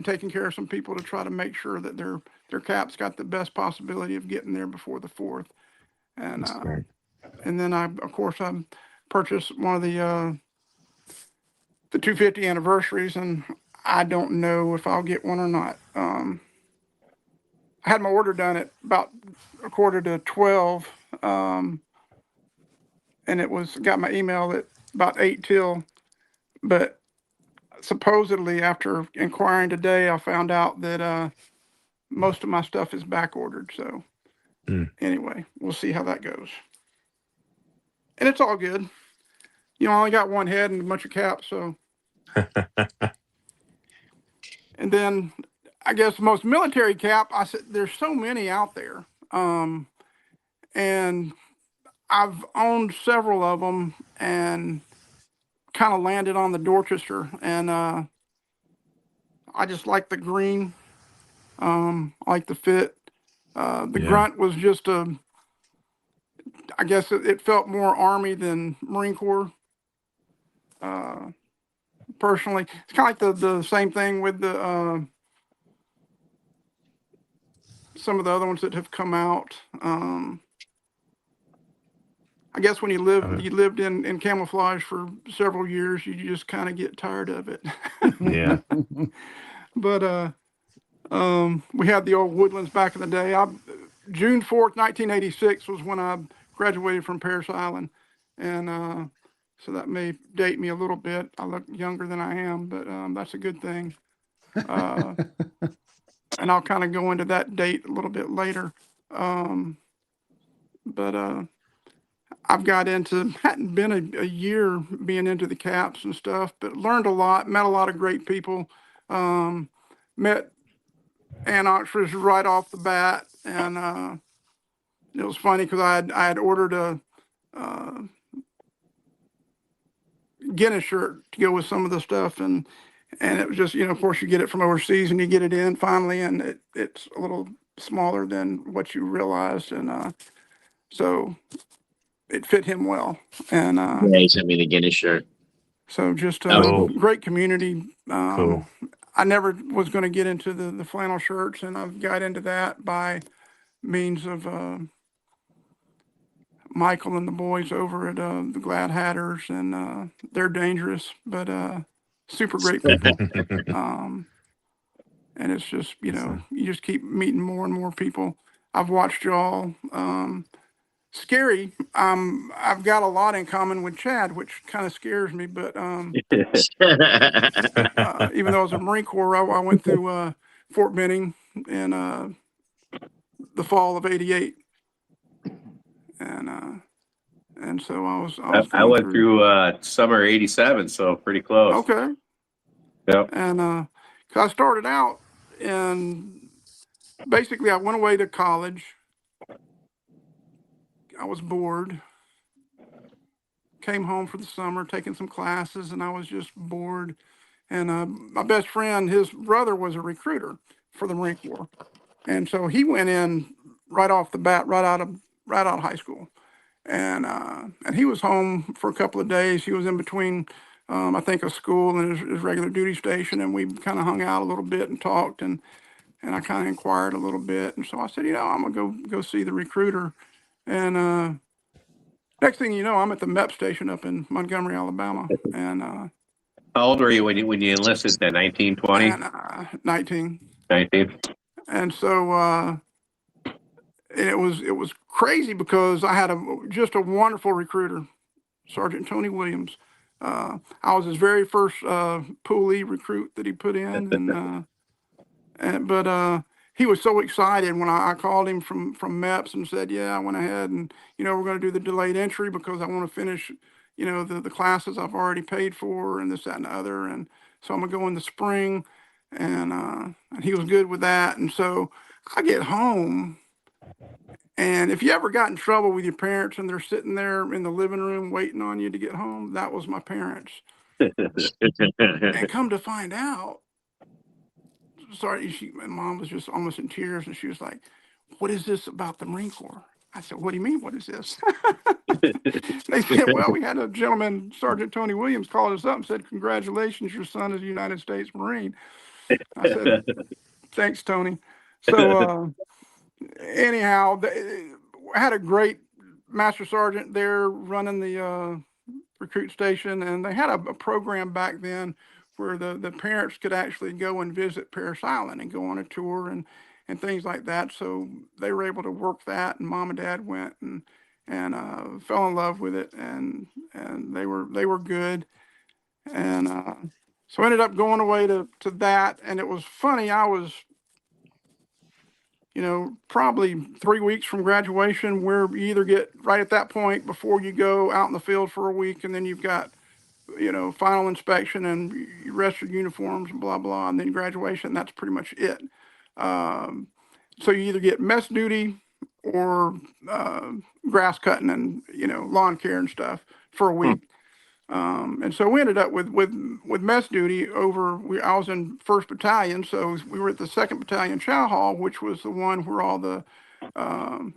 Speaker 8: taking care of some people to try to make sure that their cap's got the best possibility of getting there before the 4th. And
Speaker 3: That's great.
Speaker 8: and then I purchased one of the 250 anniversaries, and I don't know if I'll get one or not. I had my order done at about 11:45, and got my email at about 8 till, but supposedly after inquiring today, I found out that most of my stuff is back ordered. So anyway, we'll see how that goes. And it's all good. You know, I only got one head and a bunch of caps, so. And then I guess the most military cap, I said, there's so many out there. And I've owned several of them and kind of landed on the Dorchester. And I just like the green. I like the fit. The grunt was just I guess it felt more Army than Marine Corps. Personally, it's kind of like the same thing with the some of the other ones that have come out. I guess when you lived in camouflage for several years, you just kind of get tired of it.
Speaker 3: Yeah.
Speaker 8: But we had the old Woodlands back in the day. June 4th, 1986 was when I graduated from Parris Island. And so that may date me a little bit. I look younger than I am, but that's a good thing. And I'll kind of go into that date a little bit later. But I've got hadn't been a year being into the caps and stuff, but learned a lot, met a lot of great people. Met Ann Oxford right off the bat. And it was funny because I had ordered a Guinness shirt to go with some of the stuff. And it was just, you know, of course you get it from overseas and you get it in finally, and it's a little smaller than what you realized. And so it fit him well. And
Speaker 5: yeah, he sent me the Guinness shirt.
Speaker 8: so just
Speaker 5: That was
Speaker 8: a
Speaker 5: cool.
Speaker 8: great community.
Speaker 3: Cool.
Speaker 8: I never was going to get into the flannel shirts, and I've got into that by means of Michael and the boys over at the Glad Hatters, and they're dangerous, but super great people. And it's just, you know, you just keep meeting more and more people. I've watched y'all. Scary. I've got a lot in common with Chad, which kind of scares me, but even though I was in Marine Corps, I went through Fort Benning in the fall of '88, and so I was
Speaker 4: I
Speaker 8: going
Speaker 4: went through summer '87, so pretty close.
Speaker 8: Okay.
Speaker 4: Yep.
Speaker 8: And 'cause I started out, and basically I went away to college. I was bored. Came home for the summer, taking some classes, and I was just bored. And my best friend, his brother was a recruiter for the Marine Corps, and so he went in right off the bat, right out of high school, and he was home for a couple of days. He was in between, I think, a school and his regular duty station, and we kind of hung out a little bit and talked, and I kind of inquired a little bit, and so I said, you know, I'm gonna go see the recruiter, and
Speaker 11: Next thing you know, I'm at the MEP station up in Montgomery, Alabama, and
Speaker 4: How old were you when you enlisted? Then 19, 20?
Speaker 11: 19.
Speaker 4: 19.
Speaker 11: And so and it was crazy because I had just a wonderful recruiter, Sergeant Tony Williams. I was his very first Pool recruit that he put in, but he was so excited when I called him from MEPS and said, yeah, I went ahead and, we're going to do the delayed entry because I want to finish, the classes I've already paid for and this, that, and the other. And so I'm going to go in the spring. And he was good with that. And so I get home. And if you ever got in trouble with your parents and they're sitting there in the living room waiting on you to get home, that was my parents. And come to find out, my mom was just almost in tears, and she was like, what is this about the Marine Corps? I said, what do you mean, what is this? They said, well, we had a gentleman, Sergeant Tony Williams, called us up and said, congratulations, your son is a United States Marine. I said, thanks, Tony. So anyhow, I had a great master sergeant there running the recruit station, and they had a program back then where the parents could actually go and visit Parris Island and go on a tour and things like that. So they were able to work that, and mom and dad went and fell in love with it, and they were good. And so I ended up going away to that, and it was funny. I was, probably 3 weeks from graduation, where you either get right at that point before you go out in the field for a week, and then you've got, final inspection and you rest your uniforms and blah, blah, and then graduation. That's pretty much it. So you either get mess duty or grass cutting and, lawn care and stuff for a week. And so we ended up with mess duty I was in 1st Battalion, so we were at the 2nd Battalion Chow Hall, which was the one where all the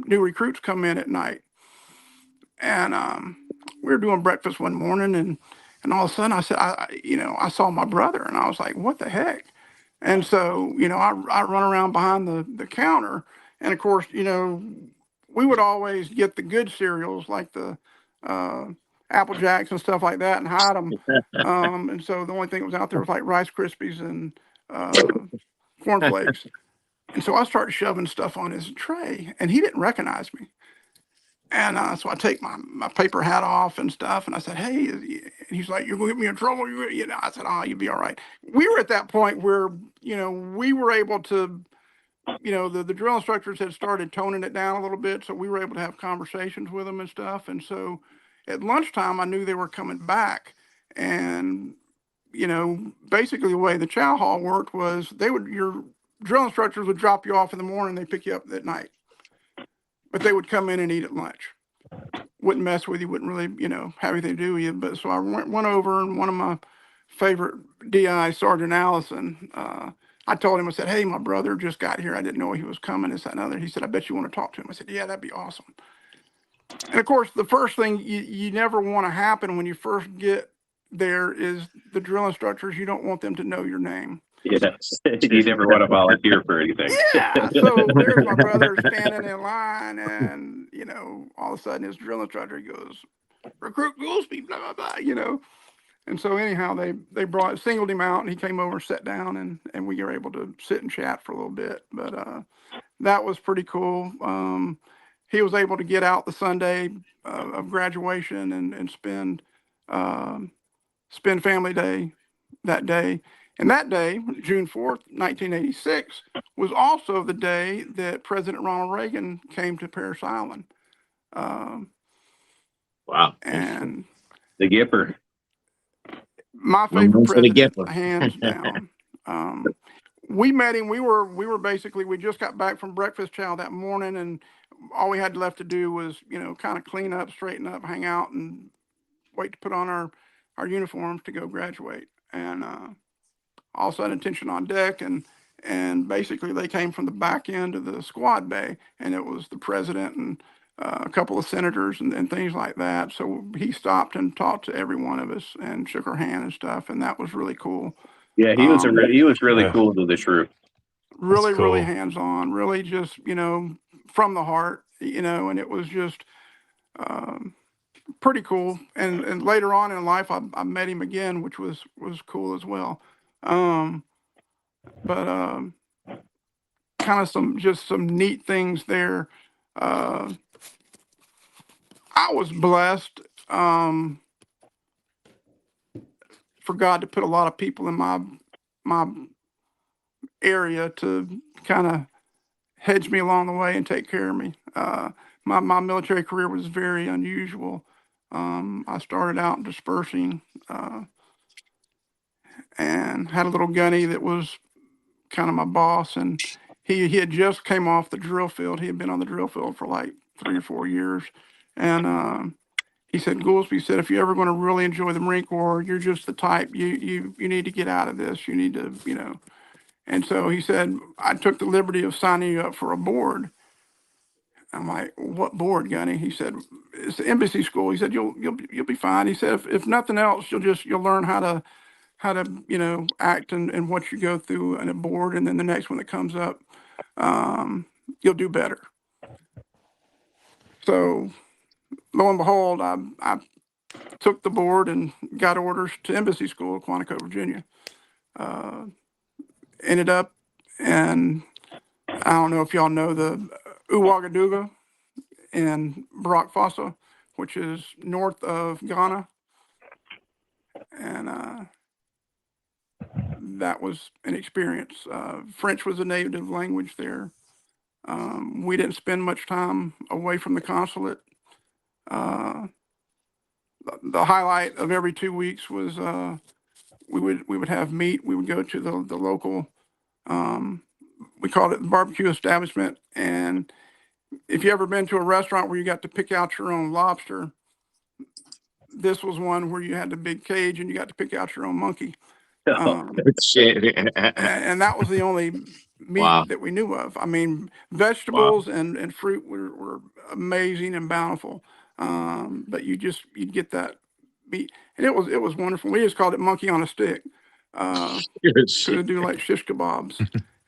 Speaker 11: new recruits come in at night. And we were doing breakfast one morning, and all of a sudden I said, I saw my brother, and I was like, what the heck? And so, I run around behind the counter, and of course, we would always get the good cereals like the Apple Jacks and stuff like that and hide them. And so the only thing that was out there was like Rice Krispies and Corn Flakes. And so I started shoving stuff on his tray, and he didn't recognize me. And so I take my paper hat off and stuff, and I said, hey, and he's like, you're going to get me in trouble? I said, oh, you'll be all right. We were at that point where, we were able to, the drill instructors had started toning it down a little bit, so we were able to have conversations with them and stuff. And so at lunchtime, I knew they were coming back. And, basically the way the chow hall worked was your drill instructors would drop you off in the morning, they'd pick you up at night. But they would come in and eat at lunch. Wouldn't mess with you, wouldn't really, have anything to do with you. But so I went over, and one of my favorite DI, Sergeant Allison, I told him, I said, hey, my brother just got here. I didn't know he was coming, this, that, and other. He said, I bet you want to talk to him. I said, yeah, that'd be awesome. And of course, the first thing you never want to happen when you first get there is the drill instructors, you don't want them to know your name.
Speaker 4: Yes, you never want to volunteer for anything.
Speaker 11: Yeah, so there's my brother standing in line, and all of a sudden his drill instructor goes, recruit Goolsby, blah blah blah, And so anyhow, they singled him out, and he came over and sat down, and we were able to sit and chat for a little bit. But that was pretty cool. He was able to get out the Sunday of graduation and spend family day that day. And that day, June 4th, 1986, was also the day that President Ronald Reagan came to Parris Island.
Speaker 5: Wow.
Speaker 11: And
Speaker 4: the Gipper.
Speaker 11: My favorite president, hands down. We met him. We were basically, we just got back from breakfast chow that morning, and all we had left to do was, kind of clean up, straighten up, hang out, and wait to put on our uniforms to go graduate. And all of a sudden, attention on deck, and basically they came from the back end of the squad bay, and it was the president and a couple of senators and things like that. So he stopped and talked to every one of us and shook our hand and stuff, and that was really cool.
Speaker 4: Yeah, he was really cool to the troop.
Speaker 11: Really, cool. Really hands-on, really just, from the heart, and it was just, pretty cool. And later on in life, I met him again, which was cool as well. But kind of some neat things there. I was blessed for God to put a lot of people in my area to kind of hedge me along the way and take care of me. My military career was very unusual. I started out dispersing and had a little gunny that was kind of my boss, and he had just came off the drill field. He had been on the drill field for like 3 or 4 years, and he said, Goolsby said, if you're ever going to really enjoy the Marine Corps, you're just the type you need to get out of this. You need to, you know. And so he said, I took the liberty of signing you up for a board. I'm like, what board, Gunny? He said, it's the embassy school. He said, you'll be fine. He said, if nothing else, you'll learn how to you know, act and what you go through in a board, and then the next one that comes up, you'll do better. So lo and behold, I took the board and got orders to embassy school in Quantico, Virginia. Ended up, and I don't know if y'all know the Ouagadougou in Burkina Faso, which is north of Ghana. And that was an experience. French was a native language there. We didn't spend much time away from the consulate. The highlight of every 2 weeks was we would have meat. We would go to the local, we called it the barbecue establishment. And if you ever been to a restaurant where you got to pick out your own lobster, this was one where you had the big cage and you got to pick out your own monkey.
Speaker 5: Shit.
Speaker 11: And that was the only meat
Speaker 5: Wow.
Speaker 11: that we knew of. I mean, vegetables and fruit were amazing and bountiful. But you'd get that meat, and it was wonderful. We just called it monkey on a stick. To do like shish kebabs.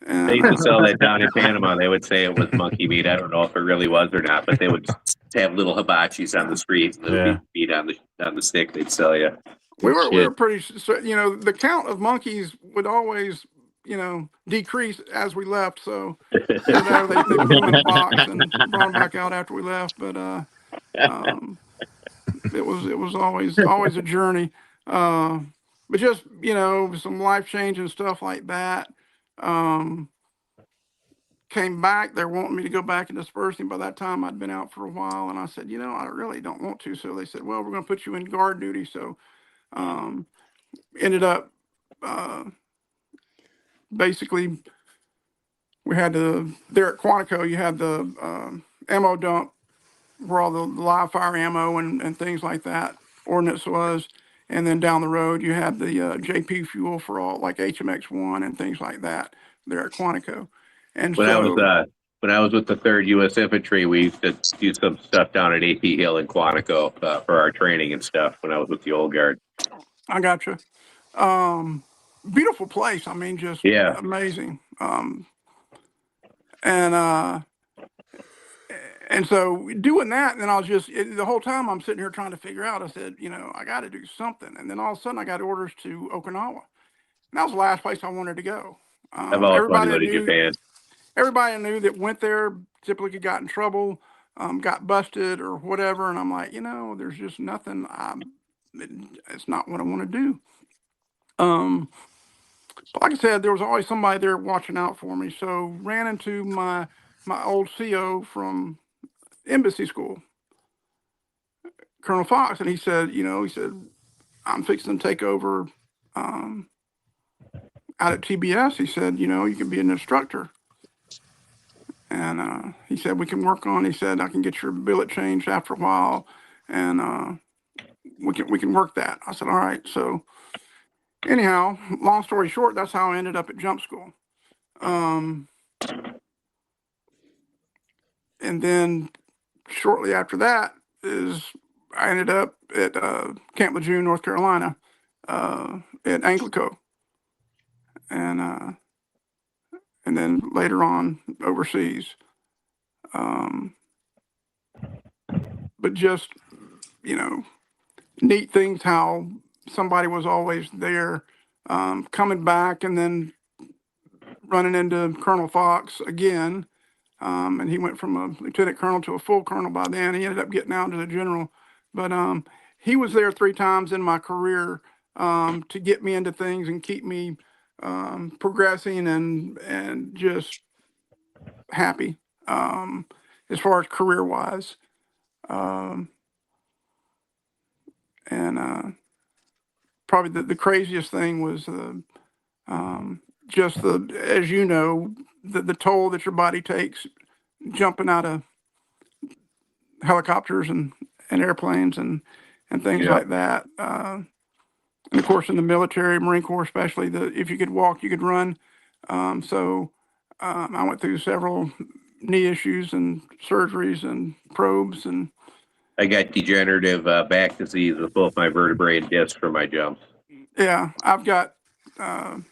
Speaker 4: They used to sell that down in Panama. They would say it was monkey meat. I don't know if it really was or not, but they would have little hibachis on the street, little meat on the stick they'd sell you.
Speaker 11: We were pretty, you know, the count of monkeys would always, you know, decrease as we left. So, you know, they put them in a box and brought them back out after we left. But it was always a journey. But just, you know, some life changing stuff like that. Came back, they're wanting me to go back and dispersing. By that time I'd been out for a while, and I said, you know, I really don't want to. So they said, well, we're going to put you in guard duty. So ended up basically we had there at Quantico, you had the ammo dump where all the live fire ammo and things like that ordnance was. And then down the road, you had the JP fuel for all like HMX1 and things like that there at Quantico. And
Speaker 4: when I was with the 3rd U.S. Infantry, we used to do some stuff down at AP Hill in Quantico for our training and stuff when I was with the old guard.
Speaker 11: I gotcha. Beautiful place. I mean, just amazing. And so doing that, and then I was the whole time I'm sitting here trying to figure out, I said, you know, I got to do something. And then all of a sudden I got orders to Okinawa. And that was the last place I wanted to go.
Speaker 4: I've always wanted to go to Japan.
Speaker 11: Everybody I knew that went there typically got in trouble, got busted or whatever. And I'm like, you know, there's just nothing. It's not what I want to do. But like I said, there was always somebody there watching out for me. So ran into my old CO from embassy school, Colonel Fox, and he said, I'm fixing to take over out at TBS. He said, you know, you can be an instructor. And he said, we can work on, he said, I can get your billet changed after a while, and we can work that. I said, all right. So anyhow, long story short, that's how I ended up at jump school. And then shortly after that I ended up at Camp Lejeune, North Carolina, at Anglico. And then later on overseas. But just neat things how somebody was always there, coming back and then running into Colonel Fox again. And he went from a lieutenant colonel to a full colonel by then. He ended up getting out to the general. But he was there 3 times in my career to get me into things and keep me progressing and just happy as far as career wise. And probably the craziest thing was just as you know, the toll that your body takes jumping out of helicopters and airplanes and things like that. And of course, in the military, Marine Corps especially, if you could walk, you could run. So I went through several knee issues and surgeries and probes, and
Speaker 4: I got degenerative back disease with both my vertebrae and discs from my jumps.
Speaker 11: yeah, I've got 3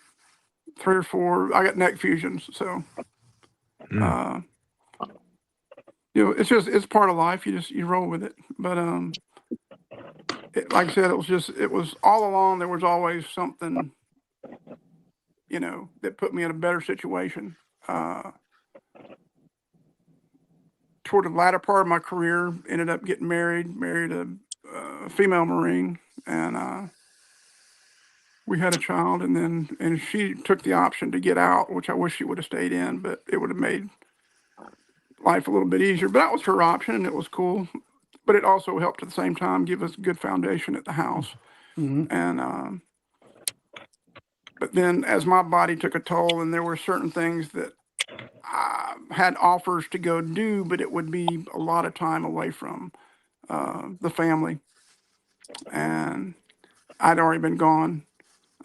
Speaker 11: or 4. I got neck fusions, so it's part of life. You roll with it. But like I said, it was all along. There was always something, that put me in a better situation. Toward the latter part of my career, ended up getting married a female Marine, and we had a child, and she took the option to get out, which I wish she would have stayed in, but it would have made life a little bit easier. But that was her option, and it was cool. But it also helped at the same time give us a good foundation at the house. And but then as my body took a toll, and there were certain things that I had offers to go do, but it would be a lot of time away from the family. And I'd already been gone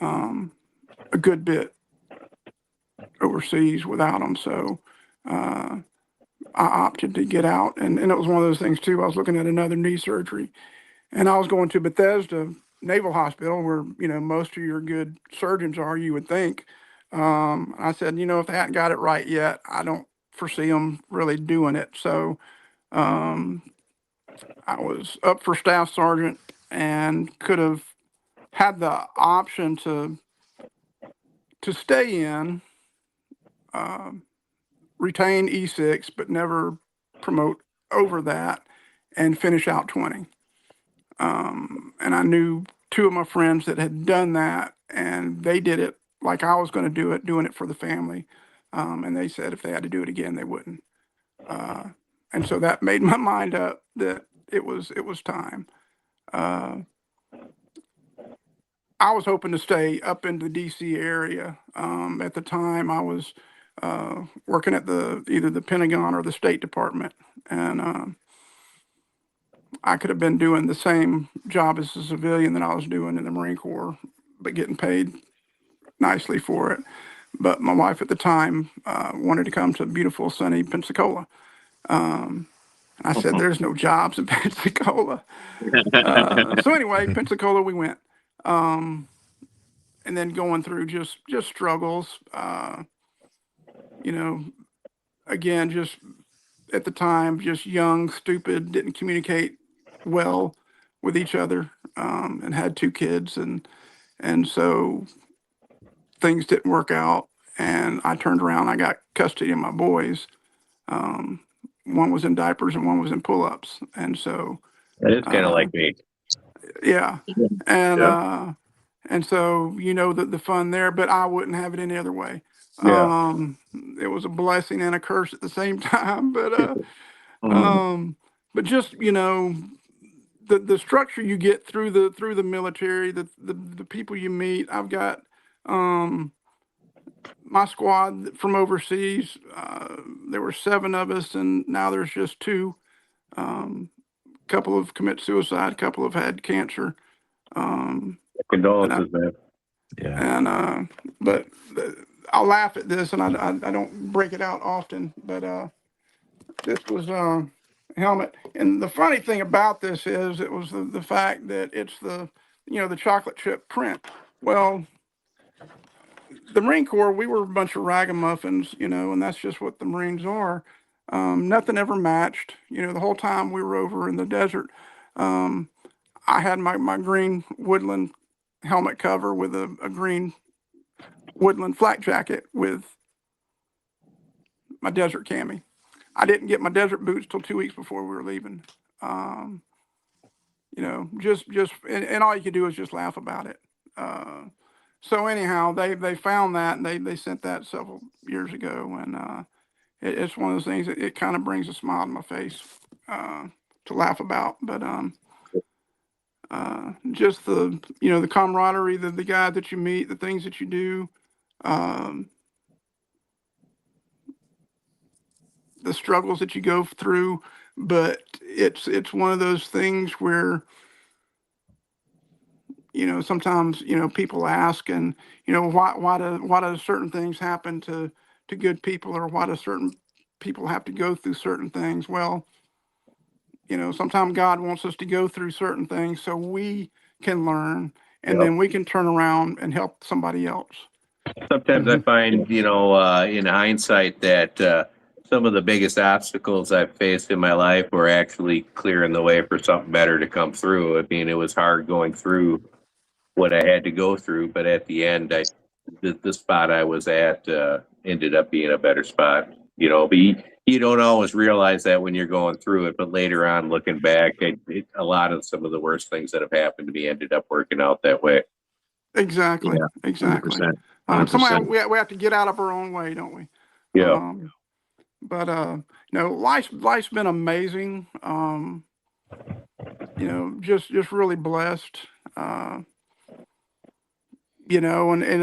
Speaker 11: a good bit overseas without them. So I opted to get out. And it was one of those things, too. I was looking at another knee surgery. And I was going to Bethesda Naval Hospital, where, most of your good surgeons are, you would think. I said, if they hadn't got it right yet, I don't foresee them really doing it. So I was up for staff sergeant and could have had the option to stay in, retain E6, but never promote over that and finish out 20. And I knew 2 of my friends that had done that, and they did it like I was going to do it, doing it for the family. And they said if they had to do it again, they wouldn't. And so that made my mind up that it was time. I was hoping to stay up in the DC area. At the time, I was working at either the Pentagon or the State Department, and I could have been doing the same job as a civilian that I was doing in the Marine Corps, but getting paid nicely for it. But my wife at the time wanted to come to beautiful, sunny Pensacola. I said, there's no jobs in Pensacola. So anyway, Pensacola we went. And then going through just struggles, again, just at the time, just young, stupid, didn't communicate well with each other, and had 2 kids. And so things didn't work out. And I turned around, I got custody of my boys. One was in diapers and one was in pull-ups. And so
Speaker 4: That is kind of like me.
Speaker 11: yeah. And so, the fun there, but I wouldn't have it any other way.
Speaker 4: Yeah.
Speaker 11: It was a blessing and a curse at the same time, but just, the structure you get through the military, the people you meet. I've got, my squad from overseas, there were 7 of us, and now there's just 2. Couple have committed suicide, a couple have had cancer.
Speaker 4: Condolences, man.
Speaker 3: Yeah.
Speaker 11: And but I'll laugh at this, and I don't break it out often, but this was a helmet. And the funny thing about this is it was the fact that it's the chocolate chip print. Well, the Marine Corps, we were a bunch of ragamuffins, and that's just what the Marines are. Nothing ever matched, the whole time we were over in the desert. I had my green woodland helmet cover with a green woodland flak jacket with my desert cami. I didn't get my desert boots till 2 weeks before we were leaving. You know, and all you could do is just laugh about it. So anyhow, they found that, and they sent that several years ago, and it's one of those things that it kind of brings a smile to my face to laugh about. But just the the camaraderie, the guy that you meet, the things that you do, the struggles that you go through. But it's one of those things where sometimes people ask, and why do certain things happen to good people, or why do certain people have to go through certain things? Well, sometimes God wants us to go through certain things so we can learn, and then we can turn around and help somebody else.
Speaker 4: Sometimes I find, in hindsight that some of the biggest obstacles I've faced in my life were actually clearing the way for something better to come through. I mean, it was hard going through what I had to go through, but at the end, the spot I was at ended up being a better spot. But you don't always realize that when you're going through it, but later on, looking back, a lot of some of the worst things that have happened to me ended up working out that way.
Speaker 11: Exactly.
Speaker 5: Yeah,
Speaker 11: Exactly.
Speaker 5: 100%. 100%.
Speaker 11: Somehow we have to get out of our own way, don't we?
Speaker 4: Yeah.
Speaker 11: But life's been amazing. Just really blessed. And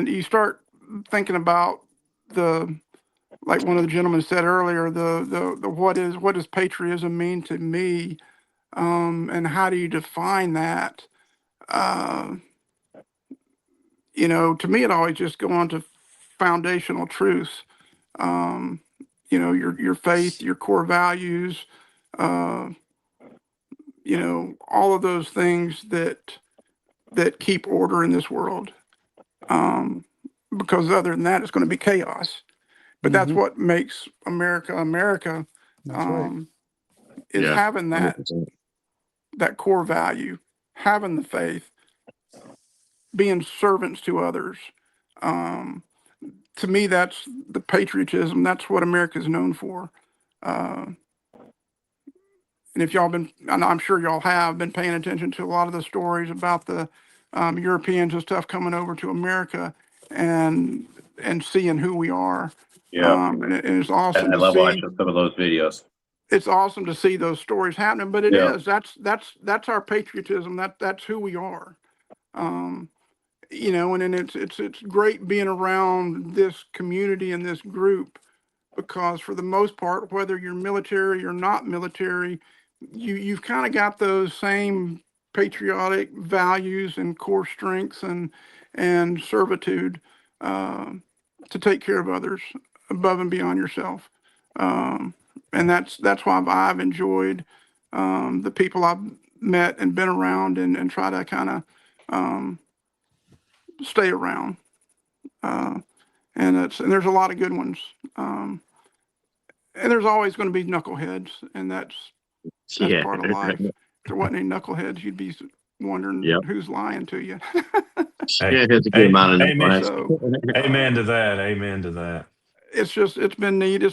Speaker 11: you start thinking about like one of the gentlemen said earlier, the what does patriotism mean to me, and how do you define that? To me, it always just go on to foundational truths. Your faith, your core values, all of those things that keep order in this world. Because other than that, it's going to be chaos. But that's what makes America America.
Speaker 2: That's right.
Speaker 11: Is having
Speaker 5: 100%.
Speaker 11: that core value, having the faith, being servants to others. To me, that's the patriotism. That's what America is known for. And if y'all and I'm sure y'all have been paying attention to a lot of the stories about the Europeans and stuff coming over to America and seeing who we are.
Speaker 4: Yeah.
Speaker 11: And it's awesome
Speaker 4: I
Speaker 11: to
Speaker 4: love
Speaker 11: see.
Speaker 4: watching some of those videos.
Speaker 11: It's awesome to see those stories happening, but
Speaker 4: Yeah.
Speaker 11: that's our patriotism. That's who we are. And then it's great being around this community and this group, because for the most part, whether you're military or not military, you've kind of got those same patriotic values and core strengths and servitude to take care of others above and beyond yourself. And that's why I've enjoyed the people I've met and been around, and try to kind of stay around. And there's a lot of good ones. And there's always going to be knuckleheads, and that's part of life. If there wasn't any knuckleheads, you'd be wondering who's lying to you.
Speaker 3: Hey,
Speaker 5: There's a good amount of
Speaker 3: amen,
Speaker 11: So,
Speaker 3: amen to that. Amen to that.
Speaker 11: it's been neat.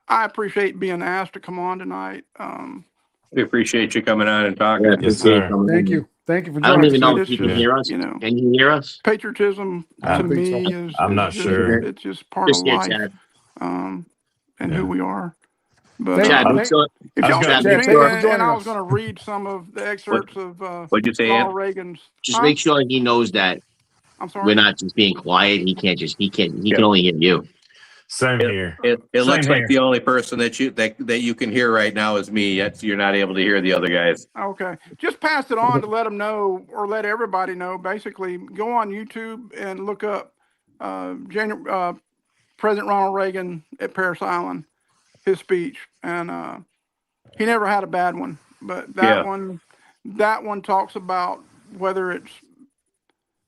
Speaker 11: I appreciate being asked to come on tonight.
Speaker 4: We appreciate you coming on and talking.
Speaker 5: Yeah,
Speaker 3: Yes,
Speaker 5: appreciate
Speaker 3: sir.
Speaker 5: coming
Speaker 2: Thank
Speaker 5: in.
Speaker 2: you. Thank you for
Speaker 5: I don't
Speaker 2: joining
Speaker 5: even
Speaker 2: us.
Speaker 5: know if you can
Speaker 3: Yeah.
Speaker 5: hear us. Can you hear us?
Speaker 11: Patriotism
Speaker 2: I
Speaker 11: to
Speaker 2: don't think
Speaker 11: me
Speaker 2: so.
Speaker 11: is
Speaker 3: I'm not
Speaker 11: just,
Speaker 3: sure.
Speaker 11: it's just part of
Speaker 5: Just here,
Speaker 11: life,
Speaker 5: Chad.
Speaker 11: and
Speaker 3: Yeah.
Speaker 11: who we are. But
Speaker 2: Thank
Speaker 5: Chad,
Speaker 2: you.
Speaker 5: make sure.
Speaker 11: if
Speaker 3: I was
Speaker 11: y'all
Speaker 3: gonna-
Speaker 11: get
Speaker 5: Chad,
Speaker 11: a
Speaker 5: make
Speaker 2: Chad, thank you
Speaker 11: chance,
Speaker 2: for
Speaker 11: and
Speaker 2: joining
Speaker 11: I was
Speaker 2: us.
Speaker 11: going to read some of the excerpts of
Speaker 4: What'd you say, Ed?
Speaker 11: Ronald Reagan's.
Speaker 5: Just make sure he knows that
Speaker 11: I'm
Speaker 5: we're
Speaker 11: sorry.
Speaker 5: not just being quiet. He can only hear you.
Speaker 3: Same here.
Speaker 4: It
Speaker 3: Same
Speaker 4: looks like
Speaker 3: here.
Speaker 4: the only person that you can hear right now is me. Yet you're not able to hear the other guys.
Speaker 11: Okay, just pass it on to let them know, or let everybody know. Basically, go on YouTube and look up President Ronald Reagan at Parris Island, his speech, and he never had a bad one. But that one talks about whether it's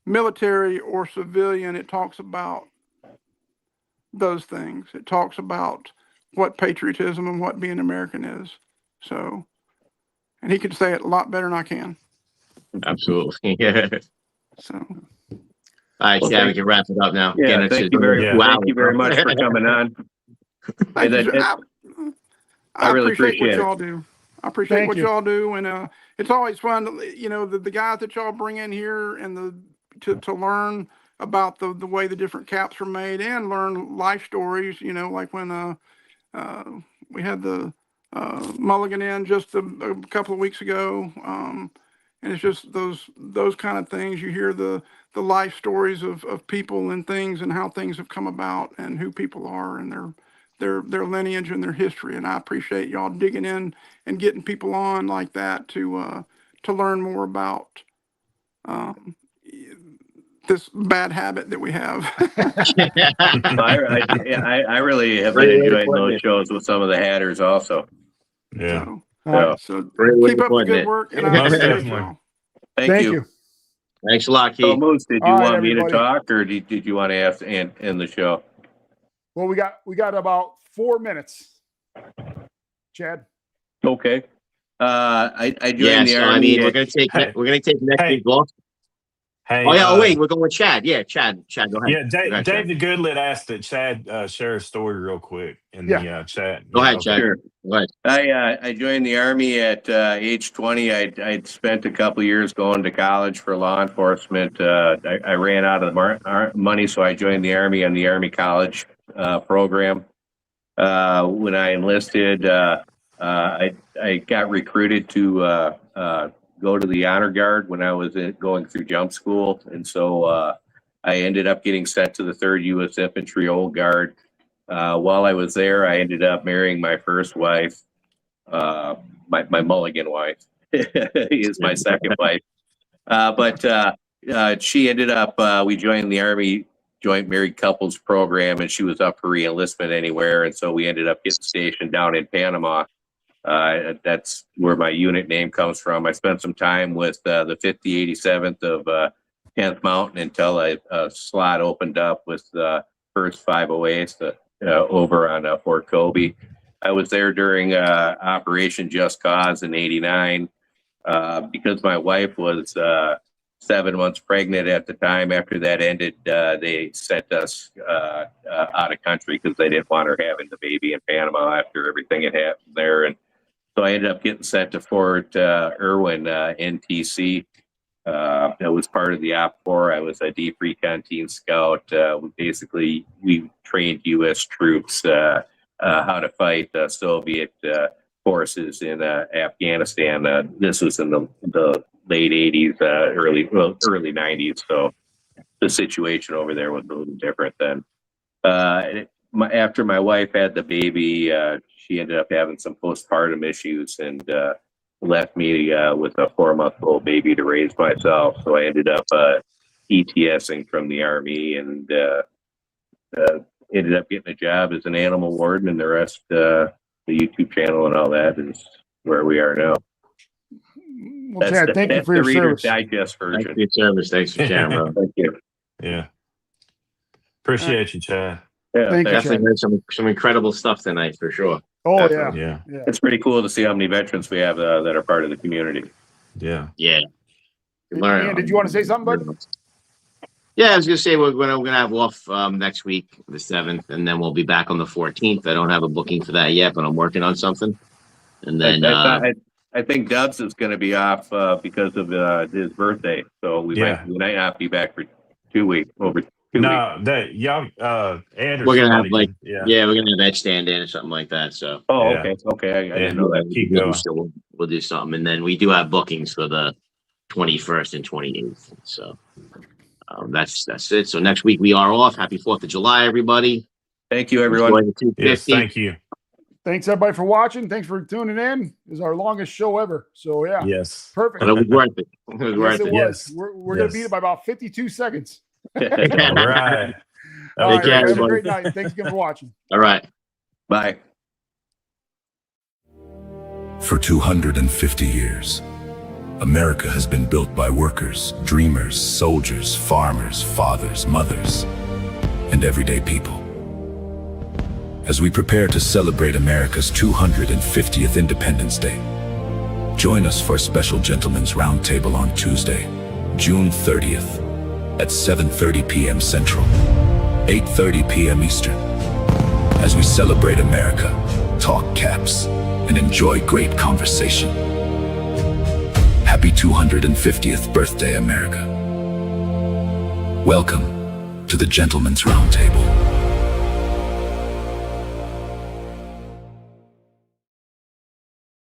Speaker 11: military or civilian. It talks about those things. It talks about what patriotism and what being American is. So, and he could say it a lot better than I can.
Speaker 5: Absolutely. Yeah.
Speaker 11: So
Speaker 5: All right,
Speaker 4: Well,
Speaker 5: Chad, we can wrap it up now.
Speaker 4: Yeah,
Speaker 5: Again,
Speaker 4: thank you very,
Speaker 3: Yeah.
Speaker 4: thank you very much for coming on.
Speaker 11: thank you.
Speaker 4: I really
Speaker 11: appreciate what
Speaker 4: appreciate it.
Speaker 11: y'all do. I appreciate
Speaker 2: Thank
Speaker 11: what
Speaker 2: you.
Speaker 11: y'all do, and it's always fun. The guys that y'all bring in here and to learn about the way the different caps are made and learn life stories. Like when we had the Mulligan in just a couple of weeks ago, and it's just those kind of things. You hear the life stories of people and things and how things have come about and who people are and their lineage and their history. And I appreciate y'all digging in and getting people on like that to learn more about this bad habit that we have.
Speaker 4: I really have been enjoying those shows with some of the Hatters also.
Speaker 3: Yeah.
Speaker 11: So
Speaker 5: Great way
Speaker 11: keep
Speaker 5: of
Speaker 11: up the
Speaker 5: putting
Speaker 11: good
Speaker 5: it.
Speaker 11: work. And I
Speaker 3: Most
Speaker 11: appreciate
Speaker 3: definitely.
Speaker 11: y'all.
Speaker 4: Thank you.
Speaker 5: Thanks a lot,
Speaker 4: So,
Speaker 5: Keith.
Speaker 4: Moose, did you
Speaker 2: All right,
Speaker 4: want me to
Speaker 2: everybody.
Speaker 4: talk, or did you want to ask and end the show?
Speaker 2: Well, we got about 4 minutes. Chad.
Speaker 4: Okay. I joined
Speaker 5: Yeah,
Speaker 4: the
Speaker 5: so
Speaker 4: Army.
Speaker 5: I mean, we're gonna take next week off.
Speaker 3: Hey,
Speaker 5: Oh yeah, wait, we're going with Chad. Yeah, Chad, go ahead.
Speaker 3: Yeah,
Speaker 5: Go ahead, Chad.
Speaker 3: David Goodlet asked that Chad share a story real quick in the chat.
Speaker 5: Go ahead,
Speaker 3: okay.
Speaker 5: Chad.
Speaker 4: Sure.
Speaker 5: Go ahead.
Speaker 4: I joined the Army at age 20. I'd spent a couple years going to college for law enforcement. I ran out of the money, so I joined the Army on the Army College program. When I enlisted, I got recruited to go to the honor guard when I was going through jump school, and so I ended up getting sent to the 3rd U.S. Infantry Old Guard. While I was there, I ended up marrying my first wife, my Mulligan wife. Is my second wife, but she ended up. We joined the Army Joint Married Couples Program, and she was up for re-enlistment anywhere, and so we ended up getting stationed down in Panama. That's where my unit name comes from. I spent some time with the 5087th of 10th Mountain until a slot opened up with the 1st 508th over on Fort Kobe. I was there during Operation Just Cause in '89 because my wife was 7 months pregnant at the time. After that ended, they sent us out of country because they didn't want her having the baby in Panama after everything had happened there. And so I ended up getting sent to Fort Irwin, NTC. That was part of the Op 4. I was a deep recon team scout. We trained U.S. troops how to fight Soviet forces in Afghanistan. This was in the late 80s, early 90s. So the situation over there was a little different then. After my wife had the baby, she ended up having some postpartum issues and left me with a 4-month-old baby to raise myself. So I ended up ETSing from the Army and ended up getting a job as an animal warden, and the rest, the YouTube channel and all that is where we are now.
Speaker 2: Well, Chad, thank you for your
Speaker 4: Reader's
Speaker 2: service.
Speaker 4: Digest version.
Speaker 5: Thanks for your service. Thanks for sharing, bro.
Speaker 4: Thank you.
Speaker 3: Yeah. Appreciate you, Chad.
Speaker 4: Yeah,
Speaker 2: Thank you,
Speaker 5: Definitely
Speaker 2: Chad.
Speaker 5: heard some incredible stuff tonight for sure.
Speaker 2: Oh,
Speaker 5: Definitely.
Speaker 2: yeah.
Speaker 4: It's pretty cool to see how many veterans we have that are part of the community.
Speaker 3: Yeah.
Speaker 5: Yeah. Learn.
Speaker 2: Ian, did you want to say something, bud?
Speaker 5: Yeah, I was gonna say we're gonna have off next week, the 7th, and then we'll be back on the 14th. I don't have a booking for that yet, but I'm working on something. And then
Speaker 4: I think Dubs is going to be off because of his birthday, so we might not be back for 2 weeks. Over 2 weeks.
Speaker 3: That y'all Ed or
Speaker 5: we're gonna have
Speaker 3: somebody
Speaker 5: we're gonna have Edge stand in or something like that. So
Speaker 4: okay, I didn't know that.
Speaker 3: Keep going.
Speaker 5: So we'll do something, and then we do have bookings for the 21st and 28th. So that's it. So next week we are off. Happy 4th of July, everybody.
Speaker 4: Thank you, everyone.
Speaker 3: Yes, thank you.
Speaker 2: Thanks, everybody, for watching. Thanks for tuning in. This is our longest show ever. So, yeah.
Speaker 3: Yes.
Speaker 2: Perfect.
Speaker 5: But it was worth it. It was worth it.
Speaker 2: Yes. We're going to beat it by about 52 seconds.
Speaker 3: All right.
Speaker 2: All right.
Speaker 5: care,
Speaker 2: Have a great night. Thanks again for watching.
Speaker 5: All right.
Speaker 4: Bye.
Speaker 1: For 250 years, America has been built by workers, dreamers, soldiers, farmers, fathers, mothers, and everyday people. As we prepare to celebrate America's 250th Independence Day, Join us for a special Gentlemen's Roundtable on Tuesday, June 30th at 7:30 p.m. Central, 8:30 p.m. Eastern, as we celebrate America, talk caps, and enjoy great conversation. Happy 250th birthday, America. Welcome to the Gentlemen's Roundtable.